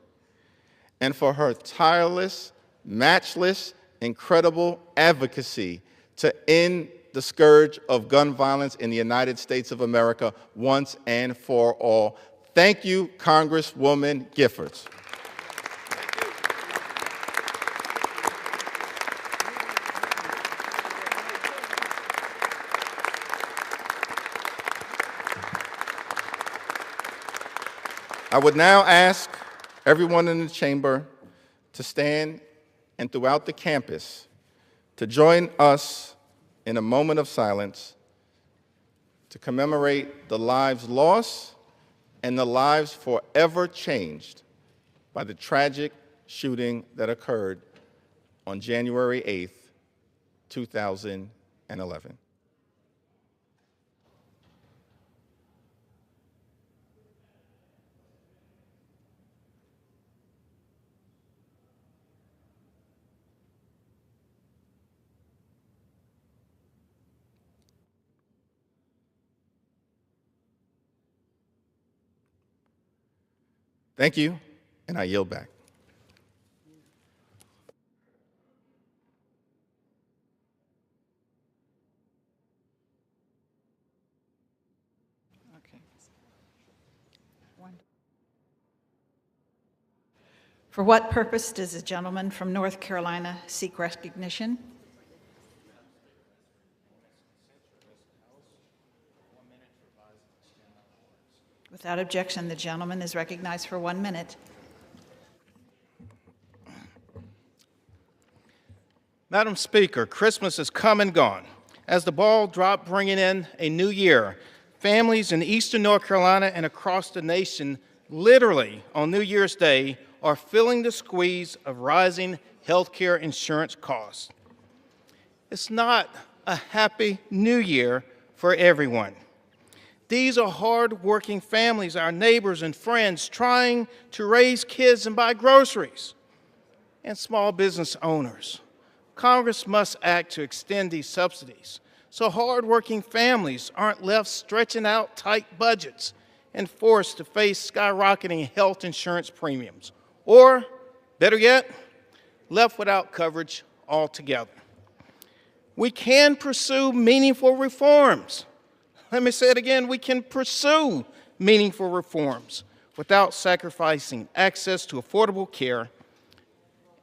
and for her tireless, matchless, incredible advocacy to end the scourge of gun violence in the United States of America once and for all. Thank you, Congresswoman Jeffries. I would now ask everyone in the chamber to stand and throughout the campus to join us in a moment of silence to commemorate the lives lost and the lives forever changed by the tragic shooting that occurred on January 8th, 2011. Thank you, and I yield back. Okay. For what purpose does the gentleman from North Carolina seek recognition? Without objection, the gentleman is recognized for 1 minute. Madam Speaker, Christmas has come and gone. As the ball dropped bringing in a new year, families in eastern North Carolina and across the nation, literally on New Year's Day, are feeling the squeeze of rising health care insurance costs. It's not a happy new year for everyone. These are hard-working families, our neighbors and friends, trying to raise kids and buy groceries, and small business owners. Congress must act to extend these subsidies so hard-working families aren't left stretching out tight budgets and forced to face skyrocketing health insurance premiums, or, better yet, left without coverage altogether. We can pursue meaningful reforms. Let me say it again, we can pursue meaningful reforms without sacrificing access to affordable care,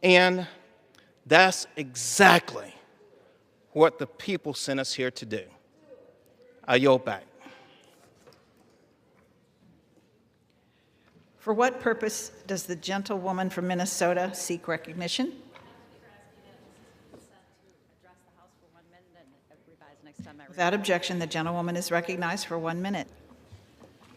and that's exactly what the people sent us here to do. I yield back. For what purpose does the gentlewoman from Minnesota seek recognition? Without objection, the gentlewoman is recognized for 1 minute.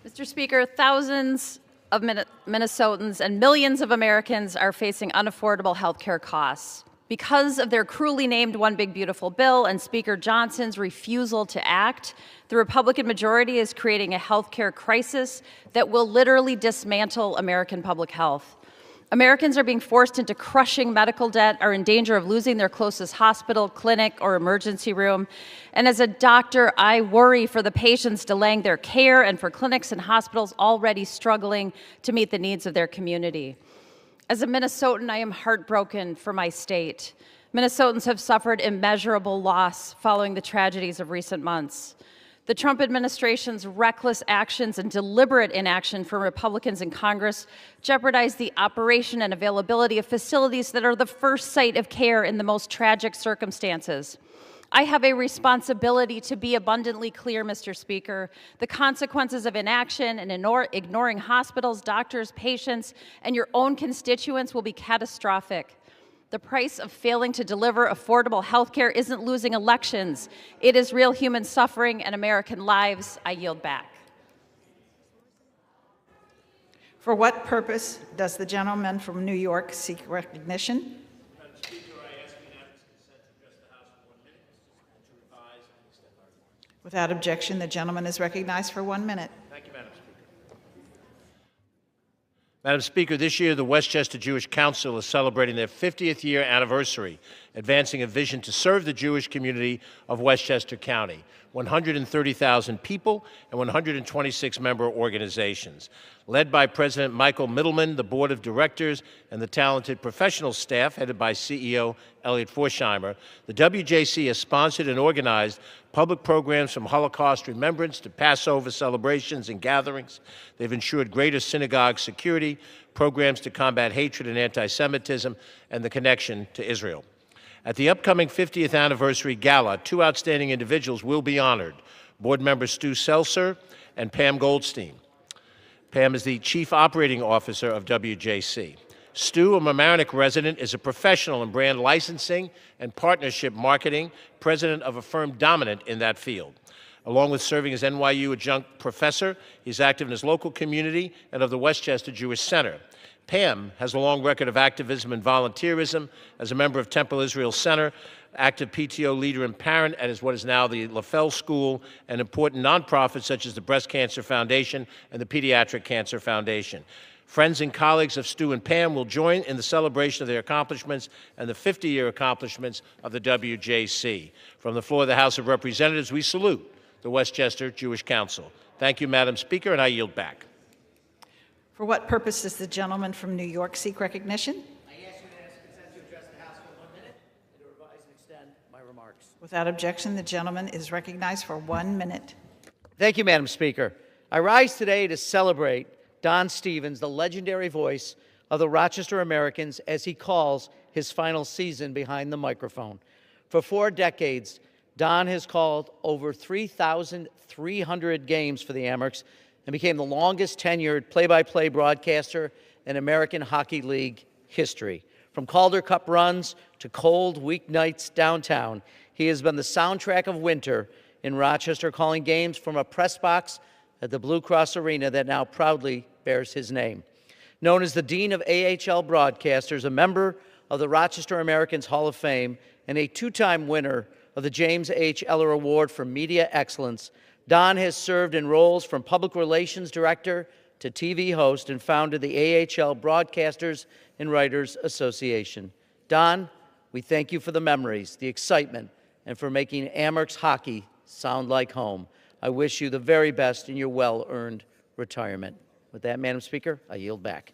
Mr. Speaker, thousands of Minnesotans and millions of Americans are facing unaffordable health care costs. Because of their cruelly named One Big Beautiful Bill and Speaker Johnson's refusal to act, the Republican majority is creating a health care crisis that will literally dismantle American public health. Americans are being forced into crushing medical debt, are in danger of losing their closest hospital, clinic, or emergency room. And as a doctor, I worry for the patients delaying their care and for clinics and hospitals already struggling to meet the needs of their community. As a Minnesotan, I am heartbroken for my state. Minnesotans have suffered immeasurable loss following the tragedies of recent months. The Trump administration's reckless actions and deliberate inaction from Republicans in Congress jeopardize the operation and availability of facilities that are the first site of care in the most tragic circumstances. I have a responsibility to be abundantly clear, Mr. Speaker. The consequences of inaction and ignoring hospitals, doctors, patients, and your own constituents will be catastrophic. The price of failing to deliver affordable health care isn't losing elections. It is real human suffering and American lives. I yield back. For what purpose does the gentleman from New York seek recognition? Madam Speaker, I ask unanimous consent to address the House for 1 minute and to revise and extend arguments. Without objection, the gentleman is recognized for 1 minute. Thank you, Madam Speaker. Madam Speaker, this year the Westchester Jewish Council is celebrating their 50th year anniversary, advancing a vision to serve the Jewish community of Westchester County. 130,000 people and 126 member organizations. Led by President Michael Middleman, the board of directors, and the talented professional staff headed by CEO Elliot Forsheimer, the WJC has sponsored and organized public programs from Holocaust remembrance to Passover celebrations and gatherings. They've ensured greater synagogue security, programs to combat hatred and anti-Semitism, and the connection to Israel. At the upcoming 50th anniversary gala, two outstanding individuals will be honored, board members Stu Seltzer and Pam Goldstein. Pam is the Chief Operating Officer of WJC. Stu, a Mamaroneck resident, is a professional in brand licensing and partnership marketing, president of a firm dominant in that field. Along with serving as NYU adjunct professor, he's active in his local community and of the Westchester Jewish Center. Pam has a long record of activism and volunteerism as a member of Temple Israel Center, active PTO leader and parent at what is now the LaFell School, and important nonprofits such as the Breast Cancer Foundation and the Pediatric Cancer Foundation. Friends and colleagues of Stu and Pam will join in the celebration of their accomplishments and the 50-year accomplishments of the WJC. From the floor of the House of Representatives, we salute the Westchester Jewish Council. Thank you, Madam Speaker, and I yield back. For what purpose does the gentleman from New York seek recognition? I ask unanimous consent to address the House for 1 minute and to revise and extend my remarks. Without objection, the gentleman is recognized for 1 minute. Thank you, Madam Speaker. I rise today to celebrate Don Stevens, the legendary voice of the Rochester Americans, as he calls his final season behind the microphone. For 4 decades, Don has called over 3,300 games for the Amerks and became the longest tenured play-by-play broadcaster in American Hockey League history. From Calder Cup runs to cold weeknights downtown, he has been the soundtrack of winter in Rochester, calling games from a press box at the Blue Cross Arena that now proudly bears his name. Known as the Dean of AHL Broadcasters, a member of the Rochester Americans Hall of Fame, and a 2-time winner of the James H. Eller Award for Media Excellence, Don has served in roles from Public Relations Director to TV host and founded the AHL Broadcasters and Writers Association. Don, we thank you for the memories, the excitement, and for making Amerks hockey sound like home. I wish you the very best in your well-earned retirement. With that, Madam Speaker, I yield back.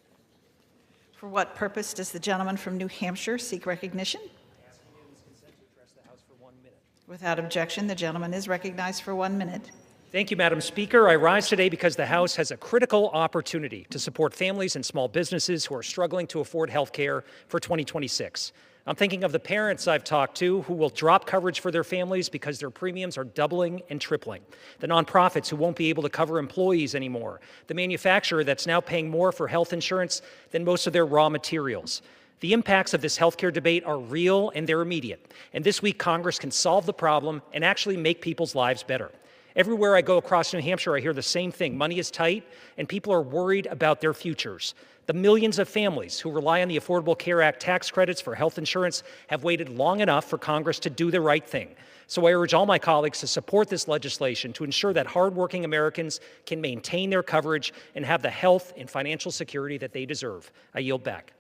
For what purpose does the gentleman from New Hampshire seek recognition? I ask unanimous consent to address the House for 1 minute. Without objection, the gentleman is recognized for 1 minute. Thank you, Madam Speaker. I rise today because the House has a critical opportunity to support families and small businesses who are struggling to afford health care for 2026. I'm thinking of the parents I've talked to who will drop coverage for their families because their premiums are doubling and tripling, the nonprofits who won't be able to cover employees anymore, the manufacturer that's now paying more for health insurance than most of their raw materials. The impacts of this healthcare debate are real and they're immediate. And this week, Congress can solve the problem and actually make people's lives better. Everywhere I go across New Hampshire, I hear the same thing. Money is tight, and people are worried about their futures. The millions of families who rely on the Affordable Care Act tax credits for health insurance have waited long enough for Congress to do the right thing. So I urge all my colleagues to support this legislation to ensure that hardworking Americans can maintain their coverage and have the health and financial security that they deserve. I yield back.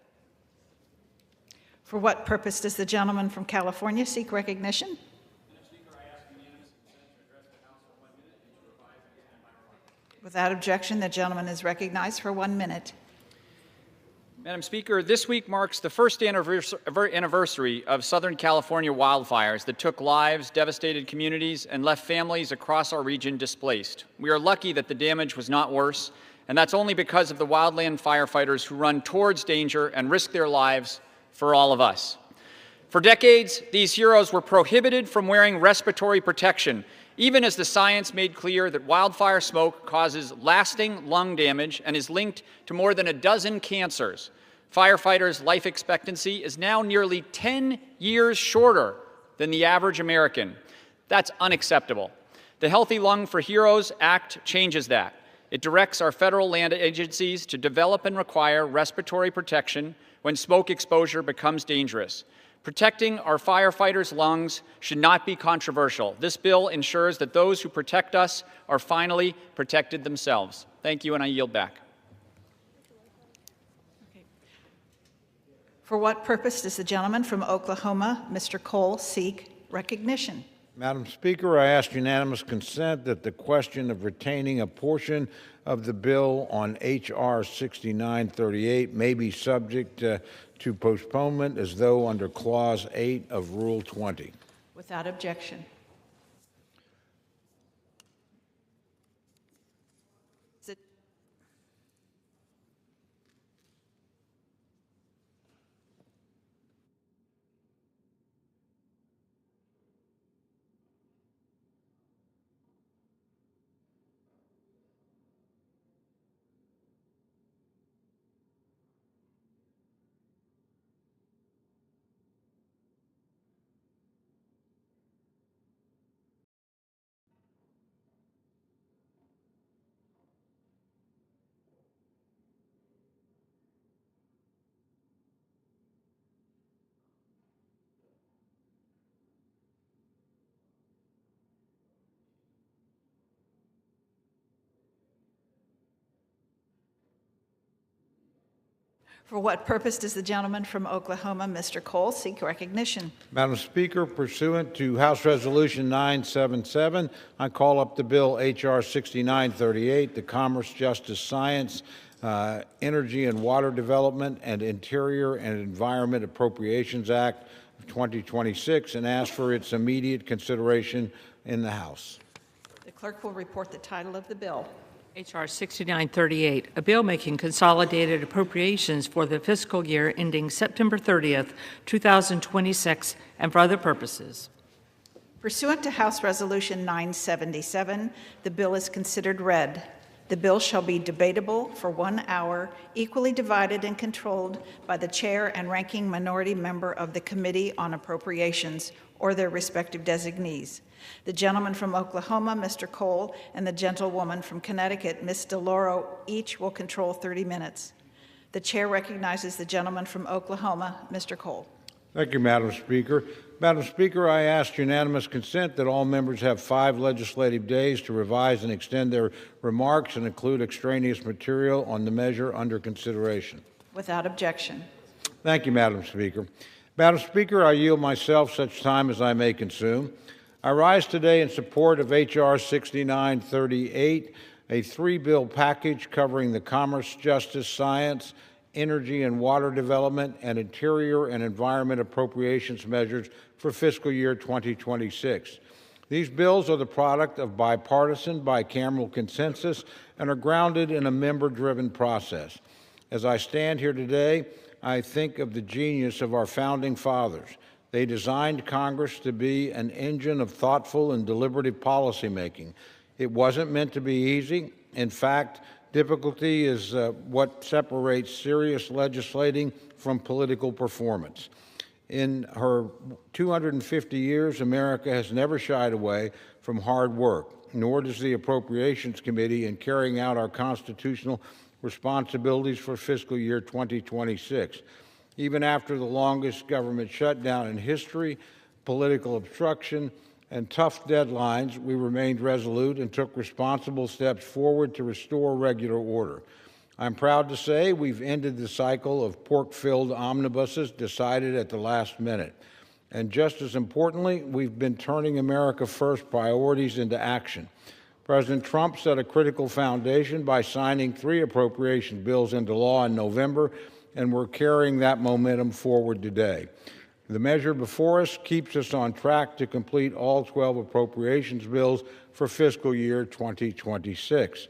For what purpose does the gentleman from California seek recognition? Without objection, the gentleman is recognized for 1 minute. Madam Speaker, this week marks the first anniversary of Southern California wildfires that took lives, devastated communities, and left families across our region displaced. We are lucky that the damage was not worse, and that's only because of the wildland firefighters who run towards danger and risk their lives for all of us. For decades, these heroes were prohibited from wearing respiratory protection, even as the science made clear that wildfire smoke causes lasting lung damage and is linked to more than a dozen cancers. Firefighters' life expectancy is now nearly 10 years shorter than the average American. That's unacceptable. The Healthy Lung for Heroes Act changes that. It directs our federal land agencies to develop and require respiratory protection when smoke exposure becomes dangerous. Protecting our firefighters' lungs should not be controversial. This bill ensures that those who protect us are finally protected themselves. Thank you, and I yield back. For what purpose does the gentleman from Oklahoma, Mr. Cole, seek recognition? Madam Speaker, I ask unanimous consent that the question of retaining a portion of the bill on H.R. 6938 may be subject to postponement as though under Clause 8 of Rule 20. Without objection. For what purpose does the gentleman from Oklahoma, Mr. Cole, seek recognition? Madam Speaker, pursuant to House Resolution 977, I call up the bill H.R. 6938, the Commerce, Justice, Science, Energy and Water Development and Interior and Environment Appropriations Act of 2026, and ask for its immediate consideration in the House. The clerk will report the title of the bill. H.R. 6938, a bill making consolidated appropriations for the fiscal year ending September 30th, 2026, and for other purposes. Pursuant to House Resolution 977, the bill is considered read. The bill shall be debatable for 1 hour, equally divided and controlled by the chair and ranking minority member of the Committee on Appropriations or their respective designees. The gentleman from Oklahoma, Mr. Cole, and the gentlewoman from Connecticut, Ms. DeLauro, each will control 30 minutes. The chair recognizes the gentleman from Oklahoma, Mr. Cole. Thank you, Madam Speaker. Madam Speaker, I ask unanimous consent that all members have 5 legislative days to revise and extend their remarks and include extraneous material on the measure under consideration. Without objection. Thank you, Madam Speaker. Madam Speaker, I yield myself such time as I may consume. I rise today in support of H.R. 6938, a 3-bill package covering the Commerce, Justice, Science, Energy and Water Development, and Interior and Environment Appropriations measures for fiscal year 2026. These bills are the product of bipartisan, bicameral consensus and are grounded in a member-driven process. As I stand here today, I think of the genius of our founding fathers. They designed Congress to be an engine of thoughtful and deliberative policymaking. It wasn't meant to be easy. In fact, difficulty is what separates serious legislating from political performance. In her 250 years, America has never shied away from hard work, nor does the Appropriations Committee in carrying out our constitutional responsibilities for fiscal year 2026. Even after the longest government shutdown in history, political obstruction, and tough deadlines, we remained resolute and took responsible steps forward to restore regular order. I'm proud to say we've ended the cycle of pork-filled omnibuses decided at the last minute. And just as importantly, we've been turning America First priorities into action. President Trump set a critical foundation by signing 3 appropriation bills into law in November, and we're carrying that momentum forward today. The measure before us keeps us on track to complete all 12 appropriations bills for fiscal year 2026.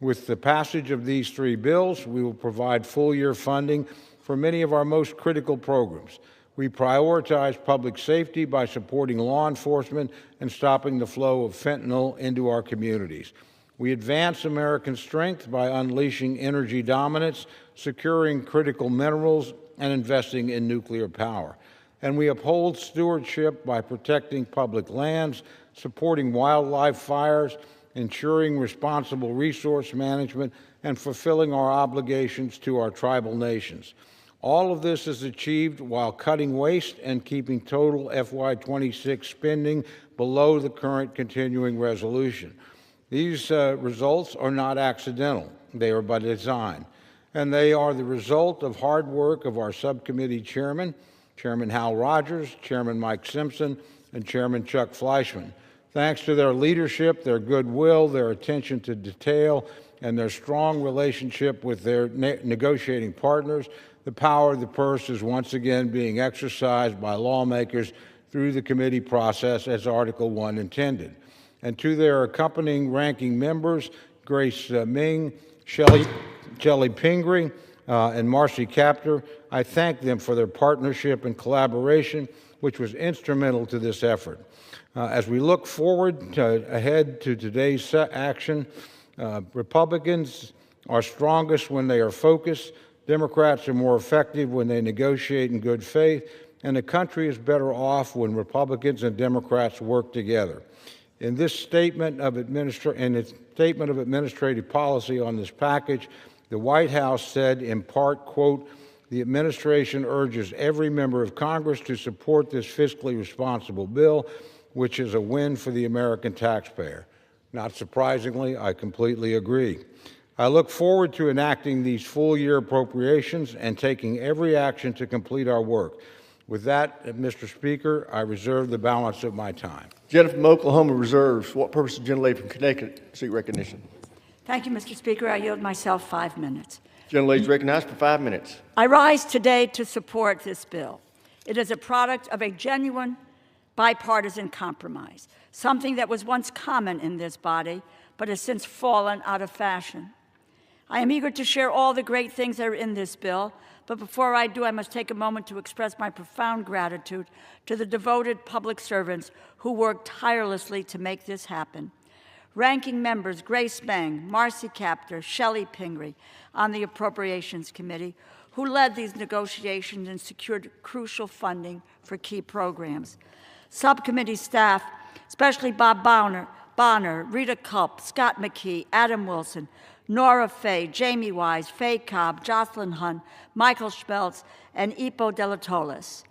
With the passage of these 3 bills, we will provide full-year funding for many of our most critical programs. We prioritize public safety by supporting law enforcement and stopping the flow of fentanyl into our communities. We advance American strength by unleashing energy dominance, securing critical minerals, and investing in nuclear power. And we uphold stewardship by protecting public lands, supporting wildlife fires, ensuring responsible resource management, and fulfilling our obligations to our tribal nations. All of this is achieved while cutting waste and keeping total FY26 spending below the current continuing resolution. These results are not accidental. They are by design. And they are the result of hard work of our subcommittee chairman, Chairman Hal Rogers, Chairman Mike Simpson, and Chairman Chuck Fleischman. Thanks to their leadership, their goodwill, their attention to detail, and their strong relationship with their negotiating partners, the power of the purse is once again being exercised by lawmakers through the committee process as Article 1 intended. And to their accompanying ranking members, Grace Ming, Shelley Pingree, and Marcy Kaptur, I thank them for their partnership and collaboration, which was instrumental to this effort. As we look forward ahead to today's action, Republicans are strongest when they are focused, Democrats are more effective when they negotiate in good faith, and the country is better off when Republicans and Democrats work together. In this statement of administrative policy on this package, the White House said in part, quote, "The administration urges every member of Congress to support this fiscally responsible bill, which is a win for the American taxpayer." Not surprisingly, I completely agree. I look forward to enacting these full-year appropriations and taking every action to complete our work. With that, Mr. Speaker, I reserve the balance of my time. Gentleman from Oklahoma reserves. For what purpose, the gentlelady from Connecticut seek recognition? Thank you, Mr. Speaker. I yield myself 5 minutes. Gentlelady is recognized for 5 minutes. I rise today to support this bill. It is a product of a genuine bipartisan compromise, something that was once common in this body, but has since fallen out of fashion. I am eager to share all the great things that are in this bill, but before I do, I must take a moment to express my profound gratitude to the devoted public servants who worked tirelessly to make this happen. Ranking members Grace Meng, Marcy Kaptur, Shelley Pingree on the Appropriations Committee, who led these negotiations and secured crucial funding for key programs. Subcommittee staff, especially Bob Bonner, Rita Culp, Scott McKee, Adam Wilson, Nora Fay, Jamie Wise, Faye Cobb, Jocelyn Hunt, Michael Schmeltz, and Ipo Delatolis,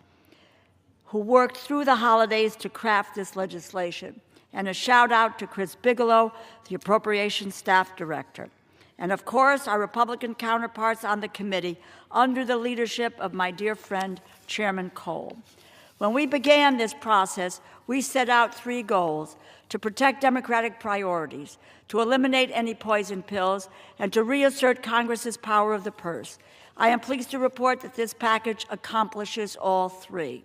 who worked through the holidays to craft this legislation. And a shout out to Chris Bigelow, the Appropriations Staff Director. And of course, our Republican counterparts on the committee under the leadership of my dear friend, Chairman Cole. When we began this process, we set out 3 goals: to protect Democratic priorities, to eliminate any poison pills, and to reassert Congress's power of the purse. I am pleased to report that this package accomplishes all 3.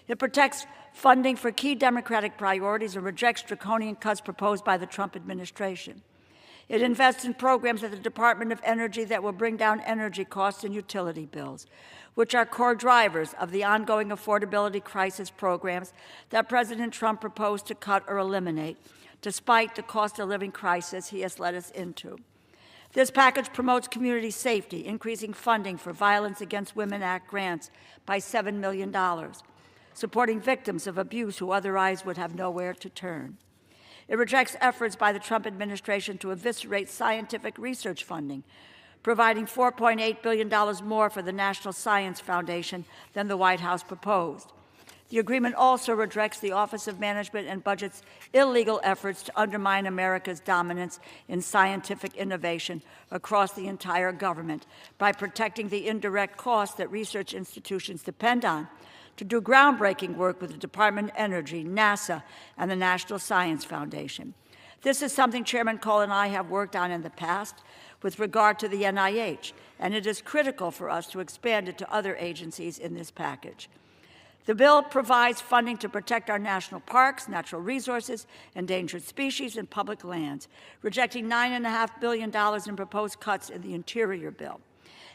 It protects funding for key Democratic priorities and rejects draconian cuts proposed by the Trump administration. It invests in programs at the Department of Energy that will bring down energy costs and utility bills, which are core drivers of the ongoing affordability crisis programs that President Trump proposed to cut or eliminate, despite the cost of living crisis he has led us into. This package promotes community safety, increasing funding for Violence Against Women Act grants by $7 million, supporting victims of abuse who otherwise would have nowhere to turn. It rejects efforts by the Trump administration to eviscerate scientific research funding, providing $4.8 billion more for the National Science Foundation than the White House proposed. The agreement also rejects the Office of Management and Budget's illegal efforts to undermine America's dominance in scientific innovation across the entire government by protecting the indirect costs that research institutions depend on to do groundbreaking work with the Department of Energy, NASA, and the National Science Foundation. This is something Chairman Cole and I have worked on in the past with regard to the NIH, and it is critical for us to expand it to other agencies in this package. The bill provides funding to protect our national parks, natural resources, endangered species, and public lands, rejecting $9.5 billion in proposed cuts in the Interior bill.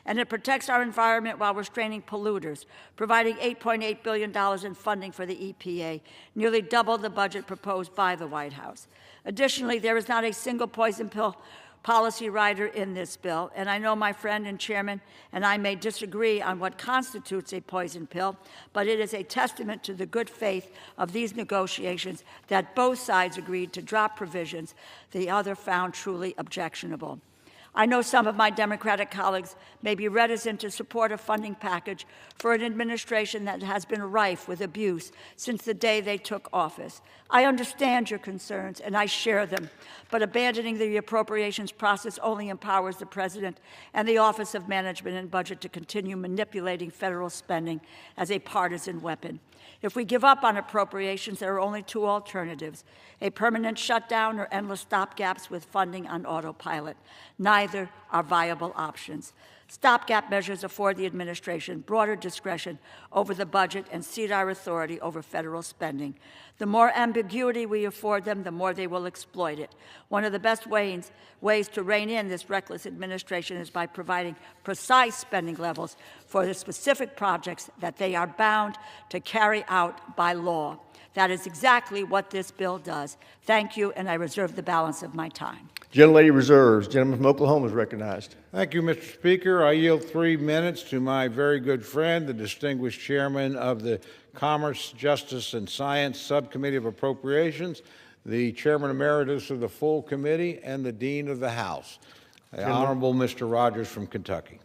And it protects our environment while restraining polluters, providing $8.8 billion in funding for the EPA, nearly double the budget proposed by the White House. Additionally, there is not a single poison pill policy rider in this bill, and I know my friend and chairman and I may disagree on what constitutes a poison pill, but it is a testament to the good faith of these negotiations that both sides agreed to drop provisions the other found truly objectionable. I know some of my Democratic colleagues may be reticent to support a funding package for an administration that has been rife with abuse since the day they took office. I understand your concerns, and I share them, but abandoning the appropriations process only empowers the President and the Office of Management and Budget to continue manipulating federal spending as a partisan weapon. If we give up on appropriations, there are only two alternatives: a permanent shutdown or endless stopgaps with funding on autopilot. Neither are viable options. Stopgap measures afford the administration broader discretion over the budget and cede our authority over federal spending. The more ambiguity we afford them, the more they will exploit it. One of the best ways to rein in this reckless administration is by providing precise spending levels for the specific projects that they are bound to carry out by law. That is exactly what this bill does. Thank you, and I reserve the balance of my time. Gentlelady reserves. Gentleman from Oklahoma is recognized. Thank you, Mr. Speaker. I yield 3 minutes to my very good friend, the distinguished chairman of the Commerce, Justice, and Science Subcommittee of Appropriations, the chairman emeritus of the full committee, and the dean of the House, the Honorable Mr. Rogers from Kentucky.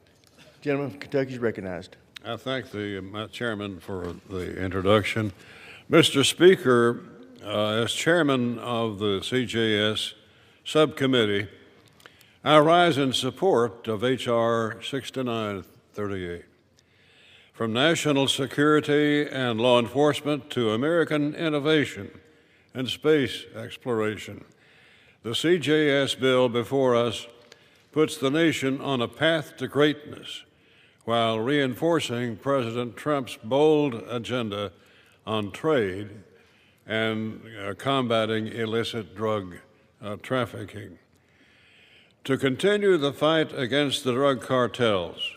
Gentleman from Kentucky is recognized. I thank the chairman for the introduction. Mr. Speaker, as chairman of the CJS subcommittee, I rise in support of H.R. 6938. From national security and law enforcement to American innovation and space exploration, the CJS bill before us puts the nation on a path to greatness while reinforcing President Trump's bold agenda on trade and combating illicit drug trafficking. To continue the fight against the drug cartels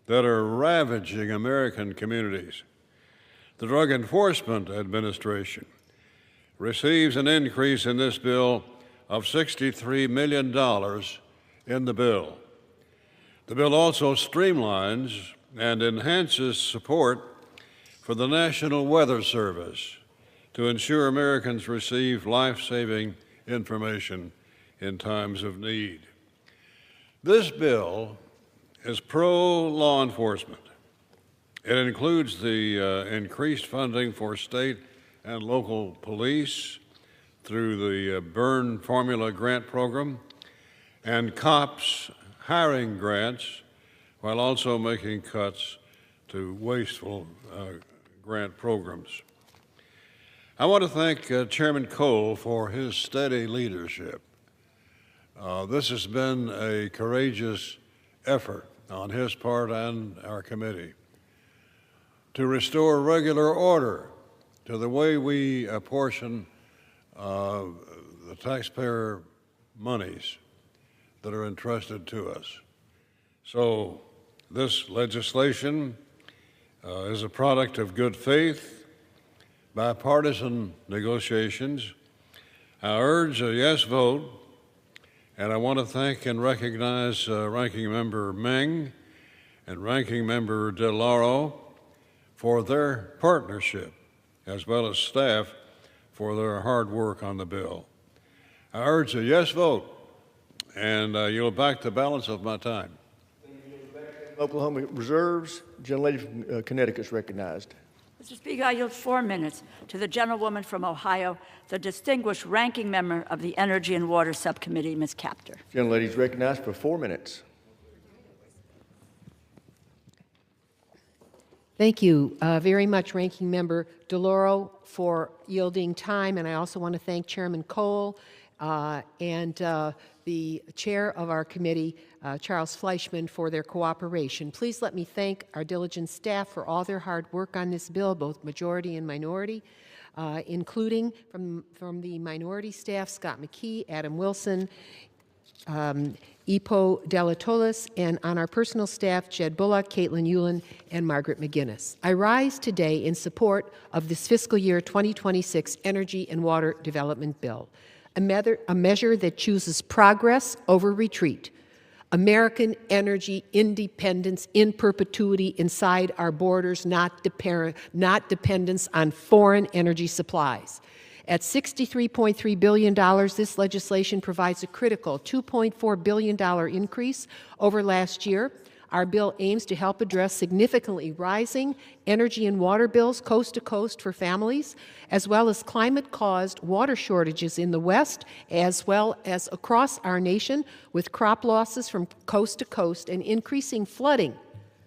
that are ravaging American communities, the Drug Enforcement Administration receives an increase in this bill of $63 million in the bill. The bill also streamlines and enhances support for the National Weather Service to ensure Americans receive life-saving information in times of need. This bill is pro-law enforcement. It includes the increased funding for state and local police through the Burn Formula Grant Program and COPS hiring grants, while also making cuts to wasteful grant programs. I want to thank Chairman Cole for his steady leadership. This has been a courageous effort on his part and our committee to restore regular order to the way we apportion the taxpayer monies that are entrusted to us. So this legislation is a product of good faith, bipartisan negotiations. I urge a yes vote, and I want to thank and recognize Ranking Member Meng and Ranking Member DeLauro for their partnership, as well as staff for their hard work on the bill. I urge a yes vote, and yield back the balance of my time. Oklahoma reserves. Gentlelady from Connecticut is recognized. Mr. Speaker, I yield 4 minutes to the gentlewoman from Ohio, the distinguished ranking member of the Energy and Water Subcommittee, Ms. Kaptur. Gentlelady is recognized for 4 minutes. Thank you very much, Ranking Member DeLauro, for yielding time, and I also want to thank Chairman Cole and the chair of our committee, Charles Fleischman, for their cooperation. Please let me thank our diligent staff for all their hard work on this bill, both majority and minority, including from the minority staff, Scott McKee, Adam Wilson, Ipo Delatolis, and on our personal staff, Jed Bullock, Caitlin Hewlin, and Margaret McGinnis. I rise today in support of this fiscal year 2026 Energy and Water Development Bill, a measure that chooses progress over retreat, American energy independence in perpetuity inside our borders, not dependence on foreign energy supplies. At $63.3 billion, this legislation provides a critical $2.4 billion increase over last year. Our bill aims to help address significantly rising energy and water bills coast to coast for families, as well as climate-caused water shortages in the West, as well as across our nation, with crop losses from coast to coast and increasing flooding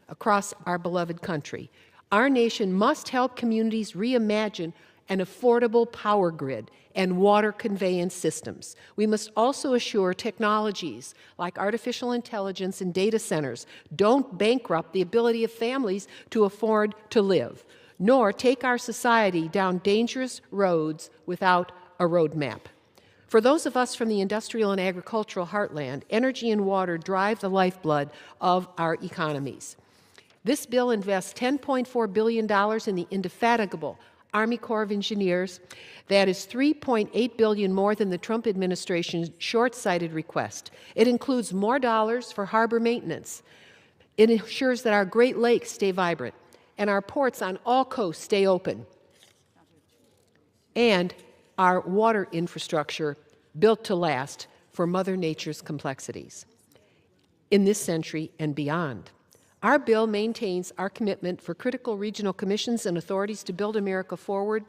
across our beloved country. Our nation must help communities reimagine an affordable power grid and water conveyance systems. We must also assure technologies like artificial intelligence and data centers don't bankrupt the ability of families to afford to live, nor take our society down dangerous roads without a roadmap. For those of us from the industrial and agricultural heartland, energy and water drive the lifeblood of our economies. This bill invests $10.4 billion in the indefatigable Army Corps of Engineers. That is $3.8 billion more than the Trump administration's short-sighted request. It includes more dollars for harbor maintenance. It ensures that our Great Lakes stay vibrant and our ports on all coasts stay open, and our water infrastructure built to last for Mother Nature's complexities in this century and beyond. Our bill maintains our commitment for critical regional commissions and authorities to build America forward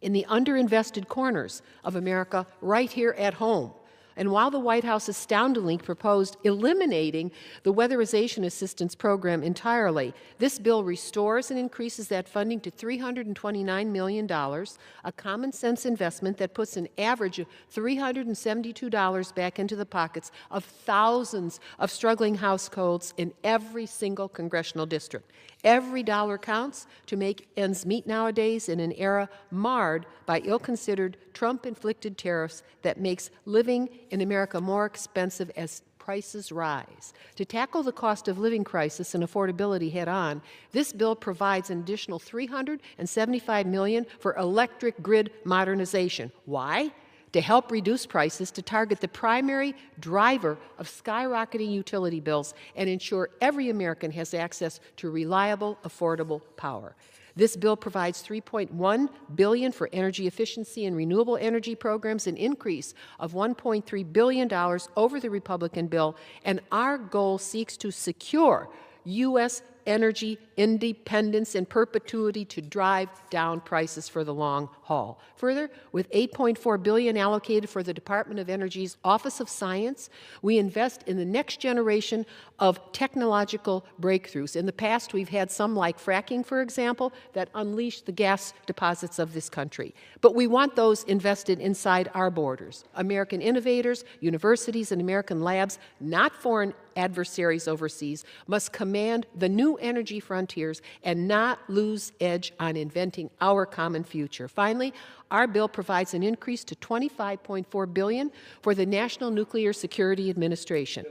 in the underinvested corners of America right here at home. And while the White House astoundingly proposed eliminating the Weatherization Assistance Program entirely, this bill restores and increases that funding to $329 million, a common-sense investment that puts an average of $372 back into the pockets of thousands of struggling households in every single congressional district. Every dollar counts to make ends meet nowadays in an era marred by ill-considered Trump-inflicted tariffs that makes living in America more expensive as prices rise. To tackle the cost of living crisis and affordability head-on, this bill provides an additional $375 million for electric grid modernization. Why? To help reduce prices, to target the primary driver of skyrocketing utility bills and ensure every American has access to reliable, affordable power. This bill provides $3.1 billion for energy efficiency and renewable energy programs, an increase of $1.3 billion over the Republican bill, and our goal seeks to secure U.S. energy independence and perpetuity to drive down prices for the long haul. Further, with $8.4 billion allocated for the Department of Energy's Office of Science, we invest in the next generation of technological breakthroughs. In the past, we've had some like fracking, for example, that unleashed the gas deposits of this country. But we want those invested inside our borders. American innovators, universities, and American labs, not foreign adversaries overseas, must command the new energy frontiers and not lose edge on inventing our common future. Finally, our bill provides an increase to $25.4 billion for the National Nuclear Security Administration.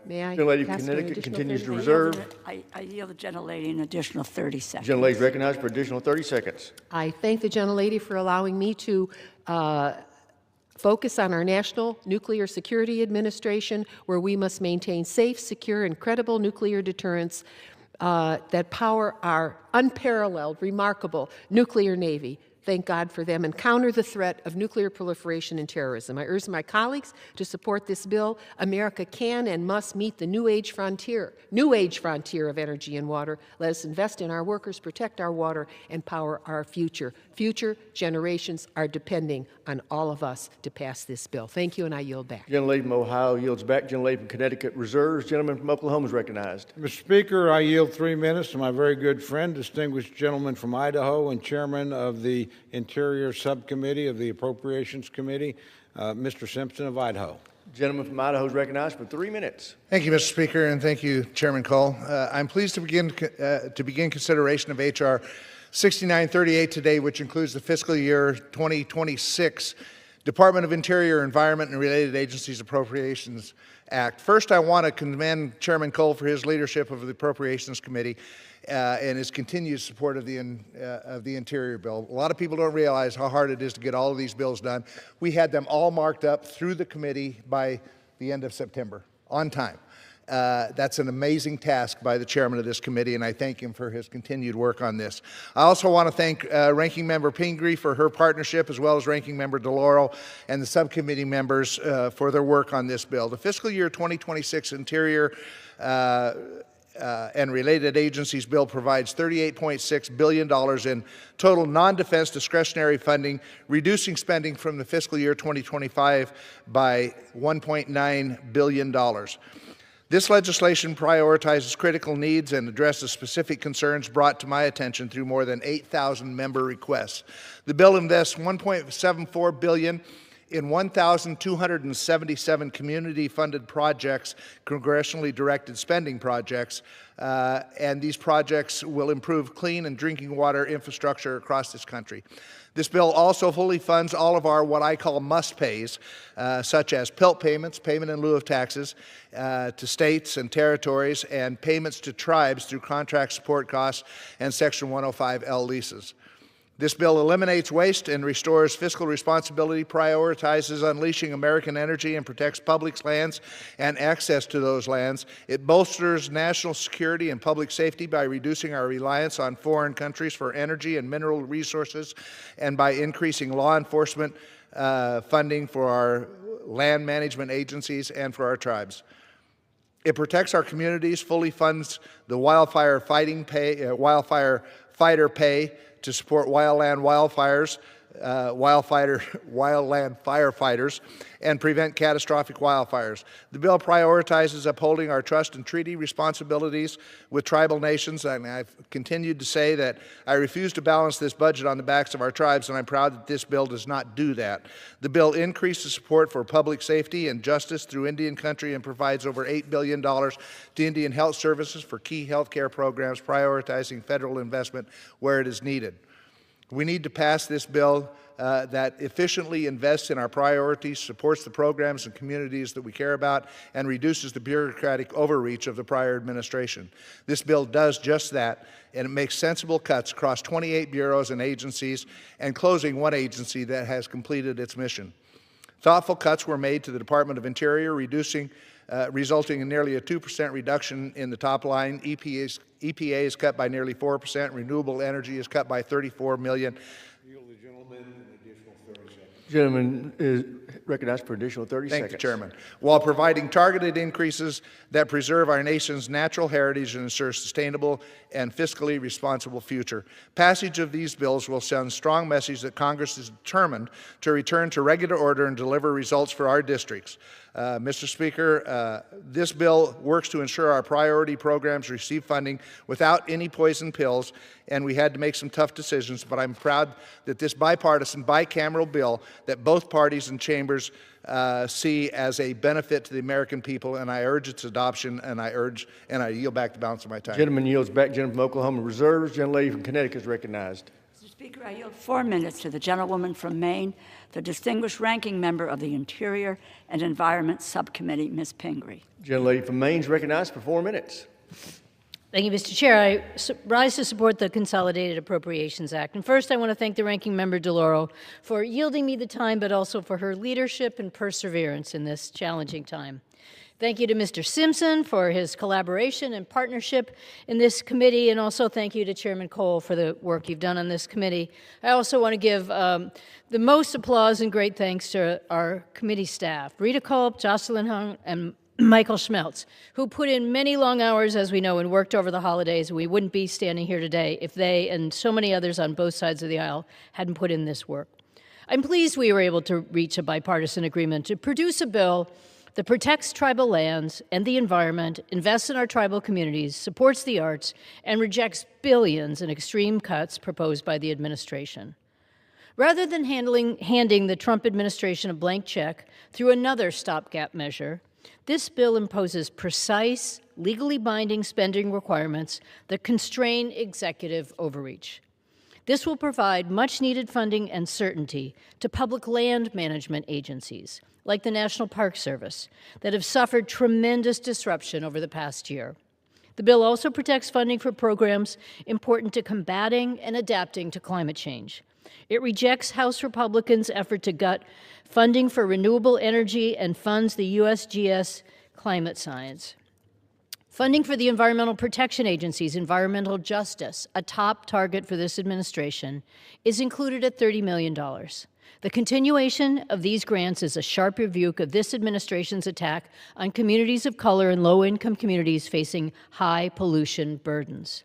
May I Gentlelady from ask for an Connecticut additional continues 30 to seconds? reserve. I yield the gentlelady an additional 30 seconds. Gentlelady recognized for additional 30 seconds. I thank the gentlelady for allowing me to focus on our National Nuclear Security Administration, where we must maintain safe, secure, and credible nuclear deterrence that power our unparalleled, remarkable nuclear navy. Thank God for them, and counter the threat of nuclear proliferation and terrorism. I urge my colleagues to support this bill. America can and must meet the new age frontier of energy and water. Let us invest in our workers, protect our water, and power our future. Future generations are depending on all of us to pass this bill. Thank you, and I yield back. Gentlelady from Ohio yields back. Gentlelady from Connecticut reserves. Gentleman from Oklahoma is recognized. Mr. Speaker, I yield 3 minutes to my very good friend, distinguished gentleman from Idaho and chairman of the Interior Subcommittee of the Appropriations Committee, Mr. Simpson of Idaho. Gentleman from Idaho is recognized for 3 minutes. Thank you, Mr. Speaker, and thank you, Chairman Cole. I'm pleased to begin consideration of H.R. 6938 today, which includes the fiscal year 2026 Department of Interior, Environment, and Related Agencies Appropriations Act. First, I want to commend Chairman Cole for his leadership of the Appropriations Committee and his continued support of the Interior bill. A lot of people don't realize how hard it is to get all of these bills done. We had them all marked up through the committee by the end of September, on time. That's an amazing task by the chairman of this committee, and I thank him for his continued work on this. I also want to thank Ranking Member Pingree for her partnership, as well as Ranking Member DeLauro and the subcommittee members for their work on this bill. The fiscal year 2026 Interior and Related Agencies bill provides $38.6 billion in total non-defense discretionary funding, reducing spending from the fiscal year 2025 by $1.9 billion. This legislation prioritizes critical needs and addresses specific concerns brought to my attention through more than 8,000 member requests. The bill invests $1.74 billion in 1,277 community-funded projects, congressionally directed spending projects, and these projects will improve clean and drinking water infrastructure across this country. This bill also fully funds all of our what I call must-pays, such as PILT payments, payment in lieu of taxes, to states and territories, and payments to tribes through contract support costs and Section 105L leases. This bill eliminates waste and restores fiscal responsibility, prioritizes unleashing American energy, and protects public lands and access to those lands. It bolsters national security and public safety by reducing our reliance on foreign countries for energy and mineral resources, and by increasing law enforcement funding for our land management agencies and for our tribes. It protects our communities, fully funds the wildfire fighter pay to support wildland firefighters, and prevent catastrophic wildfires. The bill prioritizes upholding our trust and treaty responsibilities with tribal nations, and I've continued to say that I refuse to balance this budget on the backs of our tribes, and I'm proud that this bill does not do that. The bill increases support for public safety and justice through Indian country and provides over $8 billion to Indian health services for key health care programs, prioritizing federal investment where it is needed. We need to pass this bill that efficiently invests in our priorities, supports the programs and communities that we care about, and reduces the bureaucratic overreach of the prior administration. This bill does just that, and it makes sensible cuts across 28 bureaus and agencies, and closing one agency that has completed its mission. Thoughtful cuts were made to the Department of Interior, resulting in nearly a 2% reduction in the top line. EPA is cut by nearly 4%. Renewable energy is cut by $34 million. Gentleman is recognized for additional 30 seconds. Thank you, Chairman. While providing targeted increases that preserve our nation's natural heritage and ensure sustainable and fiscally responsible future. Passage of these bills will send a strong message that Congress is determined to return to regular order and deliver results for our districts. Mr. Speaker, this bill works to ensure our priority programs receive funding without any poison pills, and we had to make some tough decisions, but I'm proud that this bipartisan, bicameral bill that both parties and chambers see as a benefit to the American people, and I urge its adoption, and I yield back the balance of my time. Gentleman yields back. Gentleman from Oklahoma reserves. Gentlelady from Connecticut is recognized. Mr. Speaker, I yield 4 minutes to the gentlewoman from Maine, the distinguished ranking member of the Interior and Environment Subcommittee, Ms. Pingree. Gentlelady from Maine is recognized for 4 minutes. Thank you, Mr. Chair. I rise to support the Consolidated Appropriations Act. And first, I want to thank the Ranking Member DeLauro for yielding me the time, but also for her leadership and perseverance in this challenging time. Thank you to Mr. Simpson for his collaboration and partnership in this committee, and also thank you to Chairman Cole for the work you've done on this committee. I also want to give the most applause and great thanks to our committee staff, Rita Culp, Jocelyn Hung, and Michael Schmeltz, who put in many long hours, as we know, and worked over the holidays. We wouldn't be standing here today if they and so many others on both sides of the aisle hadn't put in this work. I'm pleased we were able to reach a bipartisan agreement to produce a bill that protects tribal lands and the environment, invests in our tribal communities, supports the arts, and rejects billions in extreme cuts proposed by the administration. Rather than handing the Trump administration a blank check through another stopgap measure, this bill imposes precise, legally binding spending requirements that constrain executive overreach. This will provide much-needed funding and certainty to public land management agencies, like the National Park Service, that have suffered tremendous disruption over the past year. The bill also protects funding for programs important to combating and adapting to climate change. It rejects House Republicans' effort to gut funding for renewable energy and funds the USGS climate science. Funding for the Environmental Protection Agency's environmental justice, a top target for this administration, is included at $30 million. The continuation of these grants is a sharp rebuke of this administration's attack on communities of color and low-income communities facing high pollution burdens.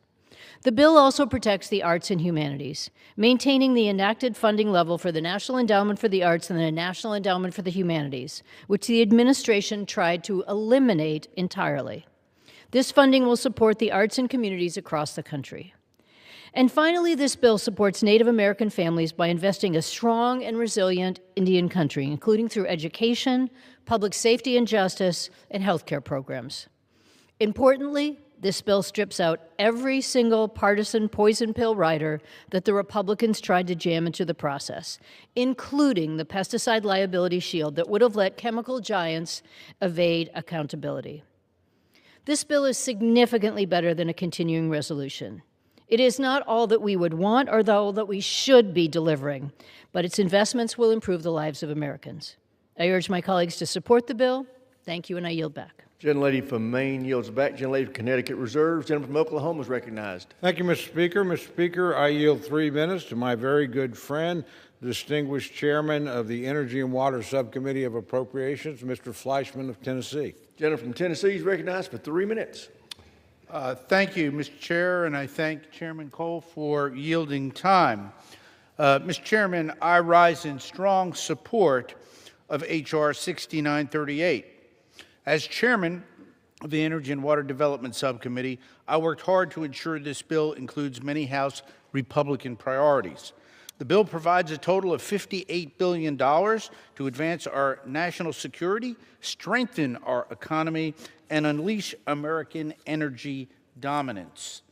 The bill also protects the arts and humanities, maintaining the enacted funding level for the National Endowment for the Arts and the National Endowment for the Humanities, which the administration tried to eliminate entirely. This funding will support the arts and communities across the country. And finally, this bill supports Native American families by investing a strong and resilient Indian country, including through education, public safety and justice, and healthcare programs. Importantly, this bill strips out every single partisan poison pill rider that the Republicans tried to jam into the process, including the pesticide liability shield that would have let chemical giants evade accountability. This bill is significantly better than a continuing resolution. It is not all that we would want or all that we should be delivering, but its investments will improve the lives of Americans. I urge my colleagues to support the bill. Thank you, and I yield back. Gentlelady from Maine yields back. Gentlelady from Connecticut reserves. Gentleman from Oklahoma is recognized. Thank you, Mr. Speaker. Mr. Speaker, I yield 3 minutes to my very good friend, the distinguished chairman of the Energy and Water Subcommittee of Appropriations, Mr. Fleischman of Tennessee. Gentleman from Tennessee is recognized for 3 minutes. Thank you, Mr. Chair, and I thank Chairman Cole for yielding time. Mr. Chairman, I rise in strong support of H.R. 6938. As chairman of the Energy and Water Development Subcommittee, I worked hard to ensure this bill includes many House Republican priorities. The bill provides a total of $58 billion to advance our national security, strengthen our economy, and unleash American energy dominance.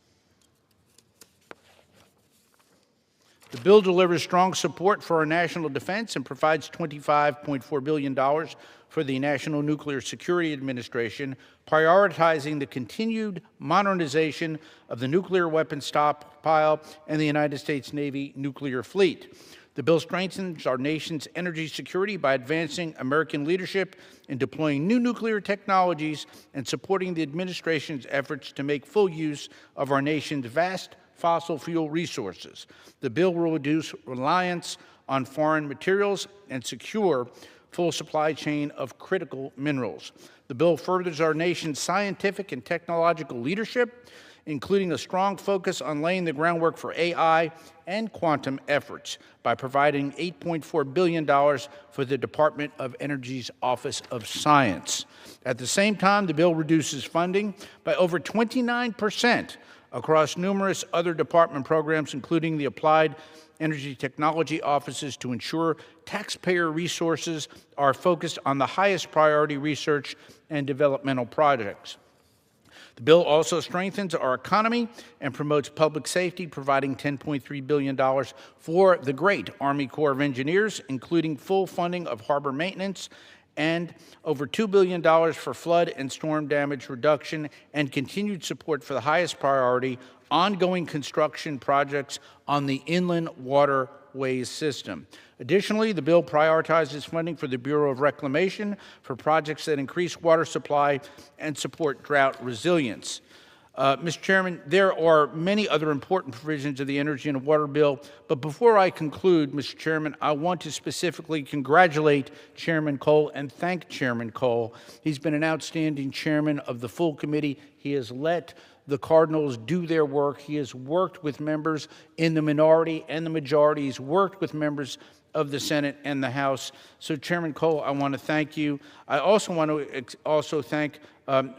The bill delivers strong support for our national defense and provides $25.4 billion for the National Nuclear Security Administration, prioritizing the continued modernization of the nuclear weapons stockpile and the United States Navy nuclear fleet. The bill strengthens our nation's energy security by advancing American leadership in deploying new nuclear technologies and supporting the administration's efforts to make full use of our nation's vast fossil fuel resources. The bill will reduce reliance on foreign materials and secure full supply chain of critical minerals. The bill furthers our nation's scientific and technological leadership including a strong focus on laying the groundwork for AI and quantum efforts by providing $8.4 billion for the Department of Energy's Office of Science. At the same time, the bill reduces funding by over 29% across numerous other department programs, including the Applied Energy Technology offices, to ensure taxpayer resources are focused on the highest priority research and developmental projects. The bill also strengthens our economy and promotes public safety, providing $10.3 billion for the great Army Corps of Engineers, including full funding of harbor maintenance and over $2 billion for flood and storm damage reduction, and continued support for the highest priority ongoing construction projects on the inland waterways system. Additionally, the bill prioritizes funding for the Bureau of Reclamation for projects that increase water supply and support drought resilience. Mr. Chairman, there are many other important provisions of the Energy and Water Bill, but before I conclude, Mr. Chairman, I want to specifically congratulate Chairman Cole and thank Chairman Cole. He's been an outstanding chairman of the full committee. He has let the Cardinals do their work. He has worked with members in the minority and the majority. He's worked with members of the Senate and the House. So, Chairman Cole, I want to thank you. I also want to thank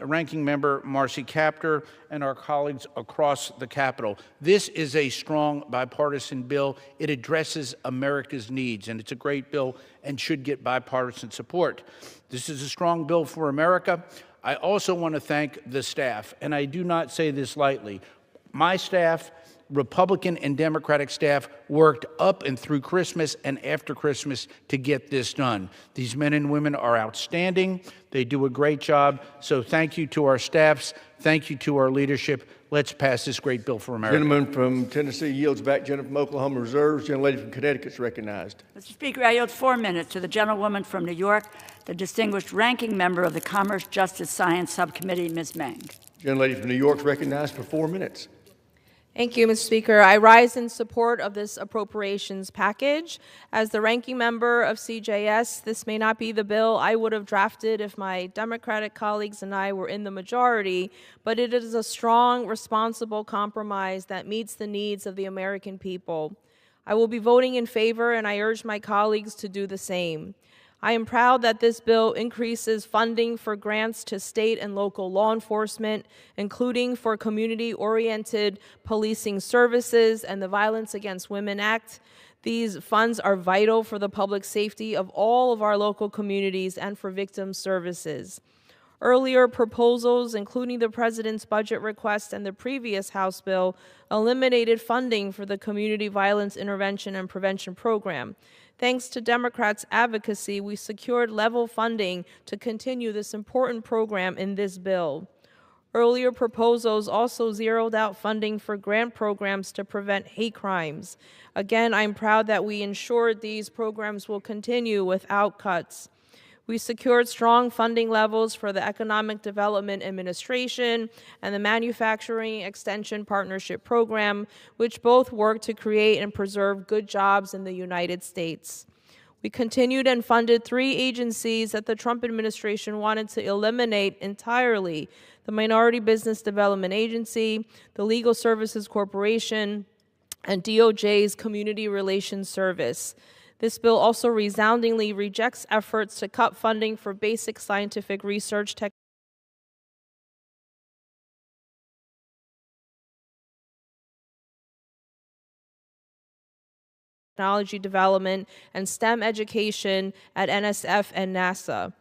Ranking Member Marcy Kaptur and our colleagues across the Capitol. This is a strong bipartisan bill. It addresses America's needs, and it's a great bill and should get bipartisan support. This is a strong bill for America. I also want to thank the staff, and I do not say this lightly. My staff, Republican and Democratic staff, worked up and through Christmas and after Christmas to get this done. These men and women are outstanding. They do a great job. So thank you to our staffs. Thank you to our leadership. Let's pass this great bill for America. Gentleman from Tennessee yields back. Gentleman from Oklahoma reserves. Gentlelady from Connecticut is recognized. Mr. Speaker, I yield 4 minutes to the gentlewoman from New York, the distinguished ranking member of the Commerce, Justice, Science Subcommittee, Ms. Meng. Gentlelady from New York is recognized for 4 minutes. Thank you, Mr. Speaker. I rise in support of this appropriations package. As the ranking member of CJS, this may not be the bill I would have drafted if my Democratic colleagues and I were in the majority, but it is a strong, responsible compromise that meets the needs of the American people. I will be voting in favor, and I urge my colleagues to do the same. I am proud that this bill increases funding for grants to state and local law enforcement, including for community-oriented policing services and the Violence Against Women Act. These funds are vital for the public safety of all of our local communities and for victim services. Earlier proposals, including the President's budget request and the previous House bill, eliminated funding for the Community Violence Intervention and Prevention Program. Thanks to Democrats' advocacy, we secured level funding to continue this important program in this bill. Earlier proposals also zeroed out funding for grant programs to prevent hate crimes. Again, I'm proud that we ensured these programs will continue without cuts. We secured strong funding levels for the Economic Development Administration and the Manufacturing Extension Partnership Program, which both work to create and preserve good jobs in the United States. We continued and funded 3 agencies that the Trump administration wanted to eliminate entirely: the Minority Business Development Agency, the Legal Services Corporation, and DOJ's Community Relations Service. This bill also resoundingly rejects efforts to cut funding for basic scientific research, technology development, and STEM education at NSF and NASA.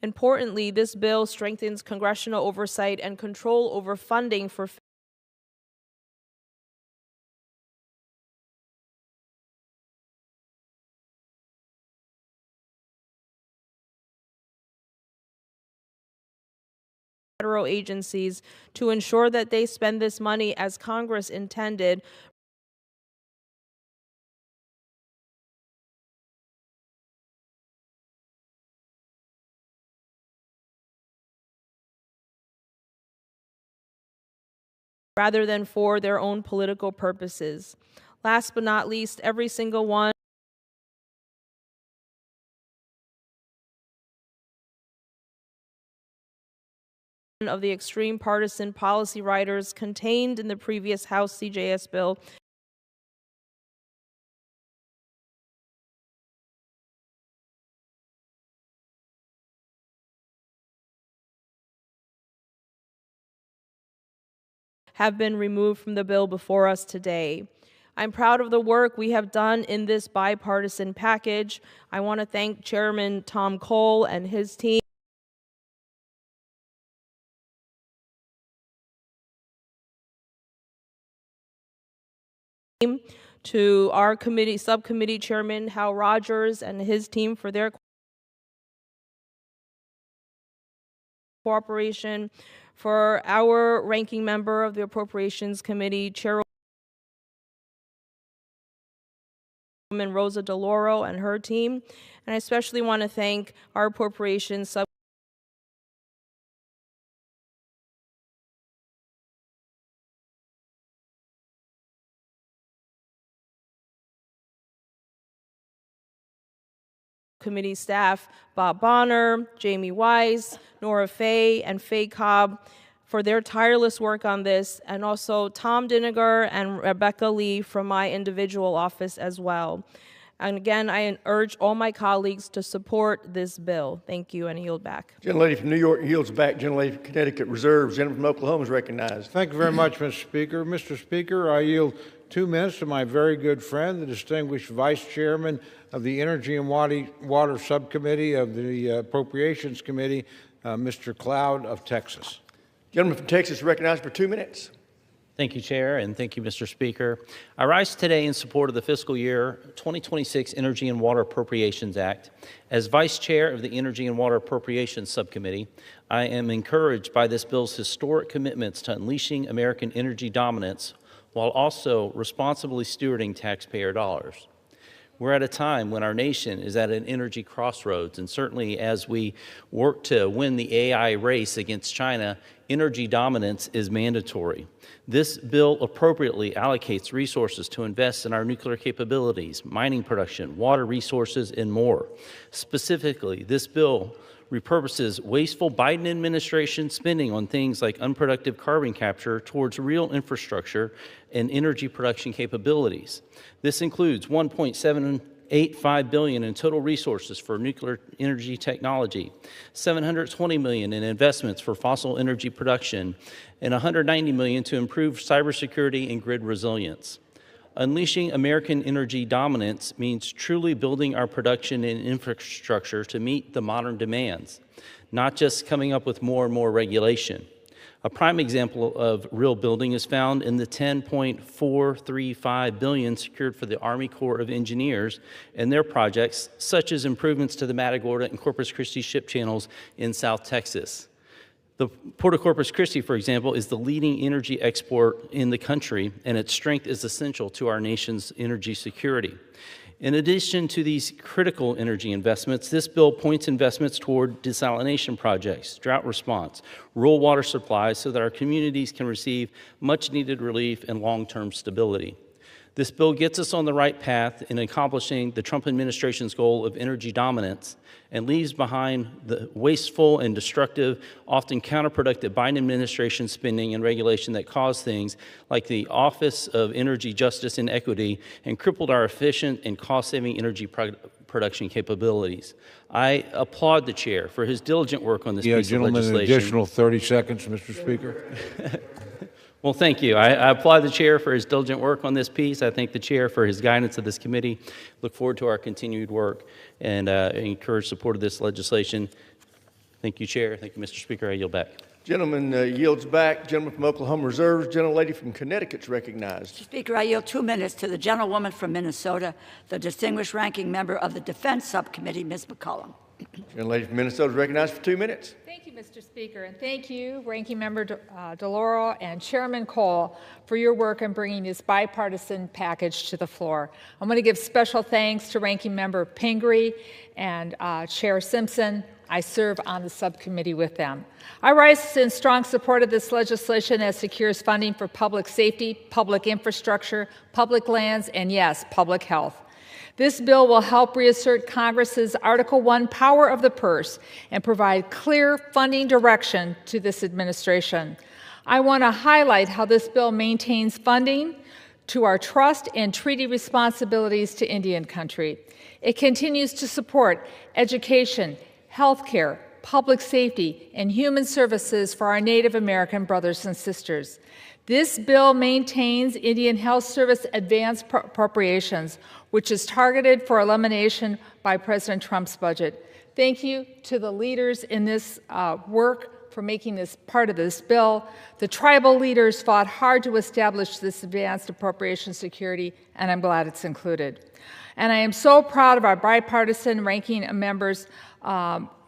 Importantly, this bill strengthens congressional oversight and control over funding for federal agencies to ensure that they spend this money as Congress intended, rather than for their own political purposes. Last but not least, every single one of the extreme partisan policy writers contained in the previous House CJS bill have been removed from the bill before us today. I'm proud of the work we have done in this bipartisan package. I want to thank Chairman Tom Cole and his team to our subcommittee chairman, Hal Rogers, and his team for their cooperation, for our ranking member of the Appropriations Committee, Chairwoman Rosa DeLauro and her team. And I especially want to thank our Appropriations Committee staff, Bob Bonner, Jamie Wise, Nora Fay, and Faye Cobb for their tireless work on this, and also Tom Diniger and Rebecca Lee from my individual office as well. And again, I urge all my colleagues to support this bill. Thank you, and I yield back. Gentlelady from New York yields back. Gentlelady from Connecticut reserves. Gentleman from Oklahoma is recognized. Thank you very much, Mr. Speaker. Mr. Speaker, I yield 2 minutes to my very good friend, the distinguished Vice Chairman of the Energy and Water Subcommittee of the Appropriations Committee, Mr. Cloud of Texas. Gentleman from Texas is recognized for 2 minutes. Thank you, Chair, and thank you, Mr. Speaker. I rise today in support of the fiscal year 2026 Energy and Water Appropriations Act. As Vice Chair of the Energy and Water Appropriations Subcommittee, I am encouraged by this bill's historic commitments to unleashing American energy dominance while also responsibly stewarding taxpayer dollars. We're at a time when our nation is at an energy crossroads, and certainly as we work to win the AI race against China, energy dominance is mandatory. This bill appropriately allocates resources to invest in our nuclear capabilities, mining production, water resources, and more. Specifically, this bill repurposes wasteful Biden administration spending on things like unproductive carbon capture towards real infrastructure and energy production capabilities. This includes $1.785 billion in total resources for nuclear energy technology, $720 million in investments for fossil energy production, and $190 million to improve cybersecurity and grid resilience. Unleashing American energy dominance means truly building our production and infrastructure to meet the modern demands, not just coming up with more and more regulation. A prime example of real building is found in the $10.435 billion secured for the Army Corps of Engineers and their projects, such as improvements to the Matagorda and Corpus Christi ship channels in South Texas. The Port of Corpus Christi, for example, is the leading energy export in the country, and its strength is essential to our nation's energy security. In addition to these critical energy investments, this bill points investments toward desalination projects, drought response, rural water supplies so that our communities can receive much-needed relief and long-term stability. This bill gets us on the right path in accomplishing the Trump administration's goal of energy dominance and leaves behind the wasteful and destructive, often counterproductive Biden administration spending and regulation that caused things like the Office of Energy Justice and Equity and crippled our efficient and cost-saving energy production capabilities. I applaud the chair for his diligent work on this piece of legislation. Gentlemen, an additional 30 seconds, Mr. Speaker. Well, thank you. I applaud the chair for his diligent work on this piece. I thank the chair for his guidance of this committee. Look forward to our continued work and encourage support of this legislation. Thank you, Chair. Thank you, Mr. Speaker. I yield back. Gentleman yields back. Gentleman from Oklahoma reserves. Gentlelady from Connecticut is recognized. Speaker, I yield 2 minutes to the gentlewoman from Minnesota, the distinguished ranking member of the Defense Subcommittee, Ms. McCollum. Gentlelady from Minnesota is recognized for 2 minutes. Thank you, Mr. Speaker, and thank you, Ranking Member DeLauro and Chairman Cole, for your work in bringing this bipartisan package to the floor. I'm going to give special thanks to Ranking Member Pingree and Chair Simpson. I serve on the subcommittee with them. I rise in strong support of this legislation that secures funding for public safety, public infrastructure, public lands, and yes, public health. This bill will help reassert Congress's Article I power of the purse and provide clear funding direction to this administration. I want to highlight how this bill maintains funding to our trust and treaty responsibilities to Indian country. It continues to support education, health care, public safety, and human services for our Native American brothers and sisters. This bill maintains Indian Health Service advanced appropriations, which is targeted for elimination by President Trump's budget. Thank you to the leaders in this work for making this part of this bill. The tribal leaders fought hard to establish this advanced appropriation security, and I'm glad it's included. And I am so proud of our bipartisan ranking members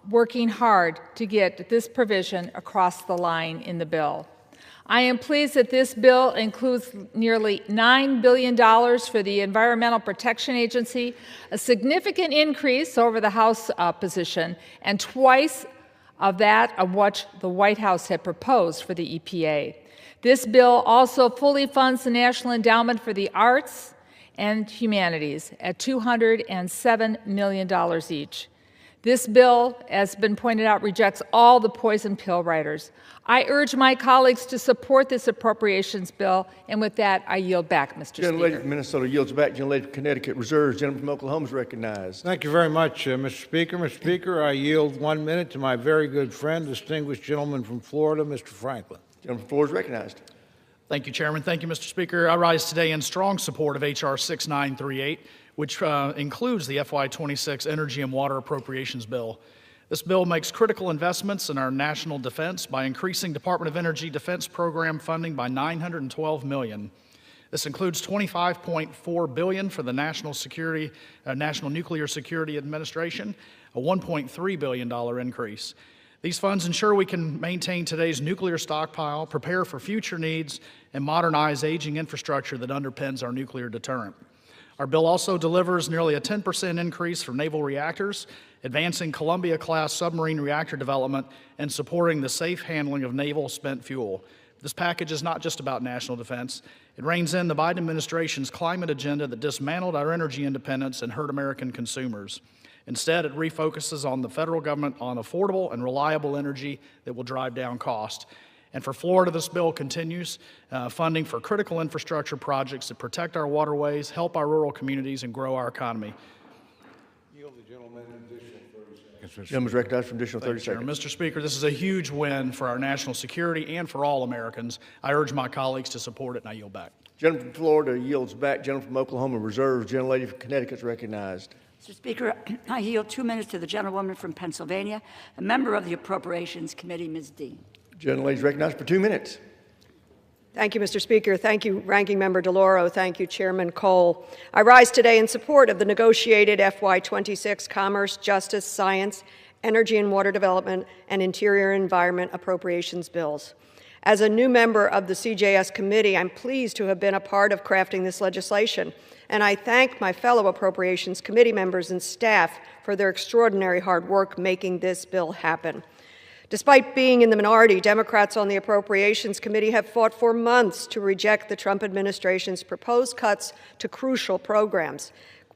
working hard to get this provision across the line in the bill. I am pleased that this bill includes nearly $9 billion for the Environmental Protection Agency, a significant increase over the House position, and twice of that of what the White House had proposed for the EPA. This bill also fully funds the National Endowment for the Arts and Humanities at $207 million each. This bill, as has been pointed out, rejects all the poison pill writers. I urge my colleagues to support this appropriations bill, and with that, I yield back, Mr. Speaker. Gentlelady from Minnesota yields back. Gentlelady from Connecticut reserves. Gentleman from Oklahoma is recognized. Thank you very much, Mr. Speaker. Mr. Speaker, I yield 1 minute to my very good friend, distinguished gentleman from Florida, Mr. Franklin. Gentleman from Florida is recognized. Thank you, Chairman. Thank you, Mr. Speaker. I rise today in strong support of H.R. 6938, which includes the FY26 Energy and Water Appropriations Bill. This bill makes critical investments in our national defense by increasing Department of Energy Defense Program funding by $912 million. This includes $25.4 billion for the National Nuclear Security Administration, a $1.3 billion increase. These funds ensure we can maintain today's nuclear stockpile, prepare for future needs, and modernize aging infrastructure that underpins our nuclear deterrent. Our bill also delivers nearly a 10% increase for naval reactors, advancing Columbia-class submarine reactor development, and supporting the safe handling of naval spent fuel. This package is not just about national defense. It reins in the Biden administration's climate agenda that dismantled our energy independence and hurt American consumers. Instead, it refocuses on the federal government on affordable and reliable energy that will drive down cost. And for Florida, this bill continues funding for critical infrastructure projects that protect our waterways, help our rural communities, and grow our economy. Yield the gentleman an additional 30 seconds. Gentleman is recognized for additional 30 seconds. Mr. Speaker, this is a huge win for our national security and for all Americans. I urge my colleagues to support it, and I yield back. Gentleman from Florida yields back. Gentleman from Oklahoma reserves. Gentlelady from Connecticut is recognized. Mr. Speaker, I yield 2 minutes to the gentlewoman from Pennsylvania, a member of the Appropriations Committee, Ms. Dean. Gentlelady is recognized for 2 minutes. Thank you, Mr. Speaker. Thank you, Ranking Member DeLauro. Thank you, Chairman Cole. I rise today in support of the negotiated FY26 Commerce, Justice, Science, Energy and Water Development, and Interior Environment Appropriations bills. As a new member of the CJS Committee, I'm pleased to have been a part of crafting this legislation, and I thank my fellow Appropriations Committee members and staff for their extraordinary hard work making this bill happen. Despite being in the minority, Democrats on the Appropriations Committee have fought for months to reject the Trump administration's proposed cuts to crucial programs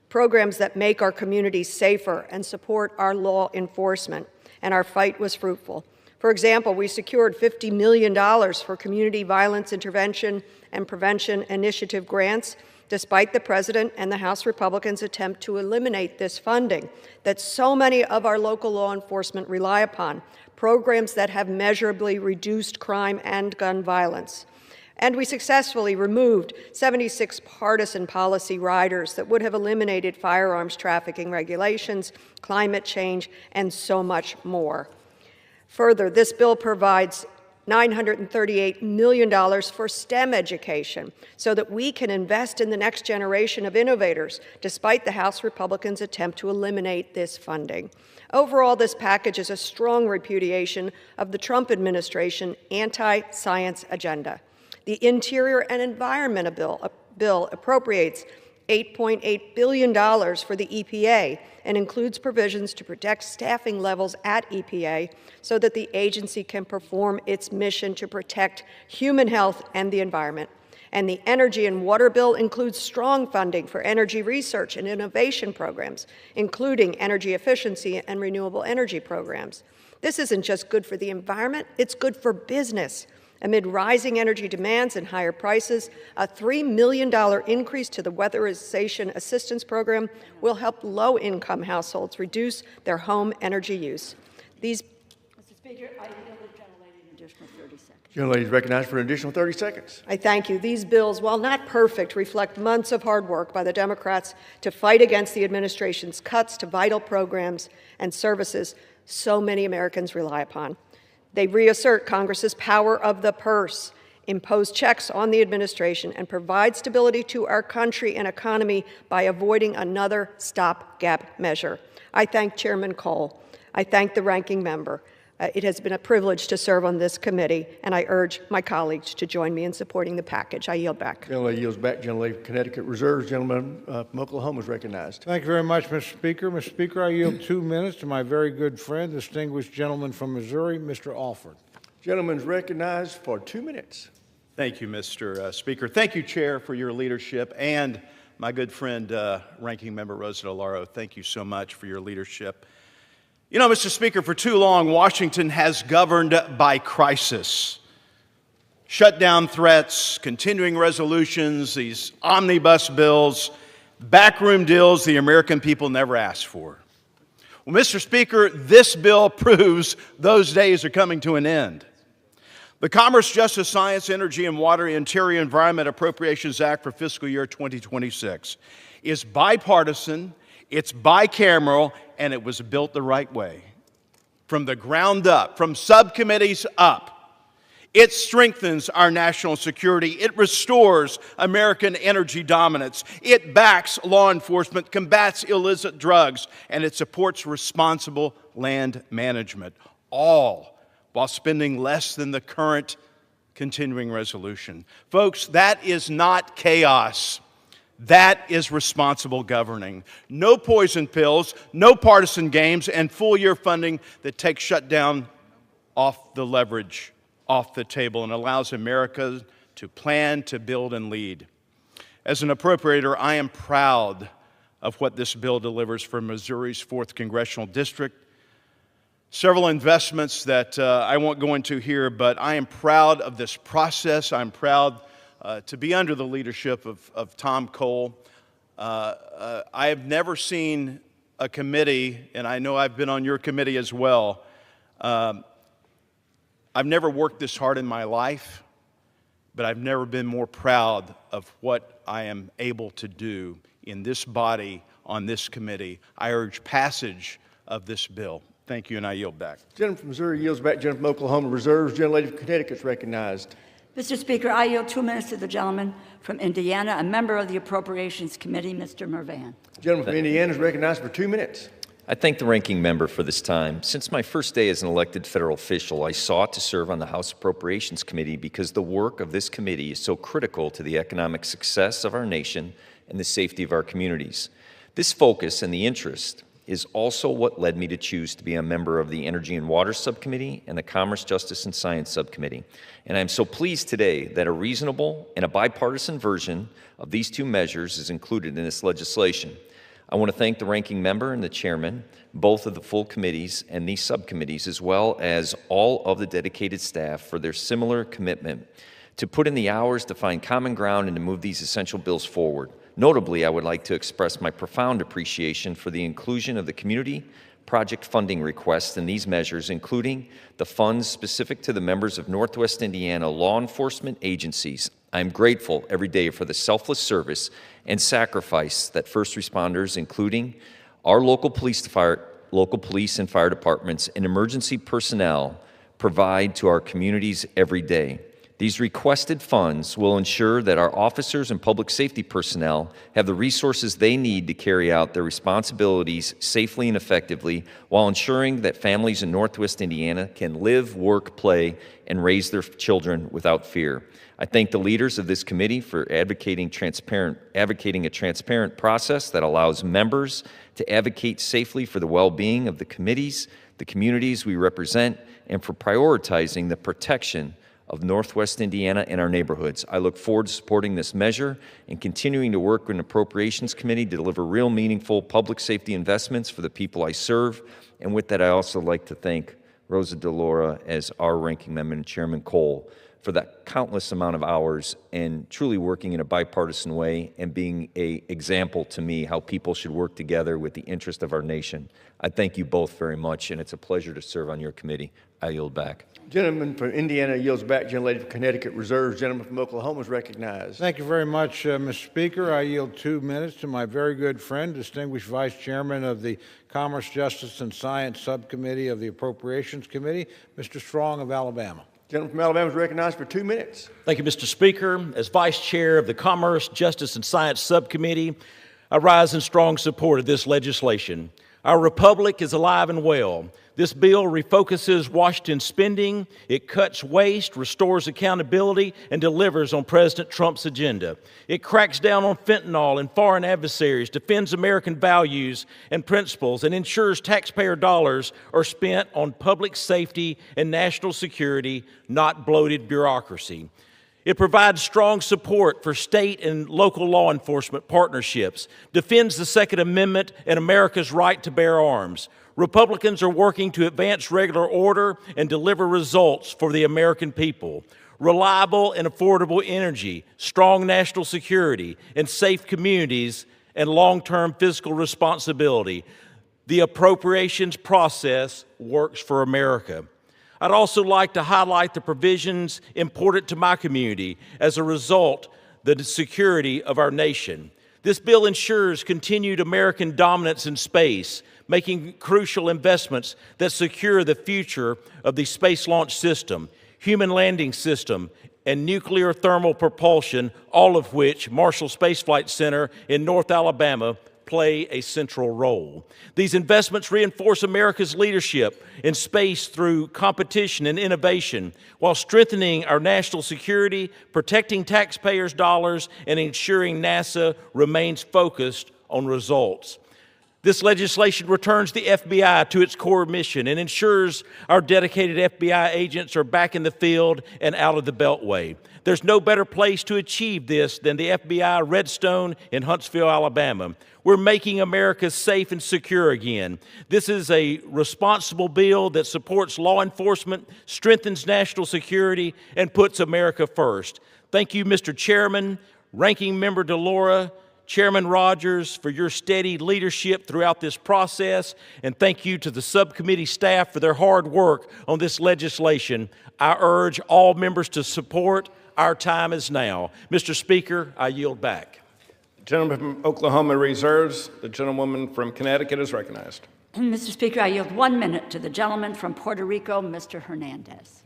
that make our communities safer and support our law enforcement, and our fight was fruitful. For example, we secured $50 million for community violence intervention and prevention initiative grants, despite the President and the House Republicans' attempt to eliminate this funding that so many of our local law enforcement rely upon, programs that have measurably reduced crime and gun violence. And we successfully removed 76 partisan policy riders that would have eliminated firearms trafficking regulations, climate change, and so much more. Further, this bill provides $938 million for STEM education so that we can invest in the next generation of innovators, despite the House Republicans' attempt to eliminate this funding. Overall, this package is a strong repudiation of the Trump administration's anti-science agenda. The Interior and Environment bill appropriates $8.8 billion for the EPA and includes provisions to protect staffing levels at EPA so that the agency can perform its mission to protect human health and the environment. And the Energy and Water bill includes strong funding for energy research and innovation programs, including energy efficiency and renewable energy programs. This isn't just good for the environment, it's good for business. Amid rising energy demands and higher prices, a $3 million increase to the Weatherization Assistance Program will help low-income households reduce their home energy use. These Mr. Speaker, I yield the gentlelady an additional 30 seconds. Gentlelady is recognized for an additional 30 seconds. I thank you. These bills, while not perfect, reflect months of hard work by the Democrats to fight against the administration's cuts to vital programs and services so many Americans rely upon. They reassert Congress's power of the purse, impose checks on the administration, and provide stability to our country and economy by avoiding another stopgap measure. I thank Chairman Cole. I thank the ranking member. It has been a privilege to serve on this committee, and I urge my colleagues to join me in supporting the package. I yield back. Gentlelady yields back. Gentlelady from Connecticut reserves. Gentleman from Oklahoma is recognized. Thank you very much, Mr. Speaker. Mr. Speaker, I yield 2 minutes to my very good friend, distinguished gentleman from Missouri, Mr. Alford. Gentleman is recognized for 2 minutes. Thank you, Mr. Speaker. Thank you, Chair, for your leadership, and my good friend, Ranking Member Rosa DeLauro. Thank you so much for your leadership. You know, Mr. Speaker, for too long, Washington has governed by crisis. Shutdown threats, continuing resolutions, these omnibus bills, backroom deals the American people never asked for. Well, Mr. Speaker, this bill proves those days are coming to an end. The Commerce, Justice, Science, Energy, and Water Interior Environment Appropriations Act for fiscal year 2026 is bipartisan, it's bicameral, and it was built the right way. From the ground up, from subcommittees up, it strengthens our national security. It restores American energy dominance. It backs law enforcement, combats illicit drugs, and it supports responsible land management, all while spending less than the current continuing resolution. Folks, that is not chaos. That is responsible governing. No poison pills, no partisan games, and full-year funding that takes shutdown off the leverage, off the table, and allows America to plan, to build, and lead. As an appropriator, I am proud of what this bill delivers for Missouri's 4th Congressional District. Several investments that I won't go into here, but I am proud of this process. I'm proud to be under the leadership of Tom Cole. I have never seen a committee, and I know I've been on your committee as well. I've never worked this hard in my life, but I've never been more proud of what I am able to do in this body, on this committee. I urge passage of this bill. Thank you, and I yield back. Gentleman from Missouri yields back. Gentleman from Oklahoma reserves. Gentlelady from Connecticut is recognized. Mr. Speaker, I yield 2 minutes to the gentleman from Indiana, a member of the Appropriations Committee, Mr. Mervan. Gentleman from Indiana is recognized for 2 minutes. I thank the ranking member for this time. Since my first day as an elected federal official, I sought to serve on the House Appropriations Committee because the work of this committee is so critical to the economic success of our nation and the safety of our communities. This focus and the interest is also what led me to choose to be a member of the Energy and Water Subcommittee and the Commerce, Justice, and Science Subcommittee. And I'm so pleased today that a reasonable and a bipartisan version of these two measures is included in this legislation. I want to thank the ranking member and the chairman, both of the full committees and these subcommittees, as well as all of the dedicated staff for their similar commitment to put in the hours to find common ground and to move these essential bills forward. Notably, I would like to express my profound appreciation for the inclusion of the community project funding requests in these measures, including the funds specific to the members of Northwest Indiana law enforcement agencies. I'm grateful every day for the selfless service and sacrifice that first responders, including our local police and fire departments and emergency personnel, provide to our communities every day. These requested funds will ensure that our officers and public safety personnel have the resources they need to carry out their responsibilities safely and effectively, while ensuring that families in Northwest Indiana can live, work, play, and raise their children without fear. I thank the leaders of this committee for advocating a transparent process that allows members to advocate safely for the well-being of the committees, the communities we represent, and for prioritizing the protection of Northwest Indiana and our neighborhoods. I look forward to supporting this measure and continuing to work with an Appropriations Committee to deliver real, meaningful public safety investments for the people I serve. And with that, I also like to thank Rosa DeLauro as our ranking member and Chairman Cole for that countless amount of hours and truly working in a bipartisan way and being an example to me how people should work together with the interest of our nation. I thank you both very much, and it's a pleasure to serve on your committee. I yield back. Gentleman from Indiana yields back. Gentlelady from Connecticut reserves. Gentleman from Oklahoma is recognized. Thank you very much, Mr. Speaker. I yield 2 minutes to my very good friend, distinguished Vice Chairman of the Commerce, Justice, and Science Subcommittee of the Appropriations Committee, Mr. Strong of Alabama. Gentleman from Alabama is recognized for 2 minutes. Thank you, Mr. Speaker. As Vice Chair of the Commerce, Justice, and Science Subcommittee, I rise in strong support of this legislation. Our republic is alive and well. This bill refocuses Washington's spending, it cuts waste, restores accountability, and delivers on President Trump's agenda. It cracks down on fentanyl and foreign adversaries, defends American values and principles, and ensures taxpayer dollars are spent on public safety and national security, not bloated bureaucracy. It provides strong support for state and local law enforcement partnerships, defends the Second Amendment and America's right to bear arms. Republicans are working to advance regular order and deliver results for the American people. Reliable and affordable energy, strong national security, and safe communities, and long-term fiscal responsibility. The appropriations process works for America. I'd also like to highlight the provisions important to my community as a result of the security of our nation. This bill ensures continued American dominance in space, making crucial investments that secure the future of the Space Launch System, Human Landing System, and nuclear thermal propulsion, all of which Marshall Space Flight Center in North Alabama play a central role. These investments reinforce America's leadership in space through competition and innovation, while strengthening our national security, protecting taxpayers' dollars, and ensuring NASA remains focused on results. This legislation returns the FBI to its core mission and ensures our dedicated FBI agents are back in the field and out of the Beltway. There's no better place to achieve this than the FBI Redstone in Huntsville, Alabama. We're making America safe and secure again. This is a responsible bill that supports law enforcement, strengthens national security, and puts America first. Thank you, Mr. Chairman, Ranking Member DeLauro, Chairman Rogers, for your steady leadership throughout this process, and thank you to the subcommittee staff for their hard work on this legislation. I urge all members to support. Our time is now. Mr. Speaker, I yield back. The gentleman from Oklahoma reserves. The gentlewoman from Connecticut is recognized. Mr. Speaker, I yield 1 minute to the gentleman from Puerto Rico, Mr. Hernandez.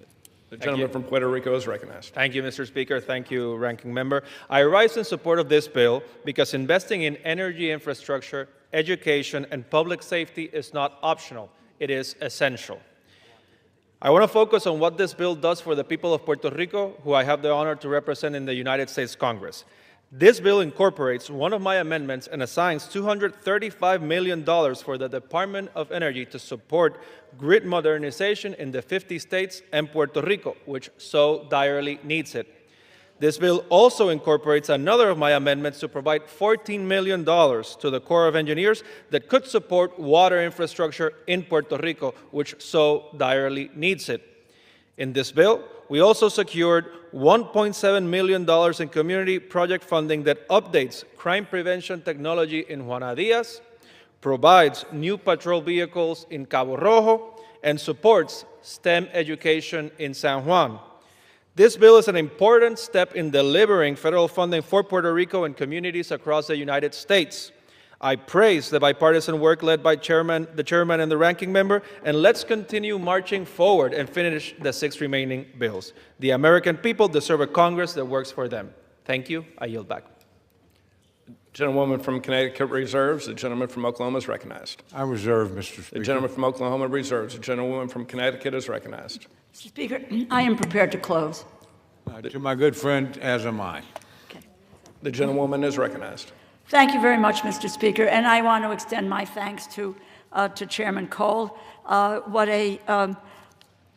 The gentleman from Puerto Rico is recognized. Thank you, Mr. Speaker. Thank you, Ranking Member. I rise in support of this bill because investing in energy infrastructure, education, and public safety is not optional. It is essential. I want to focus on what this bill does for the people of Puerto Rico, who I have the honor to represent in the United States Congress. This bill incorporates one of my amendments and assigns $235 million for the Department of Energy to support grid modernization in the 50 states and Puerto Rico, which so direly needs it. This bill also incorporates another of my amendments to provide $14 million to the Corps of Engineers that could support water infrastructure in Puerto Rico, which so direly needs it. In this bill, we also secured $1.7 million in community project funding that updates crime prevention technology in Juana Diaz, provides new patrol vehicles in Cabo Rojo, and supports STEM education in San Juan. This bill is an important step in delivering federal funding for Puerto Rico and communities across the United States. I praise the bipartisan work led by the chairman and the ranking member, and let's continue marching forward and finish the 6 remaining bills. The American people deserve a Congress that works for them. Thank you. I yield back. Gentlewoman from Connecticut reserves. The gentleman from Oklahoma is recognized. I reserve, Mr. Speaker. The gentleman from Oklahoma reserves. The gentlewoman from Connecticut is recognized. Mr. Speaker, I am prepared to close. To my good friend, as am I. The gentlewoman is recognized. Thank you very much, Mr. Speaker, and I want to extend my thanks to Chairman Cole. What an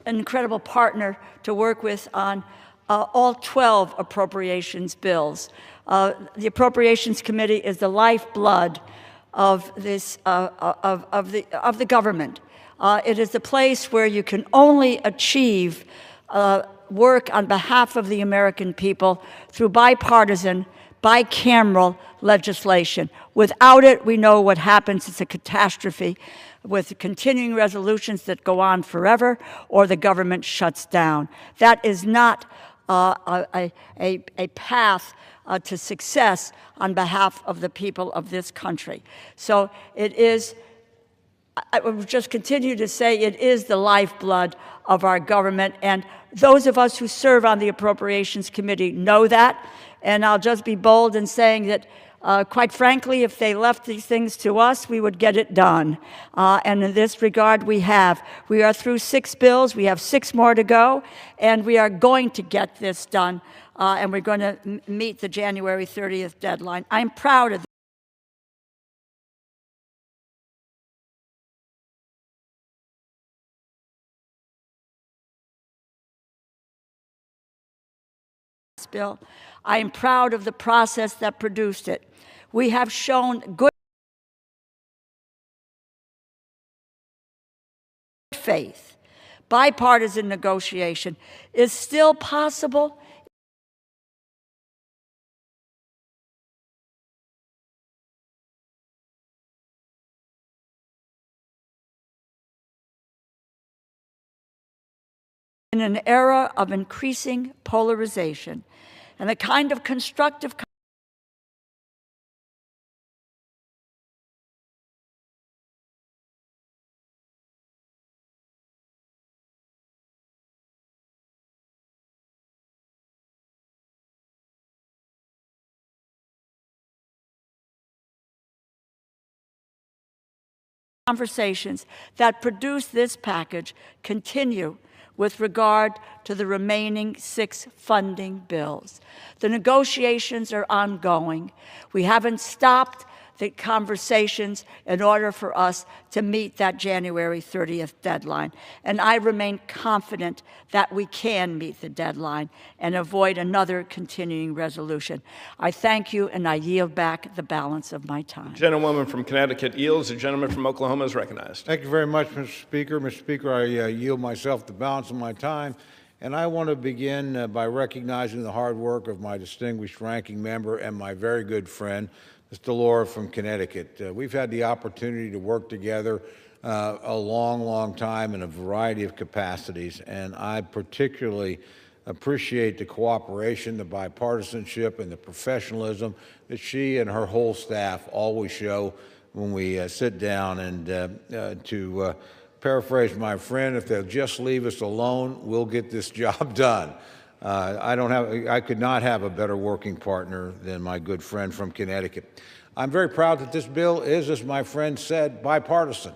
incredible partner to work with on all 12 appropriations bills. The Appropriations Committee is the lifeblood of this of the government. It is the place where you can only achieve work on behalf of the American people through bipartisan, bicameral legislation. Without it, we know what happens. It's a catastrophe with continuing resolutions that go on forever, or the government shuts down. That is not a path to success on behalf of the people of this country. So it is, I will just continue to say, it is the lifeblood of our government, and those of us who serve on the Appropriations Committee know that, and I'll just be bold in saying that quite frankly, if they left these things to us, we would get it done. And in this regard, we have. We are through 6 bills. We have 6 more to go, and we are going to get this done, and we're going to meet the January 30th deadline. I'm proud of this bill. I am proud of the process that produced it. We have shown good faith. Bipartisan negotiation is still possible. In an era of increasing polarization, and the kind of constructive conversations that produce this package continue with regard to the remaining 6 funding bills. The negotiations are ongoing. We haven't stopped the conversations in order for us to meet that January 30th deadline. And I remain confident that we can meet the deadline and avoid another continuing resolution. I thank you, and I yield back the balance of my time. The gentlewoman from Connecticut yields. The gentleman from Oklahoma is recognized. Thank you very much, Mr. Speaker. Mr. Speaker, I yield myself the balance of my time. And I want to begin by recognizing the hard work of my distinguished ranking member and my very good friend, Ms. Delora from Connecticut. We've had the opportunity to work together a long, long time in a variety of capacities, and I particularly appreciate the cooperation, the bipartisanship, and the professionalism that she and her whole staff always show when we sit down. And to paraphrase my friend, if they'll just leave us alone, we'll get this job done. I could not have a better working partner than my good friend from Connecticut. I'm very proud that this bill is, as my friend said, bipartisan.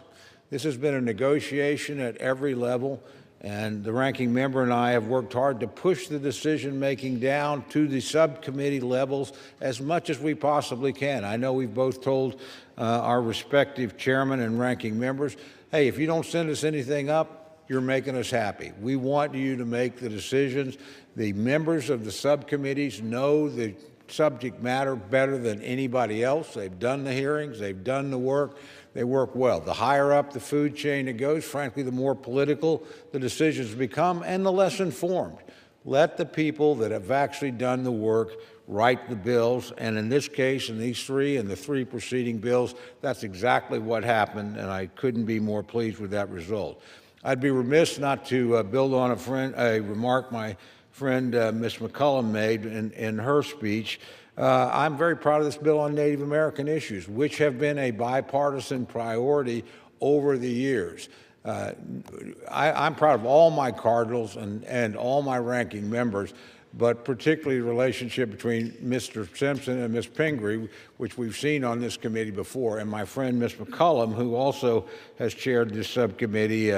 This has been a negotiation at every level, and the ranking member and I have worked hard to push the decision-making down to the subcommittee levels as much as we possibly can. I know we've both told our respective chairmen and ranking members, hey, if you don't send us anything up, you're making us happy. We want you to make the decisions. The members of the subcommittees know the subject matter better than anybody else. They've done the hearings. They've done the work. They work well. The higher up the food chain it goes, frankly, the more political the decisions become and the less informed. Let the people that have actually done the work write the bills, and in this case, in these 3 and the 3 preceding bills, that's exactly what happened, and I couldn't be more pleased with that result. I'd be remiss not to build on a remark my friend Ms. McCollum made in her speech. I'm very proud of this bill on Native American issues, which have been a bipartisan priority over the years. I'm proud of all my Cardinals and all my ranking members, but particularly the relationship between Mr. Simpson and Ms. Pingree, which we've seen on this committee before, and my friend Ms. McCollum, who also has chaired this subcommittee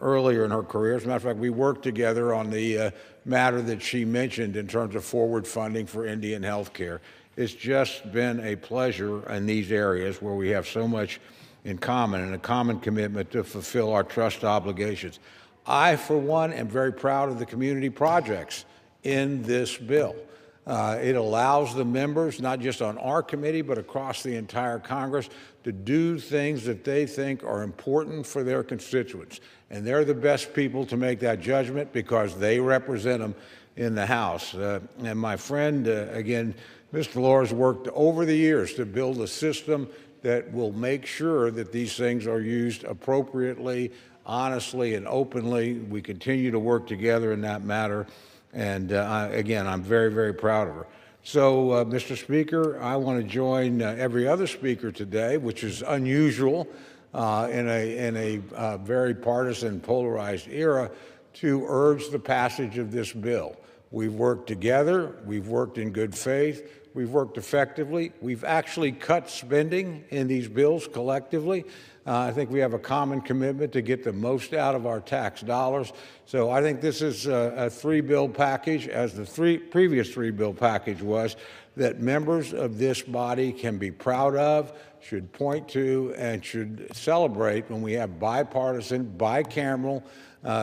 earlier in her career. As a matter of fact, we worked together on the matter that she mentioned in terms of forward funding for Indian health care. It's just been a pleasure in these areas where we have so much in common and a common commitment to fulfill our trust obligations. I, for one, am very proud of the community projects in this bill. It allows the members, not just on our committee, but across the entire Congress, to do things that they think are important for their constituents. And they're the best people to make that judgment because they represent them in the House. And my friend, again, Mr. Delors worked over the years to build a system that will make sure that these things are used appropriately, honestly, and openly. We continue to work together in that matter. And again, I'm very, very proud of her. So, Mr. Speaker, I want to join every other speaker today, which is unusual in a very partisan, polarized era, to urge the passage of this bill. We've worked together. We've worked in good faith. We've worked effectively. We've actually cut spending in these bills collectively. I think we have a common commitment to get the most out of our tax dollars. So I think this is a three-bill package, as the previous three-bill package was, that members of this body can be proud of, should point to, and should celebrate when we have bipartisan, bicameral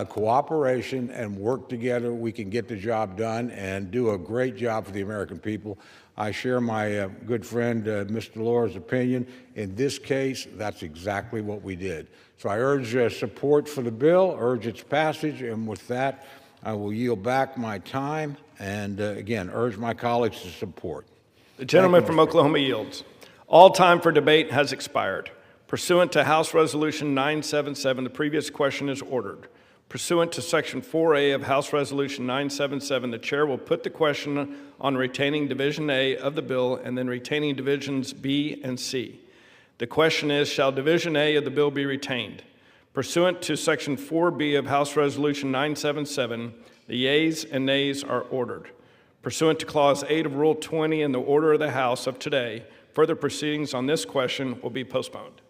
cooperation and work together. We can get the job done and do a great job for the American people. I share my good friend Mr. Delors' opinion. In this case, that's exactly what we did. So I urge support for the bill, urge its passage, and with that, I will yield back my time and, again, urge my colleagues to support. The gentleman from Oklahoma yields. All time for debate has expired. Pursuant to House Resolution 977, the previous question is ordered. Pursuant to Section 4A of House Resolution 977, the chair will put the question on retaining Division A of the bill and then retaining Divisions B and C. The question is, shall Division A of the bill be retained? Pursuant to Section 4B of House Resolution 977, the yeas and nays are ordered. Pursuant to Clause 8 of Rule 20 in the order of the House of today, further proceedings on this question will be postponed.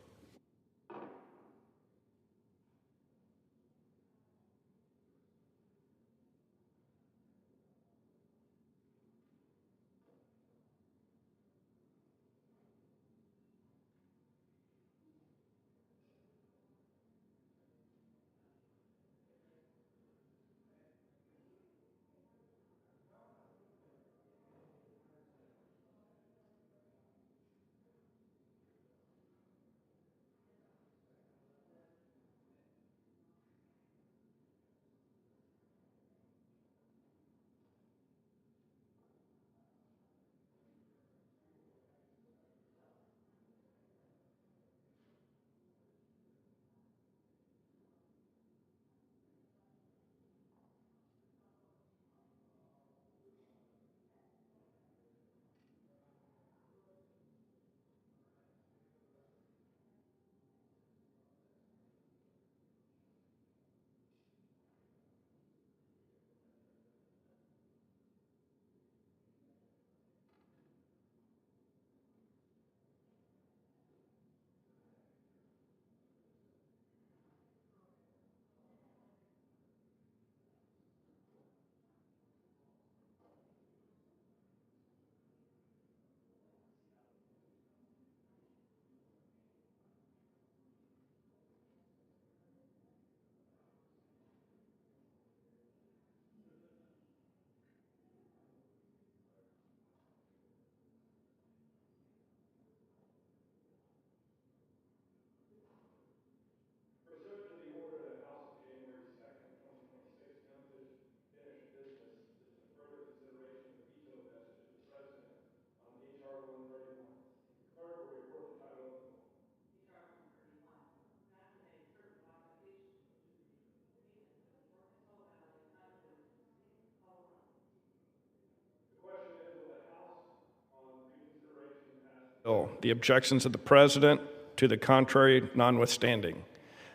bill, the objections of the President to the contrary notwithstanding.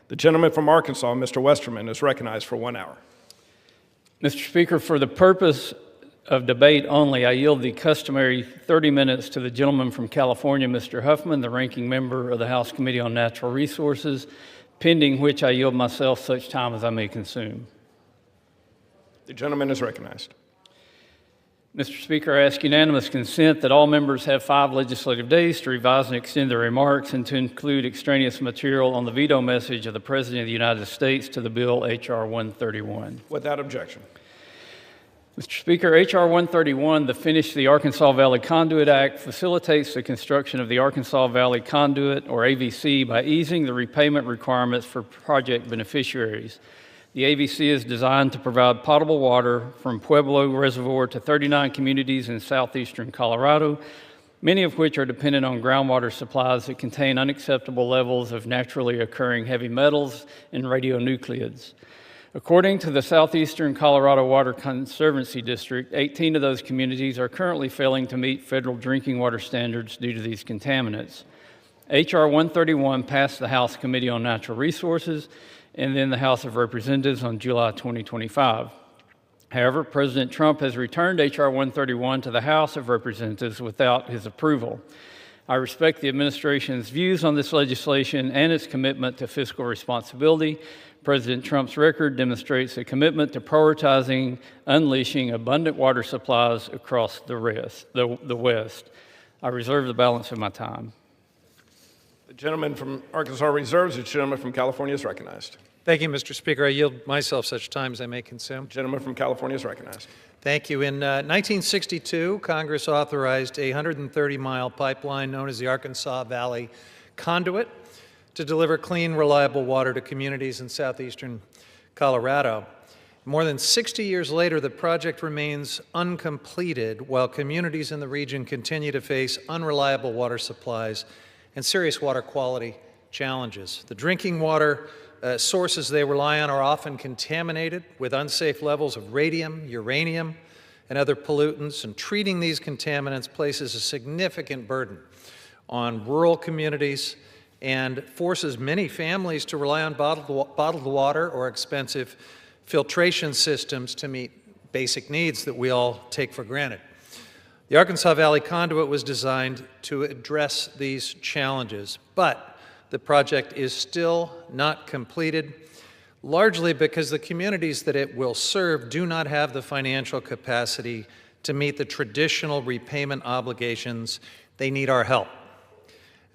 The gentleman from Arkansas, Mr. Westerman, is recognized for 1 hour. Mr. Speaker, for the purpose of debate only, I yield the customary 30 minutes to the gentleman from California, Mr. Huffman, the ranking member of the House Committee on Natural Resources, pending which I yield myself such time as I may consume. The gentleman is recognized. Mr. Speaker, I ask unanimous consent that all members have 5 legislative days to revise and extend their remarks and to include extraneous material on the veto message of the President of the United States to the bill H.R. 131. Without objection. Mr. Speaker, H.R. 131, the Finish the Arkansas Valley Conduit Act, facilitates the construction of the Arkansas Valley Conduit, or AVC, by easing the repayment requirements for project beneficiaries. The AVC is designed to provide potable water from Pueblo Reservoir to 39 communities in southeastern Colorado, many of which are dependent on groundwater supplies that contain unacceptable levels of naturally occurring heavy metals and radionuclides. According to the Southeastern Colorado Water Conservancy District, 18 of those communities are currently failing to meet federal drinking water standards due to these contaminants. H.R. 131 passed the House Committee on Natural Resources and then the House of Representatives on July 2025. However, President Trump has returned H.R. 131 to the House of Representatives without his approval. I respect the administration's views on this legislation and its commitment to fiscal responsibility. President Trump's record demonstrates a commitment to prioritizing unleashing abundant water supplies across the West. I reserve the balance of my time. The gentleman from Arkansas reserves. The gentleman from California is recognized. Thank you, Mr. Speaker. I yield myself such time as I may consume. The gentleman from California is recognized. Thank you. In 1962, Congress authorized a 130-mile pipeline known as the Arkansas Valley Conduit to deliver clean, reliable water to communities in southeastern Colorado. More than 60 years later, the project remains uncompleted while communities in the region continue to face unreliable water supplies and serious water quality challenges. The drinking water sources they rely on are often contaminated with unsafe levels of radium, uranium, and other pollutants, and treating these contaminants places a significant burden on rural communities and forces many families to rely on bottled water or expensive filtration systems to meet basic needs that we all take for granted. The Arkansas Valley Conduit was designed to address these challenges, but the project is still not completed, largely because the communities that it will serve do not have the financial capacity to meet the traditional repayment obligations. They need our help.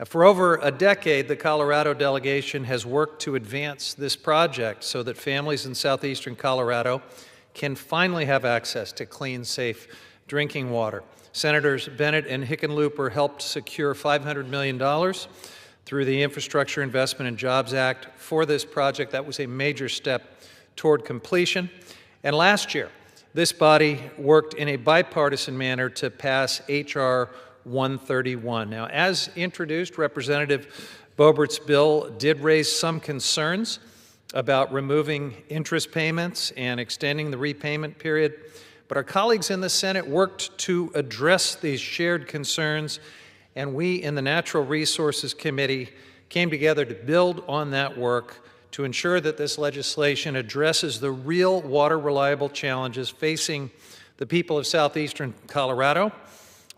For over a decade, the Colorado delegation has worked to advance this project so that families in southeastern Colorado can finally have access to clean, safe drinking water. Senators Bennett and Hickenlooper helped secure $500 million through the Infrastructure Investment and Jobs Act for this project. That was a major step toward completion. And last year, this body worked in a bipartisan manner to pass H.R. 131. Now, as introduced, Representative Boebert's bill did raise some concerns about removing interest payments and extending the repayment period, but our colleagues in the Senate worked to address these shared concerns, and we in the Natural Resources Committee came together to build on that work to ensure that this legislation addresses the real water reliable challenges facing the people of southeastern Colorado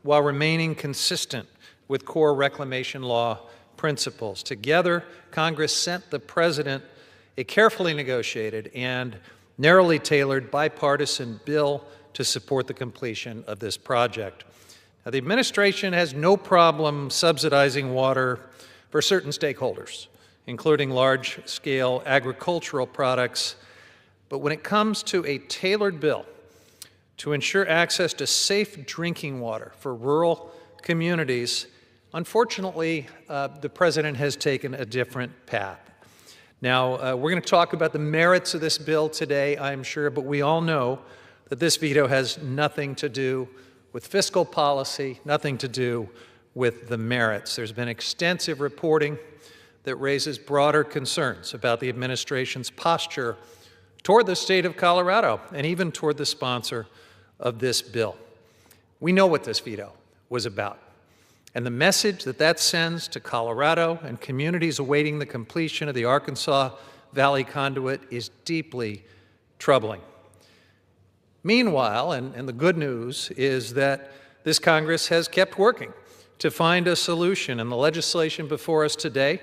while remaining consistent with core reclamation law principles. Together, Congress sent the President a carefully negotiated and narrowly tailored bipartisan bill to support the completion of this project. Now, the administration has no problem subsidizing water for certain stakeholders, including large-scale agricultural products, but when it comes to a tailored bill to ensure access to safe drinking water for rural communities, unfortunately, the President has taken a different path. Now, we're going to talk about the merits of this bill today, I'm sure, but we all know that this veto has nothing to do with fiscal policy, nothing to do with the merits. There's been extensive reporting that raises broader concerns about the administration's posture toward the state of Colorado and even toward the sponsor of this bill. We know what this veto was about. And the message that that sends to Colorado and communities awaiting the completion of the Arkansas Valley Conduit is deeply troubling. Meanwhile, and the good news is that this Congress has kept working to find a solution, and the legislation before us today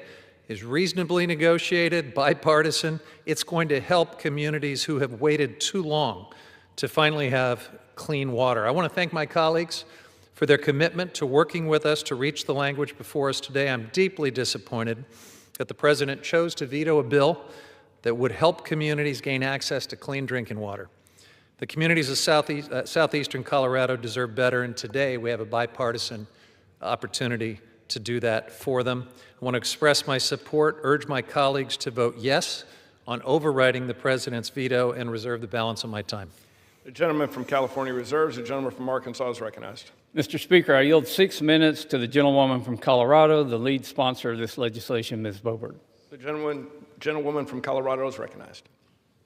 is reasonably negotiated, bipartisan. It's going to help communities who have waited too long to finally have clean water. I want to thank my colleagues for their commitment to working with us to reach the language before us today. I'm deeply disappointed that the President chose to veto a bill that would help communities gain access to clean drinking water. The communities of southeastern Colorado deserve better, and today we have a bipartisan opportunity to do that for them. I want to express my support, urge my colleagues to vote yes on overriding the President's veto, and reserve the balance of my time. The gentleman from California reserves. The gentleman from Arkansas is recognized. Mr. Speaker, I yield 6 minutes to the gentlewoman from Colorado, the lead sponsor of this legislation, Ms. Boebert. The gentlewoman from Colorado is recognized.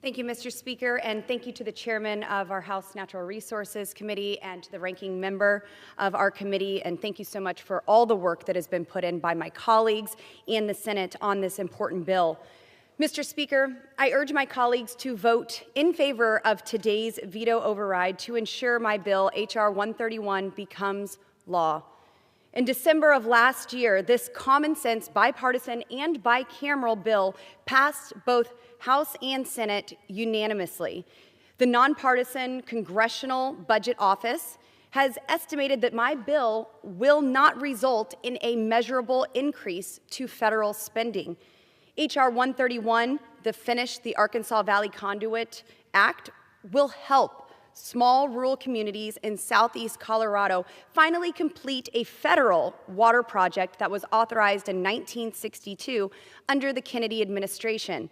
Thank you, Mr. Speaker, and thank you to the chairman of our House Natural Resources Committee and to the ranking member of our committee, and thank you so much for all the work that has been put in by my colleagues in the Senate on this important bill. Mr. Speaker, I urge my colleagues to vote in favor of today's veto override to ensure my bill, H.R. 131, becomes law. In December of last year, this common sense, bipartisan, and bicameral bill passed both House and Senate unanimously. The nonpartisan Congressional Budget Office has estimated that my bill will not result in a measurable increase to federal spending. H.R. 131, the Finish the Arkansas Valley Conduit Act, will help small rural communities in southeast Colorado finally complete a federal water project that was authorized in 1962 under the Kennedy administration.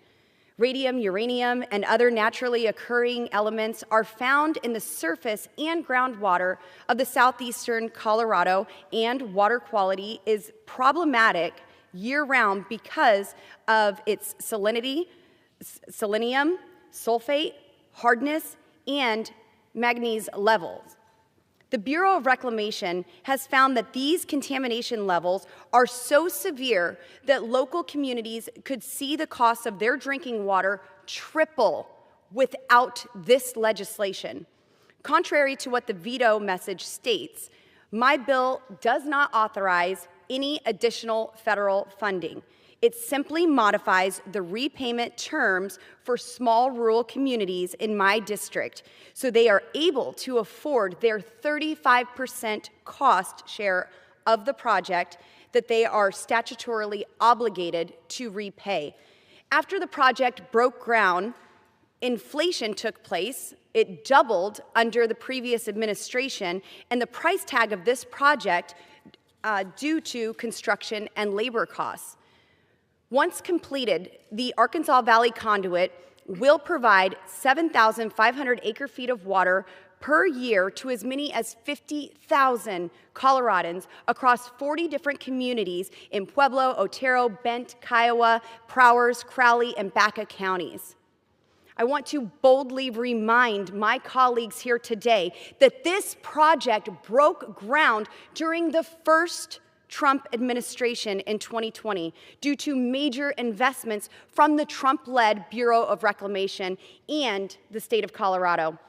Radium, uranium, and other naturally occurring elements are found in the surface and groundwater of the southeastern Colorado, and water quality is problematic year-round because of its salinity, selenium, sulfate, hardness, and manganese levels. The Bureau of Reclamation has found that these contamination levels are so severe that local communities could see the cost of their drinking water triple without this legislation. Contrary to what the veto message states, my bill does not authorize any additional federal funding. It simply modifies the repayment terms for small rural communities in my district so they are able to afford their 35% cost share of the project that they are statutorily obligated to repay. After the project broke ground, inflation took place. It doubled under the previous administration, and the price tag of this project due to construction and labor costs. Once completed, the Arkansas Valley Conduit will provide 7,500 acre-feet of water per year to as many as 50,000 Coloradans across 40 different communities in Pueblo, Otero, Bent, Kiowa, Prowers, Crowley, and Baca counties. I want to boldly remind my colleagues here today that this project broke ground during the first Trump administration in 2020 due to major investments from the Trump-led Bureau of Reclamation and the state of Colorado.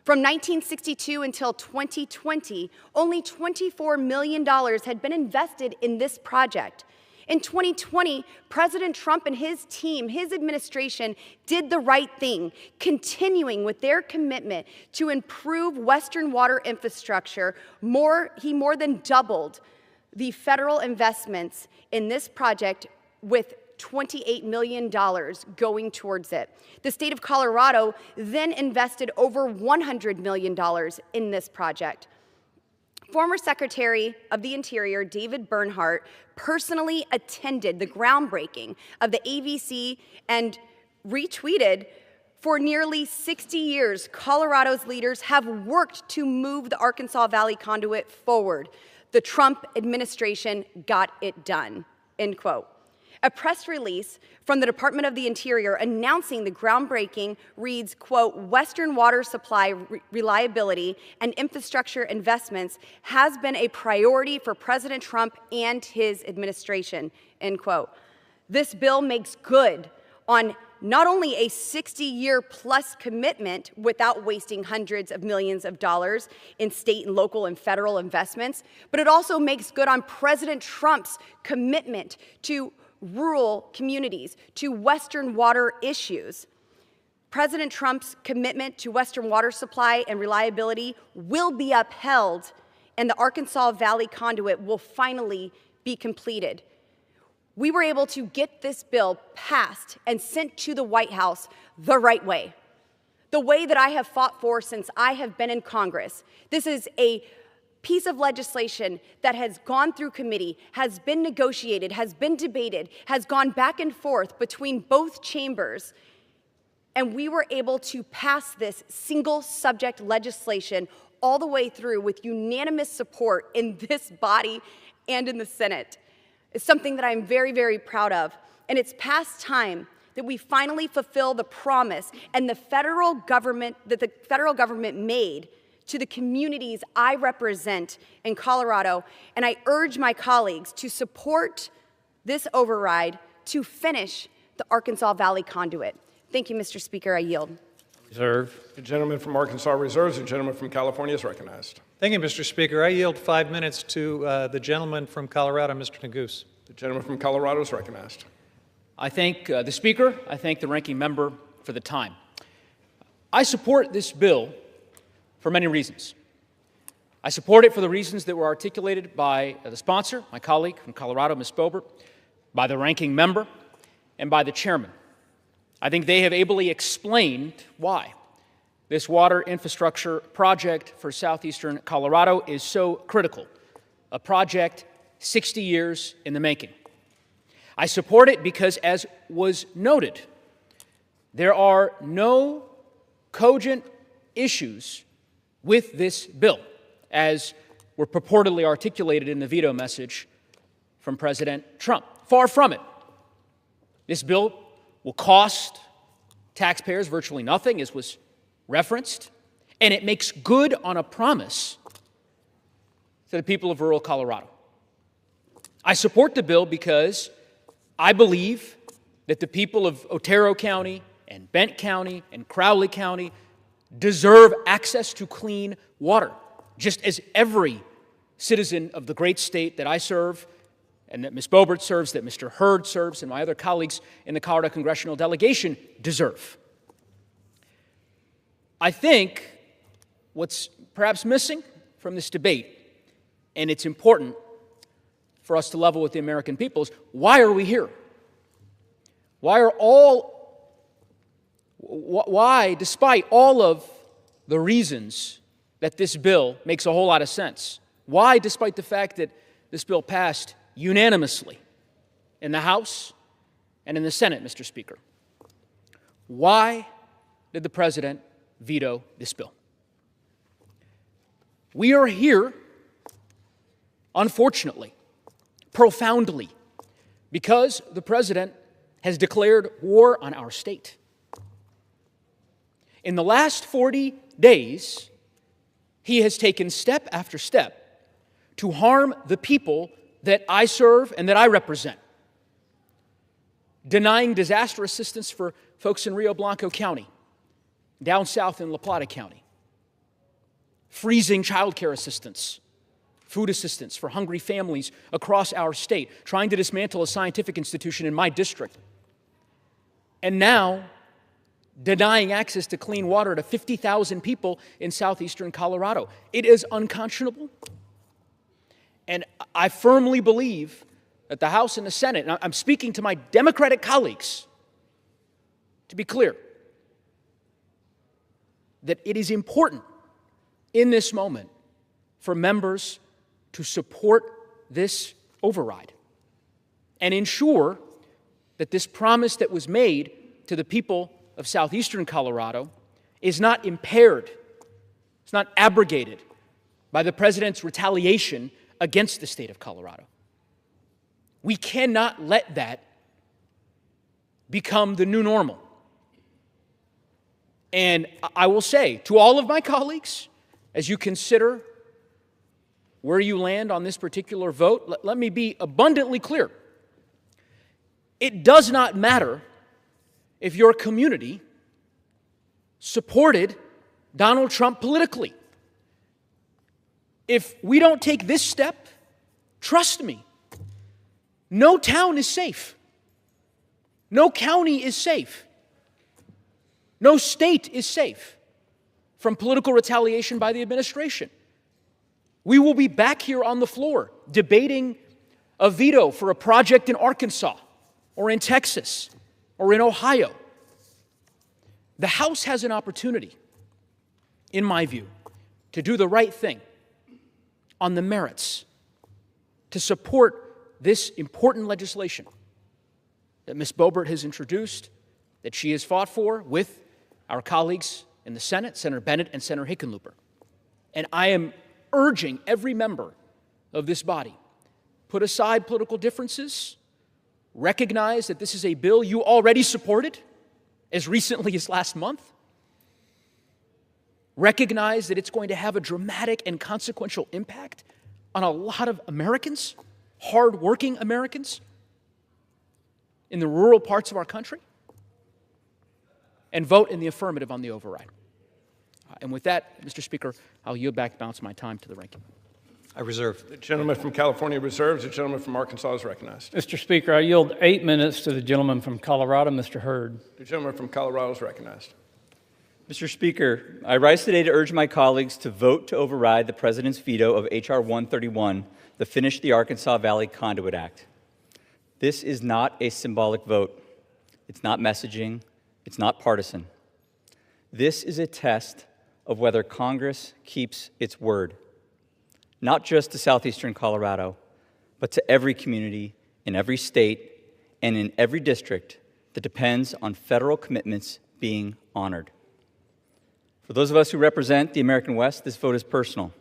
From 1962 until 2020, only $24 million had been invested in this project. In 2020, President Trump and his team, his administration, did the right thing, continuing with their commitment to improve Western water infrastructure. He more than doubled the federal investments in this project with $28 million going towards it. The state of Colorado then invested over $100 million in this project. Former Secretary of the Interior David Bernhardt personally attended the groundbreaking of the AVC and retweeted, "For nearly 60 years, Colorado's leaders have worked to move the Arkansas Valley Conduit forward. The Trump administration got it done," end quote. A press release from the Department of the Interior announcing the groundbreaking reads, quote, "Western water supply reliability and infrastructure investments has been a priority for President Trump and his administration," end quote. This bill makes good on not only a 60-year plus commitment without wasting hundreds of millions of dollars in state and local and federal investments, but it also makes good on President Trump's commitment to rural communities, to Western water issues. President Trump's commitment to Western water supply and reliability will be upheld, and the Arkansas Valley Conduit will finally be completed. We were able to get this bill passed and sent to the White House the right way, the way that I have fought for since I have been in Congress. This is a piece of legislation that has gone through committee, has been negotiated, has been debated, has gone back and forth between both chambers, and we were able to pass this single subject legislation all the way through with unanimous support in this body and in the Senate. It's something that I'm very, very proud of, and it's past time that we finally fulfill the promise and the federal government made to the communities I represent in Colorado, and I urge my colleagues to support this override to finish the Arkansas Valley Conduit. Thank you, Mr. Speaker. I yield. Reserve. The gentleman from Arkansas reserves. The gentleman from California is recognized. Thank you, Mr. Speaker. I yield 5 minutes to the gentleman from Colorado, Mr. Neguse. The gentleman from Colorado is recognized. I thank the Speaker. I thank the ranking member for the time. I support this bill for many reasons. I support it for the reasons that were articulated by the sponsor, my colleague from Colorado, Ms. Boebert, by the ranking member, and by the chairman. I think they have ably explained why this water infrastructure project for southeastern Colorado is so critical, a project 60 years in the making. I support it because, as was noted, there are no cogent issues with this bill, as were purportedly articulated in the veto message from President Trump. Far from it. This bill will cost taxpayers virtually nothing, as was referenced, and it makes good on a promise to the people of rural Colorado. I support the bill because I believe that the people of Otero County and Bent County and Crowley County deserve access to clean water, just as every citizen of the great state that I serve and that Ms. Boebert serves, that Mr. Hurd serves, and my other colleagues in the Colorado Congressional Delegation deserve. I think what's perhaps missing from this debate, and it's important for us to level with the American people, is why are we here? Why, despite all of the reasons that this bill makes a whole lot of sense, why, despite the fact that this bill passed unanimously in the House and in the Senate, Mr. Speaker, why did the President veto this bill? We are here, unfortunately, profoundly, because the President has declared war on our state. In the last 40 days, he has taken step after step to harm the people that I serve and that I represent, denying disaster assistance for folks in Rio Blanco County, down south in La Plata County, freezing child care assistance, food assistance for hungry families across our state, trying to dismantle a scientific institution in my district, and now denying access to clean water to 50,000 people in southeastern Colorado. It is unconscionable. And I firmly believe that the House and the Senate, and I'm speaking to my Democratic colleagues, to be clear, that it is important in this moment for members to support this override and ensure that this promise that was made to the people of southeastern Colorado is not impaired, it's not abrogated by the President's retaliation against the state of Colorado. We cannot let that become the new normal. And I will say to all of my colleagues, as you consider where you land on this particular vote, let me be abundantly clear. It does not matter if your community supported Donald Trump politically. If we don't take this step, trust me, no town is safe. No county is safe. No state is safe from political retaliation by the administration. We will be back here on the floor debating a veto for a project in Arkansas or in Texas or in Ohio. The House has an opportunity, in my view, to do the right thing on the merits, to support this important legislation that Ms. Boebert has introduced, that she has fought for with our colleagues in the Senate, Senator Bennett and Senator Hickenlooper. And I am urging every member of this body, put aside political differences, recognize that this is a bill you already supported as recently as last month, recognize that it's going to have a dramatic and consequential impact on a lot of Americans, hard-working Americans in the rural parts of our country, and vote in the affirmative on the override. And with that, Mr. Speaker, I'll yield back the balance of my time to the ranking. I reserve. The gentleman from California reserves. The gentleman from Arkansas is recognized. Mr. Speaker, I yield 8 minutes to the gentleman from Colorado, Mr. Hurd. The gentleman from Colorado is recognized. Mr. Speaker, I rise today to urge my colleagues to vote to override the President's veto of H.R. 131, the Finish the Arkansas Valley Conduit Act. This is not a symbolic vote. It's not messaging. It's not partisan. This is a test of whether Congress keeps its word, not just to southeastern Colorado, but to every community in every state and in every district that depends on federal commitments being honored. For those of us who represent the American West, this vote is personal.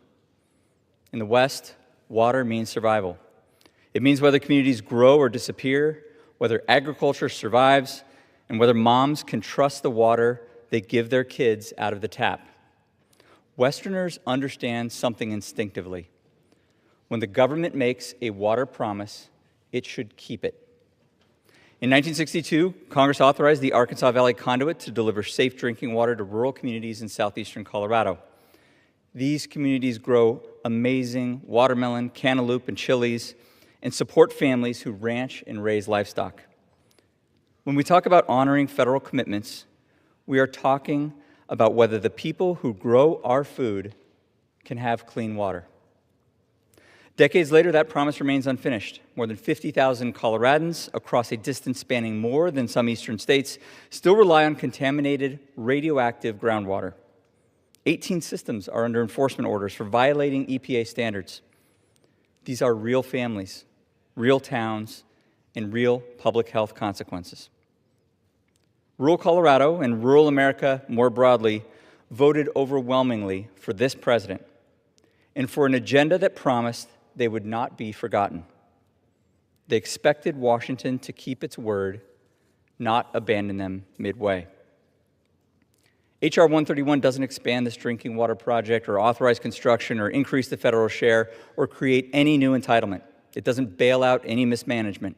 In the West, water means survival. It means whether communities grow or disappear, whether agriculture survives, and whether moms can trust the water they give their kids out of the tap. Westerners understand something instinctively. When the government makes a water promise, it should keep it. In 1962, Congress authorized the Arkansas Valley Conduit to deliver safe drinking water to rural communities in southeastern Colorado. These communities grow amazing watermelon, cantaloupe, and chilies, and support families who ranch and raise livestock. When we talk about honoring federal commitments, we are talking about whether the people who grow our food can have clean water. Decades later, that promise remains unfinished. More than 50,000 Coloradans across a distance spanning more than some eastern states still rely on contaminated, radioactive groundwater. 18 systems are under enforcement orders for violating EPA standards. These are real families, real towns, and real public health consequences. Rural Colorado and rural America more broadly voted overwhelmingly for this president and for an agenda that promised they would not be forgotten. They expected Washington to keep its word, not abandon them midway. H.R. 131 doesn't expand this drinking water project or authorize construction or increase the federal share or create any new entitlement. It doesn't bail out any mismanagement.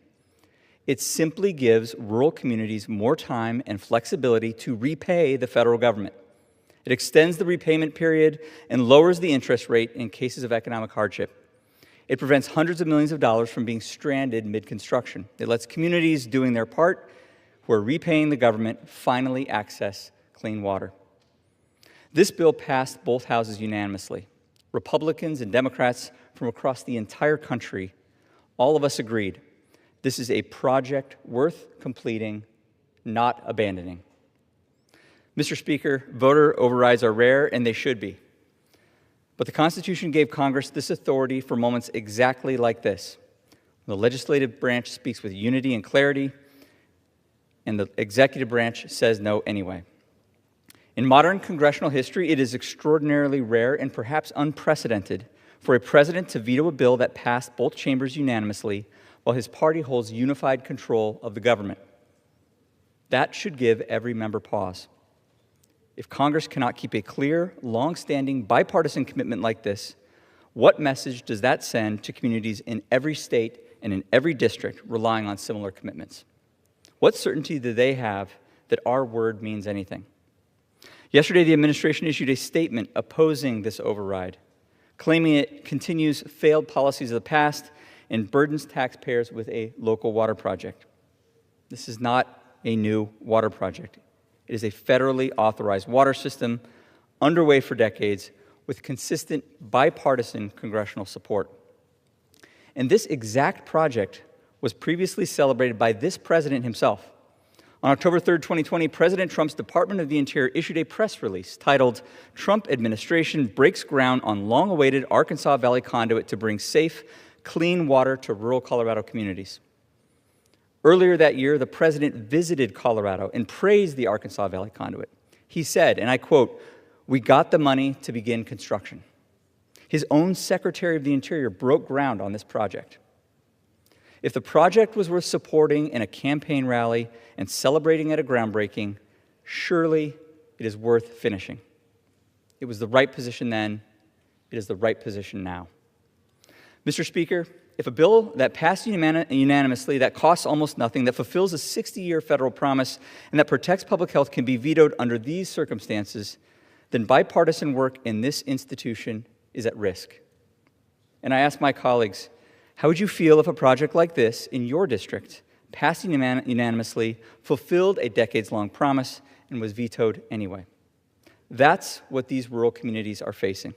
It simply gives rural communities more time and flexibility to repay the federal government. It extends the repayment period and lowers the interest rate in cases of economic hardship. It prevents hundreds of millions of dollars from being stranded mid-construction. It lets communities doing their part, who are repaying the government, finally access clean water. This bill passed both houses unanimously. Republicans and Democrats from across the entire country, all of us agreed, this is a project worth completing, not abandoning. Mr. Speaker, voter overrides are rare, and they should be. But the Constitution gave Congress this authority for moments exactly like this. The legislative branch speaks with unity and clarity, and the executive branch says no anyway. In modern congressional history, it is extraordinarily rare and perhaps unprecedented for a president to veto a bill that passed both chambers unanimously while his party holds unified control of the government. That should give every member pause. If Congress cannot keep a clear, long-standing, bipartisan commitment like this, what message does that send to communities in every state and in every district relying on similar commitments? What certainty do they have that our word means anything? Yesterday, the administration issued a statement opposing this override, claiming it continues failed policies of the past and burdens taxpayers with a local water project. This is not a new water project. It is a federally authorized water system underway for decades with consistent bipartisan congressional support. And this exact project was previously celebrated by this president himself. On October 3rd, 2020, President Trump's Department of the Interior issued a press release titled, "Trump Administration Breaks Ground on Long-Awaited Arkansas Valley Conduit to Bring Safe, Clean Water to Rural Colorado Communities." Earlier that year, the president visited Colorado and praised the Arkansas Valley Conduit. He said, and I quote, "We got the money to begin construction." His own Secretary of the Interior broke ground on this project. If the project was worth supporting in a campaign rally and celebrating at a groundbreaking, surely it is worth finishing. It was the right position then. It is the right position now. Mr. Speaker, if a bill that passed unanimously, that costs almost nothing, that fulfills a 60-year federal promise, and that protects public health can be vetoed under these circumstances, then bipartisan work in this institution is at risk. And I ask my colleagues, how would you feel if a project like this in your district, passed unanimously, fulfilled a decades-long promise, and was vetoed anyway? That's what these rural communities are facing.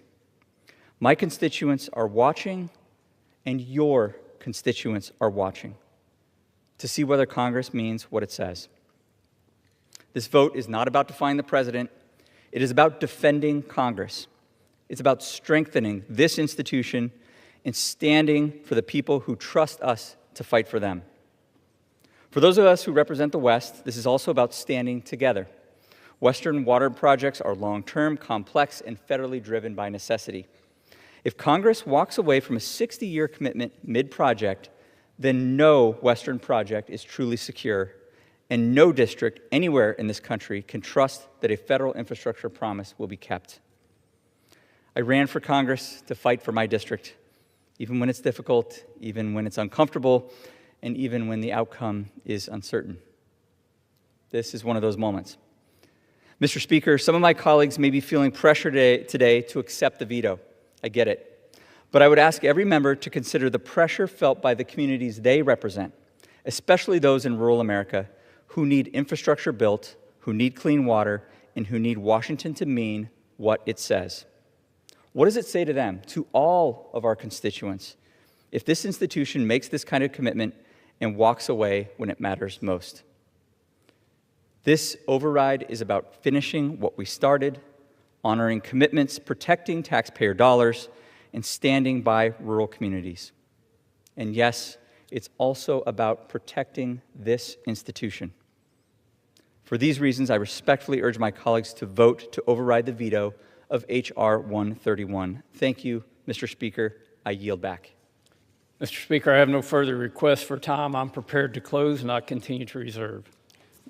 My constituents are watching, and your constituents are watching to see whether Congress means what it says. This vote is not about defying the president. It is about defending Congress. It's about strengthening this institution and standing for the people who trust us to fight for them. For those of us who represent the West, this is also about standing together. Western water projects are long-term, complex, and federally driven by necessity. If Congress walks away from a 60-year commitment mid-project, then no Western project is truly secure, and no district anywhere in this country can trust that a federal infrastructure promise will be kept. I ran for Congress to fight for my district, even when it's difficult, even when it's uncomfortable, and even when the outcome is uncertain. This is one of those moments. Mr. Speaker, some of my colleagues may be feeling pressure today to accept the veto. I get it. But I would ask every member to consider the pressure felt by the communities they represent, especially those in rural America who need infrastructure built, who need clean water, and who need Washington to mean what it says. What does it say to them, to all of our constituents, if this institution makes this kind of commitment and walks away when it matters most? This override is about finishing what we started, honoring commitments, protecting taxpayer dollars, and standing by rural communities. And yes, it's also about protecting this institution. For these reasons, I respectfully urge my colleagues to vote to override the veto of H.R. 131. Thank you, Mr. Speaker. I yield back. Mr. Speaker, I have no further requests for time. I'm prepared to close, and I continue to reserve.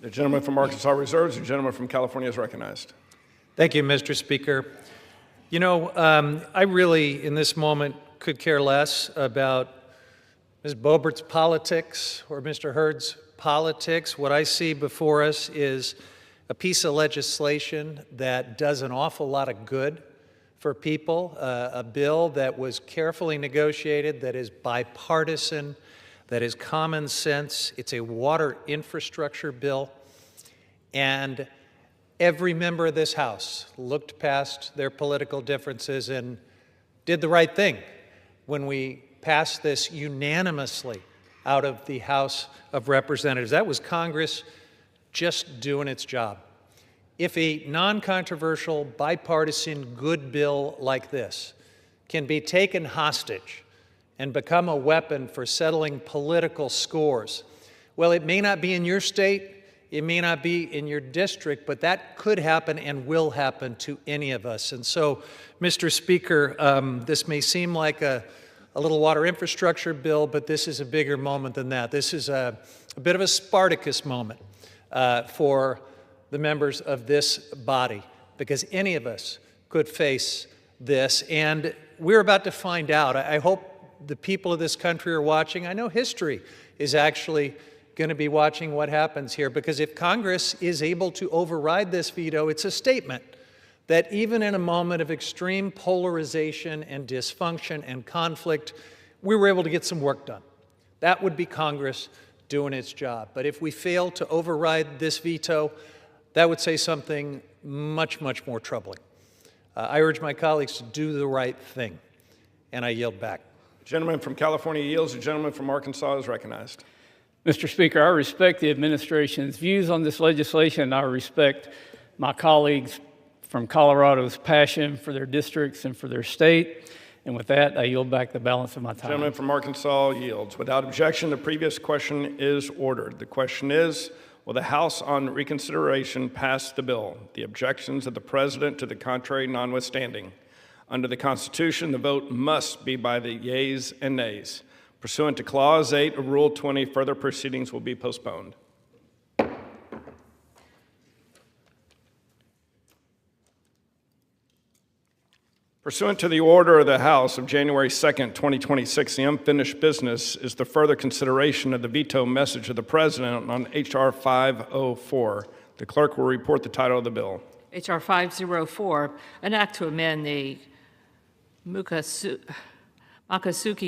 The gentleman from Arkansas reserves. The gentleman from California is recognized. Thank you, Mr. Speaker. You know, I really, in this moment, could care less about Ms. Boebert's politics or Mr. Hurd's politics. What I see before us is a piece of legislation that does an awful lot of good for people, a bill that was carefully negotiated, that is bipartisan, that is common sense. It's a water infrastructure bill. And every member of this House looked past their political differences and did the right thing when we passed this unanimously out of the House of Representatives. That was Congress just doing its job. If a non-controversial, bipartisan, good bill like this can be taken hostage and become a weapon for settling political scores, well, it may not be in your state, it may not be in your district, but that could happen and will happen to any of us. And so, Mr. Speaker, this may seem like a little water infrastructure bill, but this is a bigger moment than that. This is a bit of a Spartacus moment. for the members of this body, because any of us could face this, and we're about to find out. I hope the people of this country are watching. I know history is actually going to be watching what happens here, because if Congress is able to override this veto, it's a statement that even in a moment of extreme polarization and dysfunction and conflict, we were able to get some work done. That would be Congress doing its job. But if we fail to override this veto, that would say something much, much more troubling. I urge my colleagues to do the right thing, and I yield back. The gentleman from California yields. The gentleman from Arkansas is recognized. Mr. Speaker, I respect the administration's views on this legislation. I respect my colleagues from Colorado's passion for their districts and for their state. And with that, I yield back the balance of my time. The gentleman from Arkansas yields. Without objection, the previous question is ordered. The question is, will the House on reconsideration pass the bill? The objections of the President to the contrary notwithstanding. Under the Constitution, the vote must be by the yeas and nays. Pursuant to Clause 8 of Rule 20, further proceedings will be postponed. Pursuant to the order of the House of January 2nd, 2026, the unfinished business is the further consideration of the veto message of the President on H.R. 504. The clerk will report the title of the bill. H.R. 504, an act to amend the Makasuki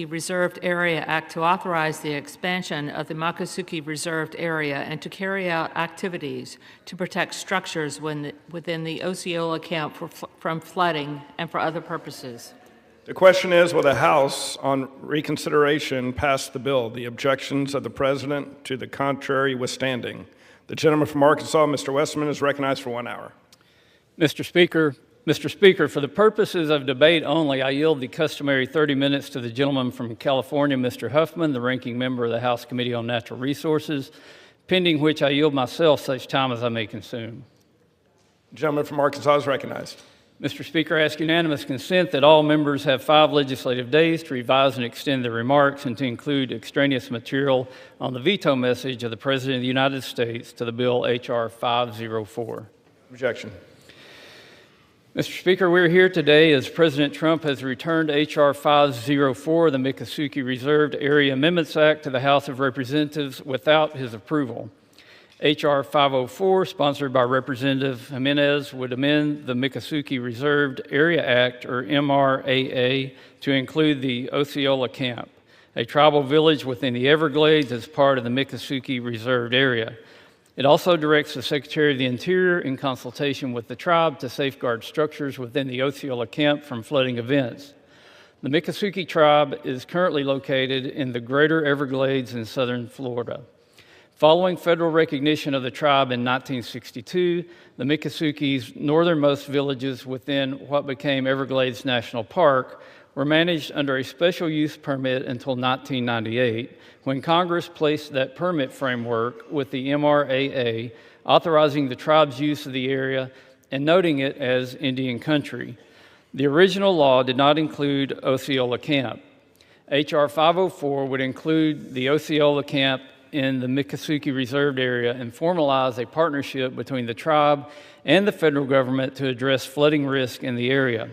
Reserved Area Act to authorize the expansion of the Makasuki Reserved Area and to carry out activities to protect structures within the Osceola Camp from flooding and for other purposes. The question is, will the House on reconsideration pass the bill? The objections of the President to the contrary withstanding. The gentleman from Arkansas, Mr. Westman, is recognized for 1 hour. Mr. Speaker, for the purposes of debate only, I yield the customary 30 minutes to the gentleman from California, Mr. Huffman, the ranking member of the House Committee on Natural Resources, pending which I yield myself such time as I may consume. The gentleman from Arkansas is recognized. Mr. Speaker, I ask unanimous consent that all members have 5 legislative days to revise and extend their remarks and to include extraneous material on the veto message of the President of the United States to the bill H.R. 504. Objection. Mr. Speaker, we're here today as President Trump has returned H.R. 504, the Makasuki Reserved Area Amendments Act, to the House of Representatives without his approval. H.R. 504, sponsored by Representative Jimenez, would amend the Makasuki Reserved Area Act, or MRAA, to include the Osceola Camp, a tribal village within the Everglades as part of the Makasuki Reserved Area. It also directs the Secretary of the Interior, in consultation with the tribe, to safeguard structures within the Osceola Camp from flooding events. The Makasuki tribe is currently located in the Greater Everglades in southern Florida. Following federal recognition of the tribe in 1962, the Makasuki's northernmost villages within what became Everglades National Park were managed under a special use permit until 1998, when Congress placed that permit framework with the MRAA, authorizing the tribe's use of the area and noting it as Indian country. The original law did not include Osceola Camp. H.R. 504 would include the Osceola Camp in the Makasuki Reserved Area and formalize a partnership between the tribe and the federal government to address flooding risk in the area.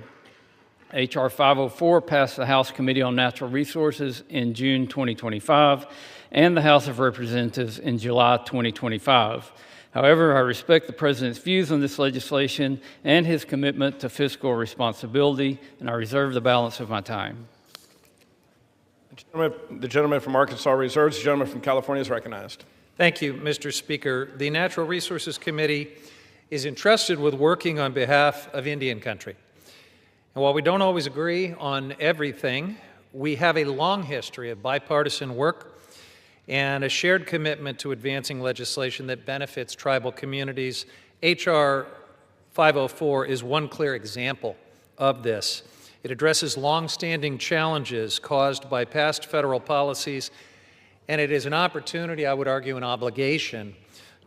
H.R. 504 passed the House Committee on Natural Resources in June 2025 and the House of Representatives in July 2025. However, I respect the President's views on this legislation and his commitment to fiscal responsibility, and I reserve the balance of my time. The gentleman from Arkansas reserves. The gentleman from California is recognized. Thank you, Mr. Speaker. The Natural Resources Committee is entrusted with working on behalf of Indian country. And while we don't always agree on everything, we have a long history of bipartisan work and a shared commitment to advancing legislation that benefits tribal communities. H.R. 504 is one clear example of this. It addresses long-standing challenges caused by past federal policies, and it is an opportunity, I would argue an obligation,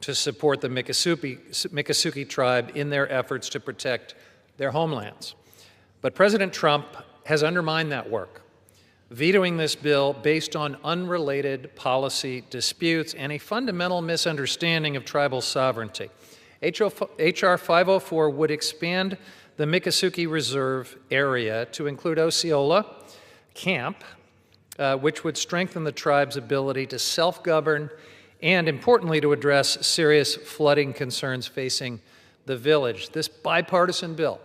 to support the Makasuki tribe in their efforts to protect their homelands. But President Trump has undermined that work. vetoing this bill based on unrelated policy disputes and a fundamental misunderstanding of tribal sovereignty. H.R. 504 would expand the Miccosukee Reserve area to include Osceola Camp, which would strengthen the tribe's ability to self-govern and, importantly, to address serious flooding concerns facing the village. This bipartisan bill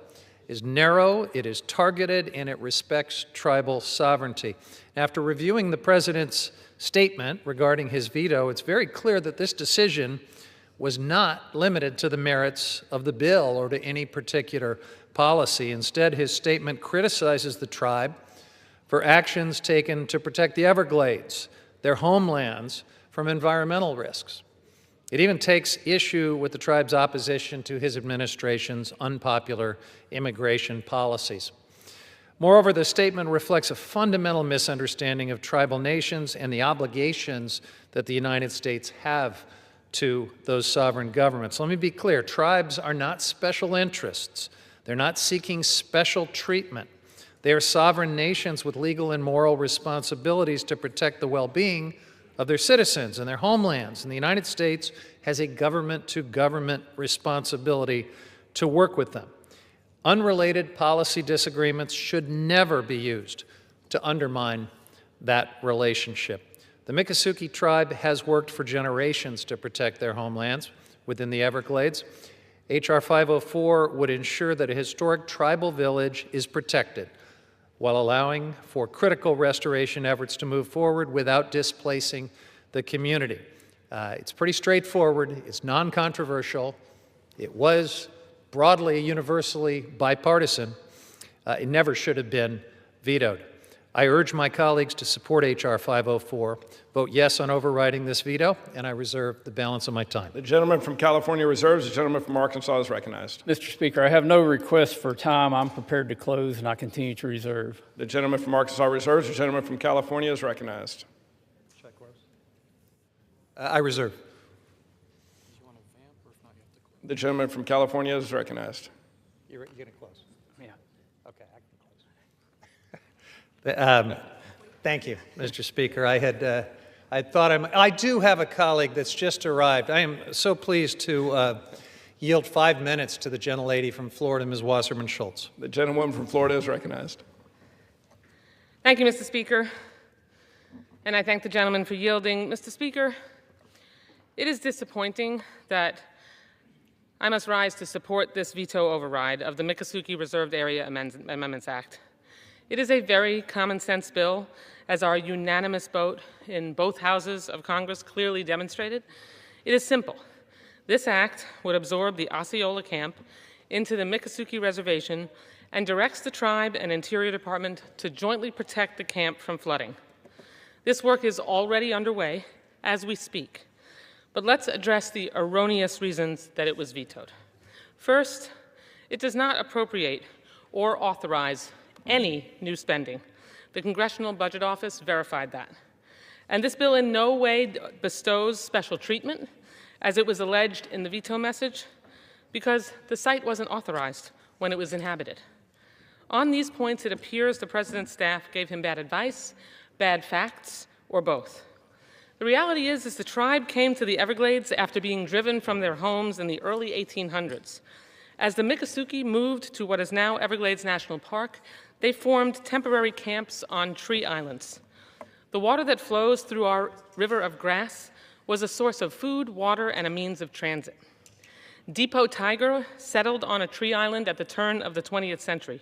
is narrow, it is targeted, and it respects tribal sovereignty. After reviewing the President's statement regarding his veto, it's very clear that this decision was not limited to the merits of the bill or to any particular policy. Instead, his statement criticizes the tribe for actions taken to protect the Everglades, their homelands, from environmental risks. It even takes issue with the tribe's opposition to his administration's unpopular immigration policies. Moreover, the statement reflects a fundamental misunderstanding of tribal nations and the obligations that the United States have to those sovereign governments. Let me be clear, tribes are not special interests. They're not seeking special treatment. They are sovereign nations with legal and moral responsibilities to protect the well-being of their citizens and their homelands. And the United States has a government-to-government responsibility to work with them. Unrelated policy disagreements should never be used to undermine that relationship. The Miccosukee tribe has worked for generations to protect their homelands within the Everglades. H.R. 504 would ensure that a historic tribal village is protected while allowing for critical restoration efforts to move forward without displacing the community. It's pretty straightforward. It's non-controversial. It was broadly, universally bipartisan. It never should have been vetoed. I urge my colleagues to support H.R. 504, vote yes on overriding this veto, and I reserve the balance of my time. The gentleman from California reserves. The gentleman from Arkansas is recognized. Mr. Speaker, I have no request for time. I'm prepared to close, and I continue to reserve. The gentleman from Arkansas reserves. The gentleman from California is recognized. I reserve. The gentleman from California is recognized. You're going to close? Yeah. Okay, I can close. Thank you, Mr. Speaker. I do have a colleague that's just arrived. I am so pleased to yield 5 minutes to the gentlelady from Florida, Ms. Wasserman Schultz. The gentlewoman from Florida is recognized. Thank you, Mr. Speaker. And I thank the gentleman for yielding. Mr. Speaker, it is disappointing that I must rise to support this veto override of the Miccosukee Reserved Area Amendments Act. It is a very common sense bill, as our unanimous vote in both houses of Congress clearly demonstrated. It is simple. This act would absorb the Osceola Camp into the Miccosukee Reservation and directs the tribe and Interior Department to jointly protect the camp from flooding. This work is already underway as we speak. But let's address the erroneous reasons that it was vetoed. First, it does not appropriate or authorize any new spending. The Congressional Budget Office verified that. And this bill in no way bestows special treatment, as it was alleged in the veto message, because the site wasn't authorized when it was inhabited. On these points, it appears the President's staff gave him bad advice, bad facts, or both. The reality is the tribe came to the Everglades after being driven from their homes in the early 1800s. As the Miccosukee moved to what is now Everglades National Park, they formed temporary camps on tree islands. The water that flows through our river of grass was a source of food, water, and a means of transit. Depot Tiger settled on a tree island at the turn of the 20th century.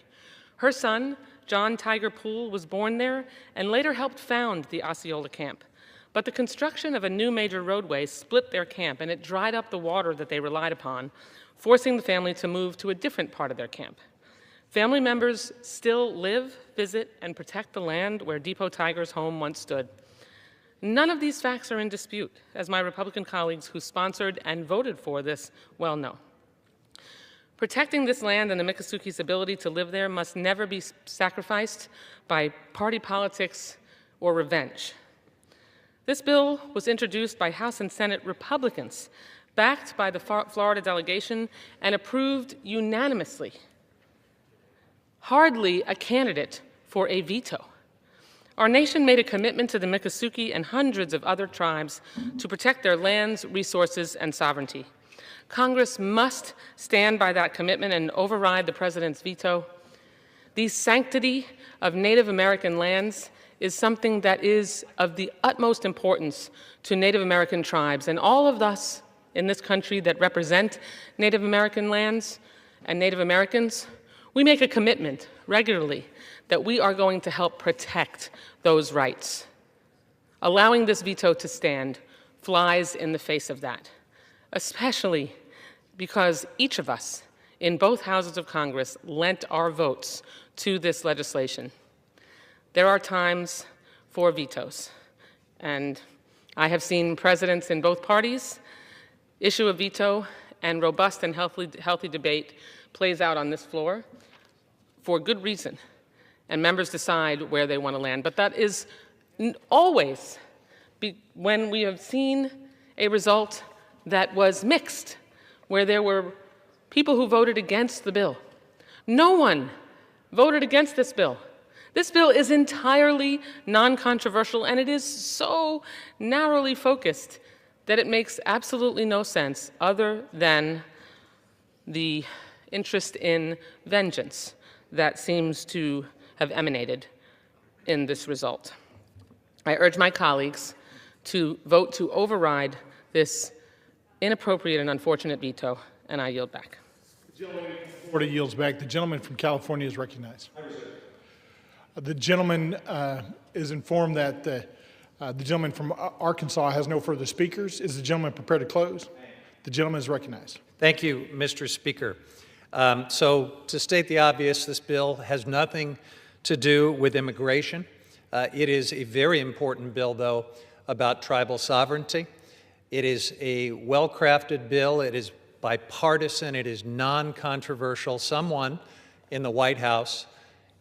Her son, John Tiger Poole, was born there and later helped found the Osceola Camp. But the construction of a new major roadway split their camp, and it dried up the water that they relied upon, forcing the family to move to a different part of their camp. Family members still live, visit, and protect the land where Depot Tiger's home once stood. None of these facts are in dispute, as my Republican colleagues who sponsored and voted for this well know. Protecting this land and the Miccosukee's ability to live there must never be sacrificed by party politics or revenge. This bill was introduced by House and Senate Republicans, backed by the Florida delegation, and approved unanimously. Hardly a candidate for a veto. Our nation made a commitment to the Miccosukee and hundreds of other tribes to protect their lands, resources, and sovereignty. Congress must stand by that commitment and override the President's veto. The sanctity of Native American lands is something that is of the utmost importance to Native American tribes, and all of us in this country that represent Native American lands and Native Americans, we make a commitment regularly that we are going to help protect those rights. Allowing this veto to stand flies in the face of that, especially because each of us in both houses of Congress lent our votes to this legislation. There are times for vetoes, and I have seen presidents in both parties issue a veto, and robust and healthy debate plays out on this floor for good reason, and members decide where they want to land. But that is always when we have seen a result that was mixed, where there were people who voted against the bill. No one voted against this bill. This bill is entirely non-controversial, and it is so narrowly focused that it makes absolutely no sense other than the interest in vengeance that seems to have emanated in this result. I urge my colleagues to vote to override this inappropriate and unfortunate veto, and I yield back. The gentleman from Florida yields back. The gentleman from California is recognized. The gentleman is informed that the gentleman from Arkansas has no further speakers. Is the gentleman prepared to close? The gentleman is recognized. Thank you, Mr. Speaker. So to state the obvious, this bill has nothing to do with immigration. It is a very important bill, though, about tribal sovereignty. It is a well-crafted bill. It is bipartisan. It is non-controversial. Someone in the White House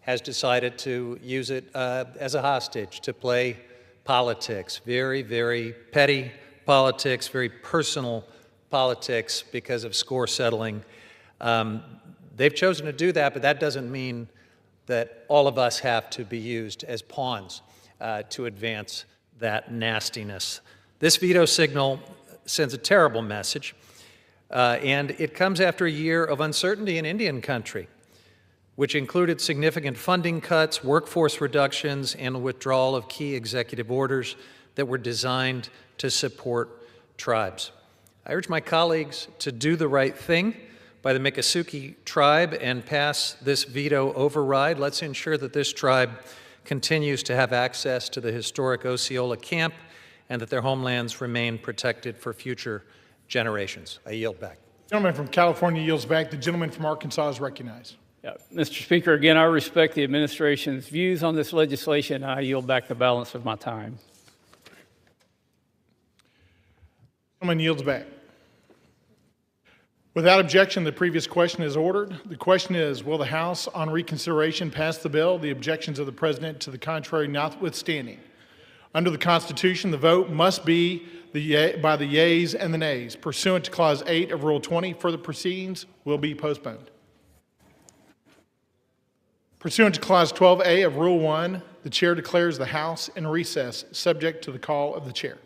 has decided to use it as a hostage to play politics, very, very petty politics, very personal politics because of score settling. They've chosen to do that, but that doesn't mean that all of us have to be used as pawns to advance that nastiness. This veto signal sends a terrible message, and it comes after a year of uncertainty in Indian country, which included significant funding cuts, workforce reductions, and the withdrawal of key executive orders that were designed to support tribes. I urge my colleagues to do the right thing by the Miccosukee tribe and pass this veto override. Let's ensure that this tribe continues to have access to the historic Osceola camp and that their homelands remain protected for future generations. I yield back. The gentleman from California yields back. The gentleman from Arkansas is recognized. Yeah, Mr. Speaker, again, I respect the administration's views on this legislation. I yield back the balance of my time. The gentleman yields back. Without objection, the previous question is ordered. The question is, will the House on reconsideration pass the bill, the objections of the President to the contrary notwithstanding? Under the Constitution, the vote must be by the yeas and the nays. Pursuant to Clause 8 of Rule 20, further proceedings will be postponed. Pursuant to Clause 12A of Rule 1, the Chair declares the House in recess, subject to the call of the Chair.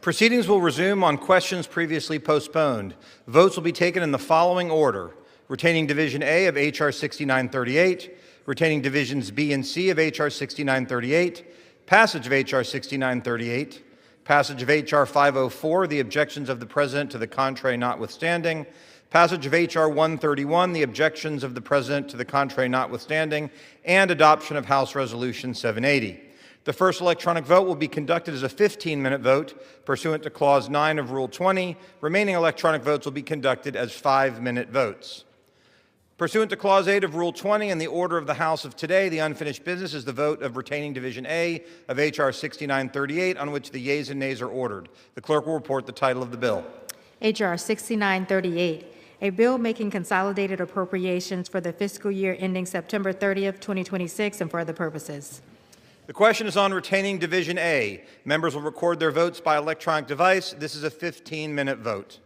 Proceedings will resume on questions previously postponed. Votes will be taken in the following order: retaining Division A of H.R. 6938, retaining Divisions B and C of H.R. 6938, passage of H.R. 6938, passage of H.R. 504, the objections of the President to the contrary notwithstanding, passage of H.R. 131, the objections of the President to the contrary notwithstanding, and adoption of House Resolution 780. The first electronic vote will be conducted as a 15-minute vote pursuant to Clause 9 of Rule 20. Remaining electronic votes will be conducted as 5-minute votes. Pursuant to Clause 8 of Rule 20 and the order of the House of today, the unfinished business is the vote of retaining Division A of H.R. 6938, on which the yeas and nays are ordered. The clerk will report the title of the bill. H.R. 6938, a bill making consolidated appropriations for the fiscal year ending September 30th, 2026, and for other purposes. The question is on retaining Division A. Members will record their votes by electronic device. This is a 15-minute vote.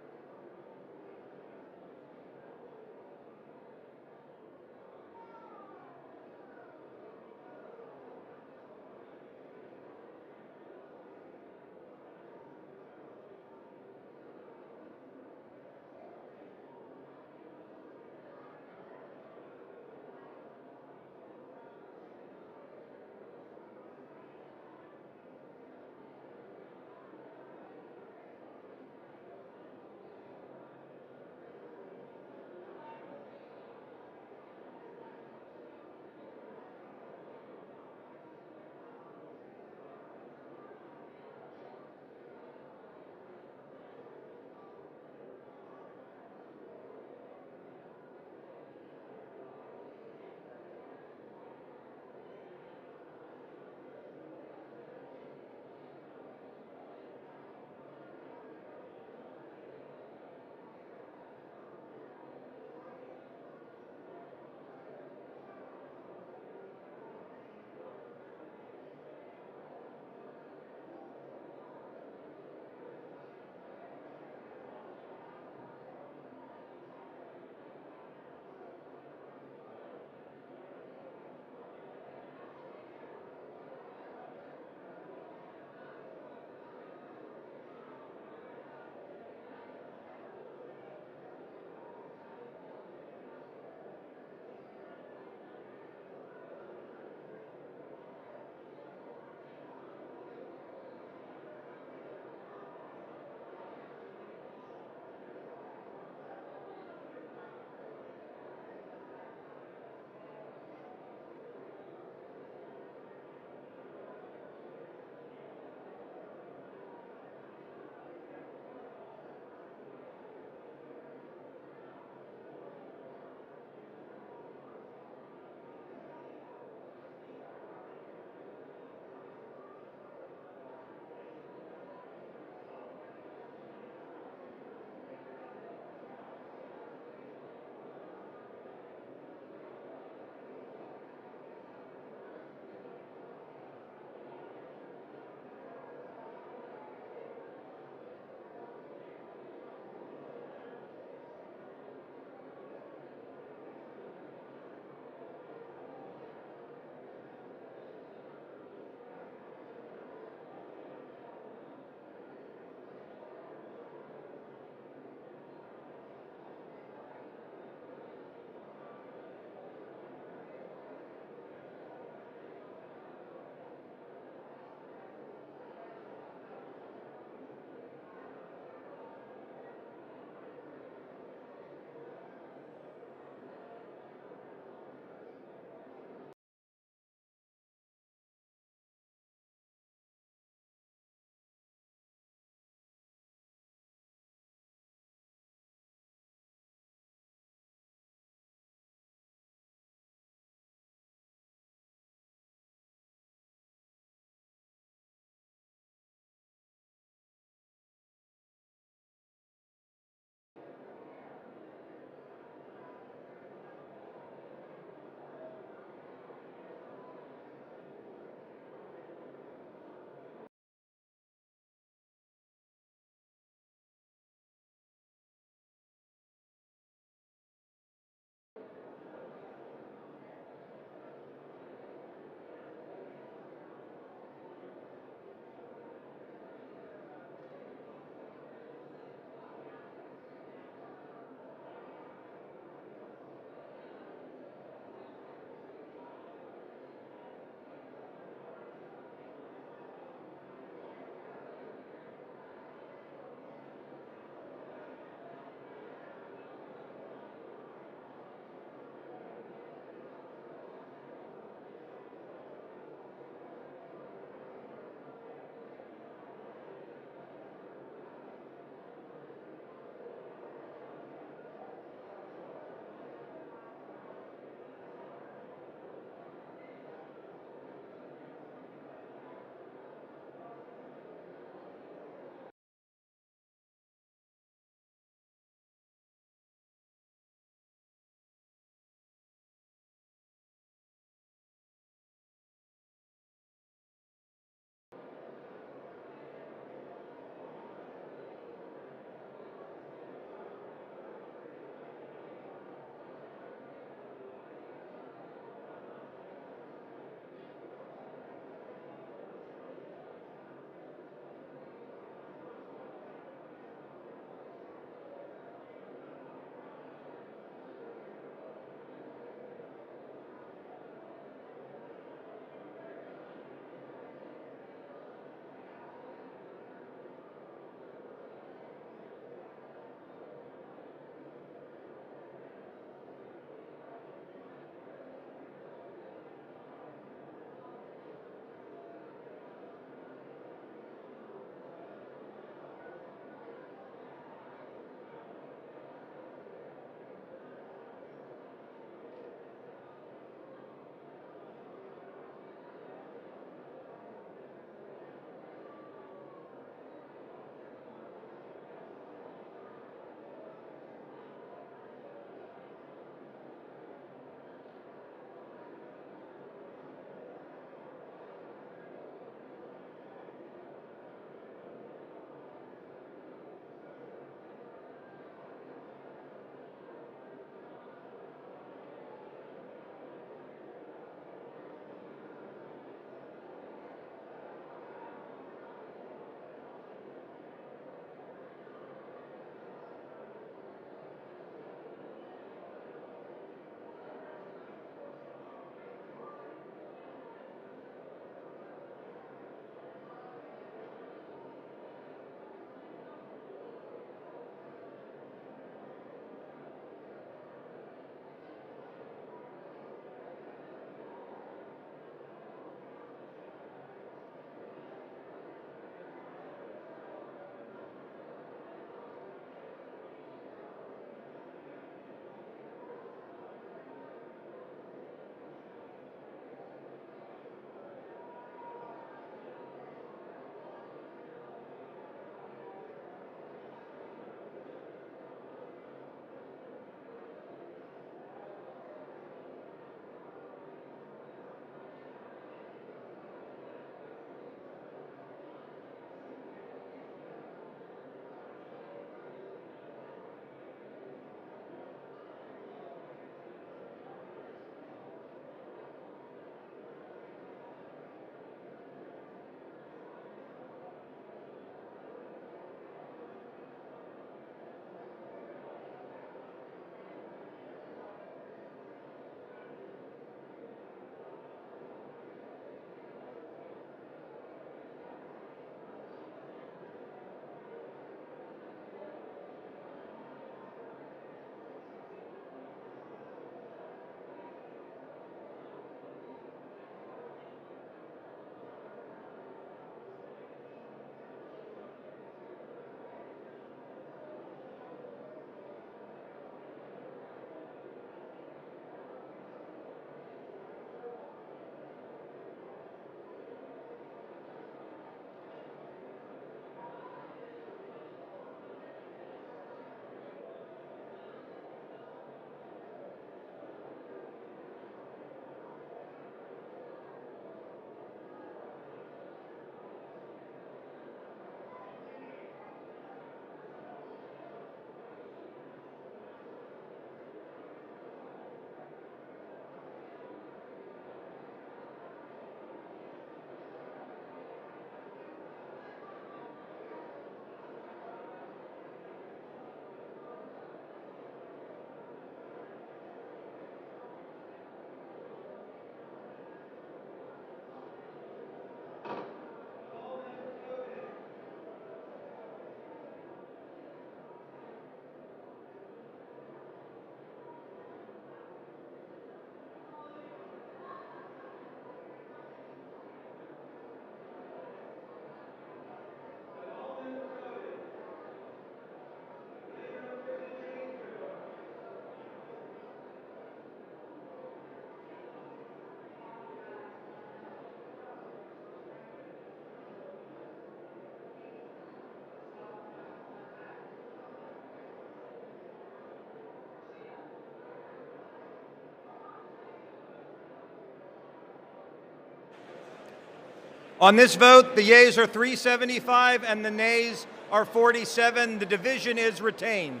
On this vote, the yeas are 375 and the nays are 47. The division is retained.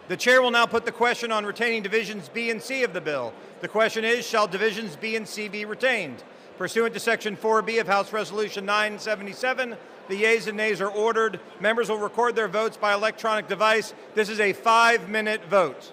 The chair will now put the question on retaining divisions B and C of the bill. The question is, shall divisions B and C be retained? Pursuant to Section 4B of House Resolution 977, the yeas and nays are ordered. Members will record their votes by electronic device. This is a 5-minute vote.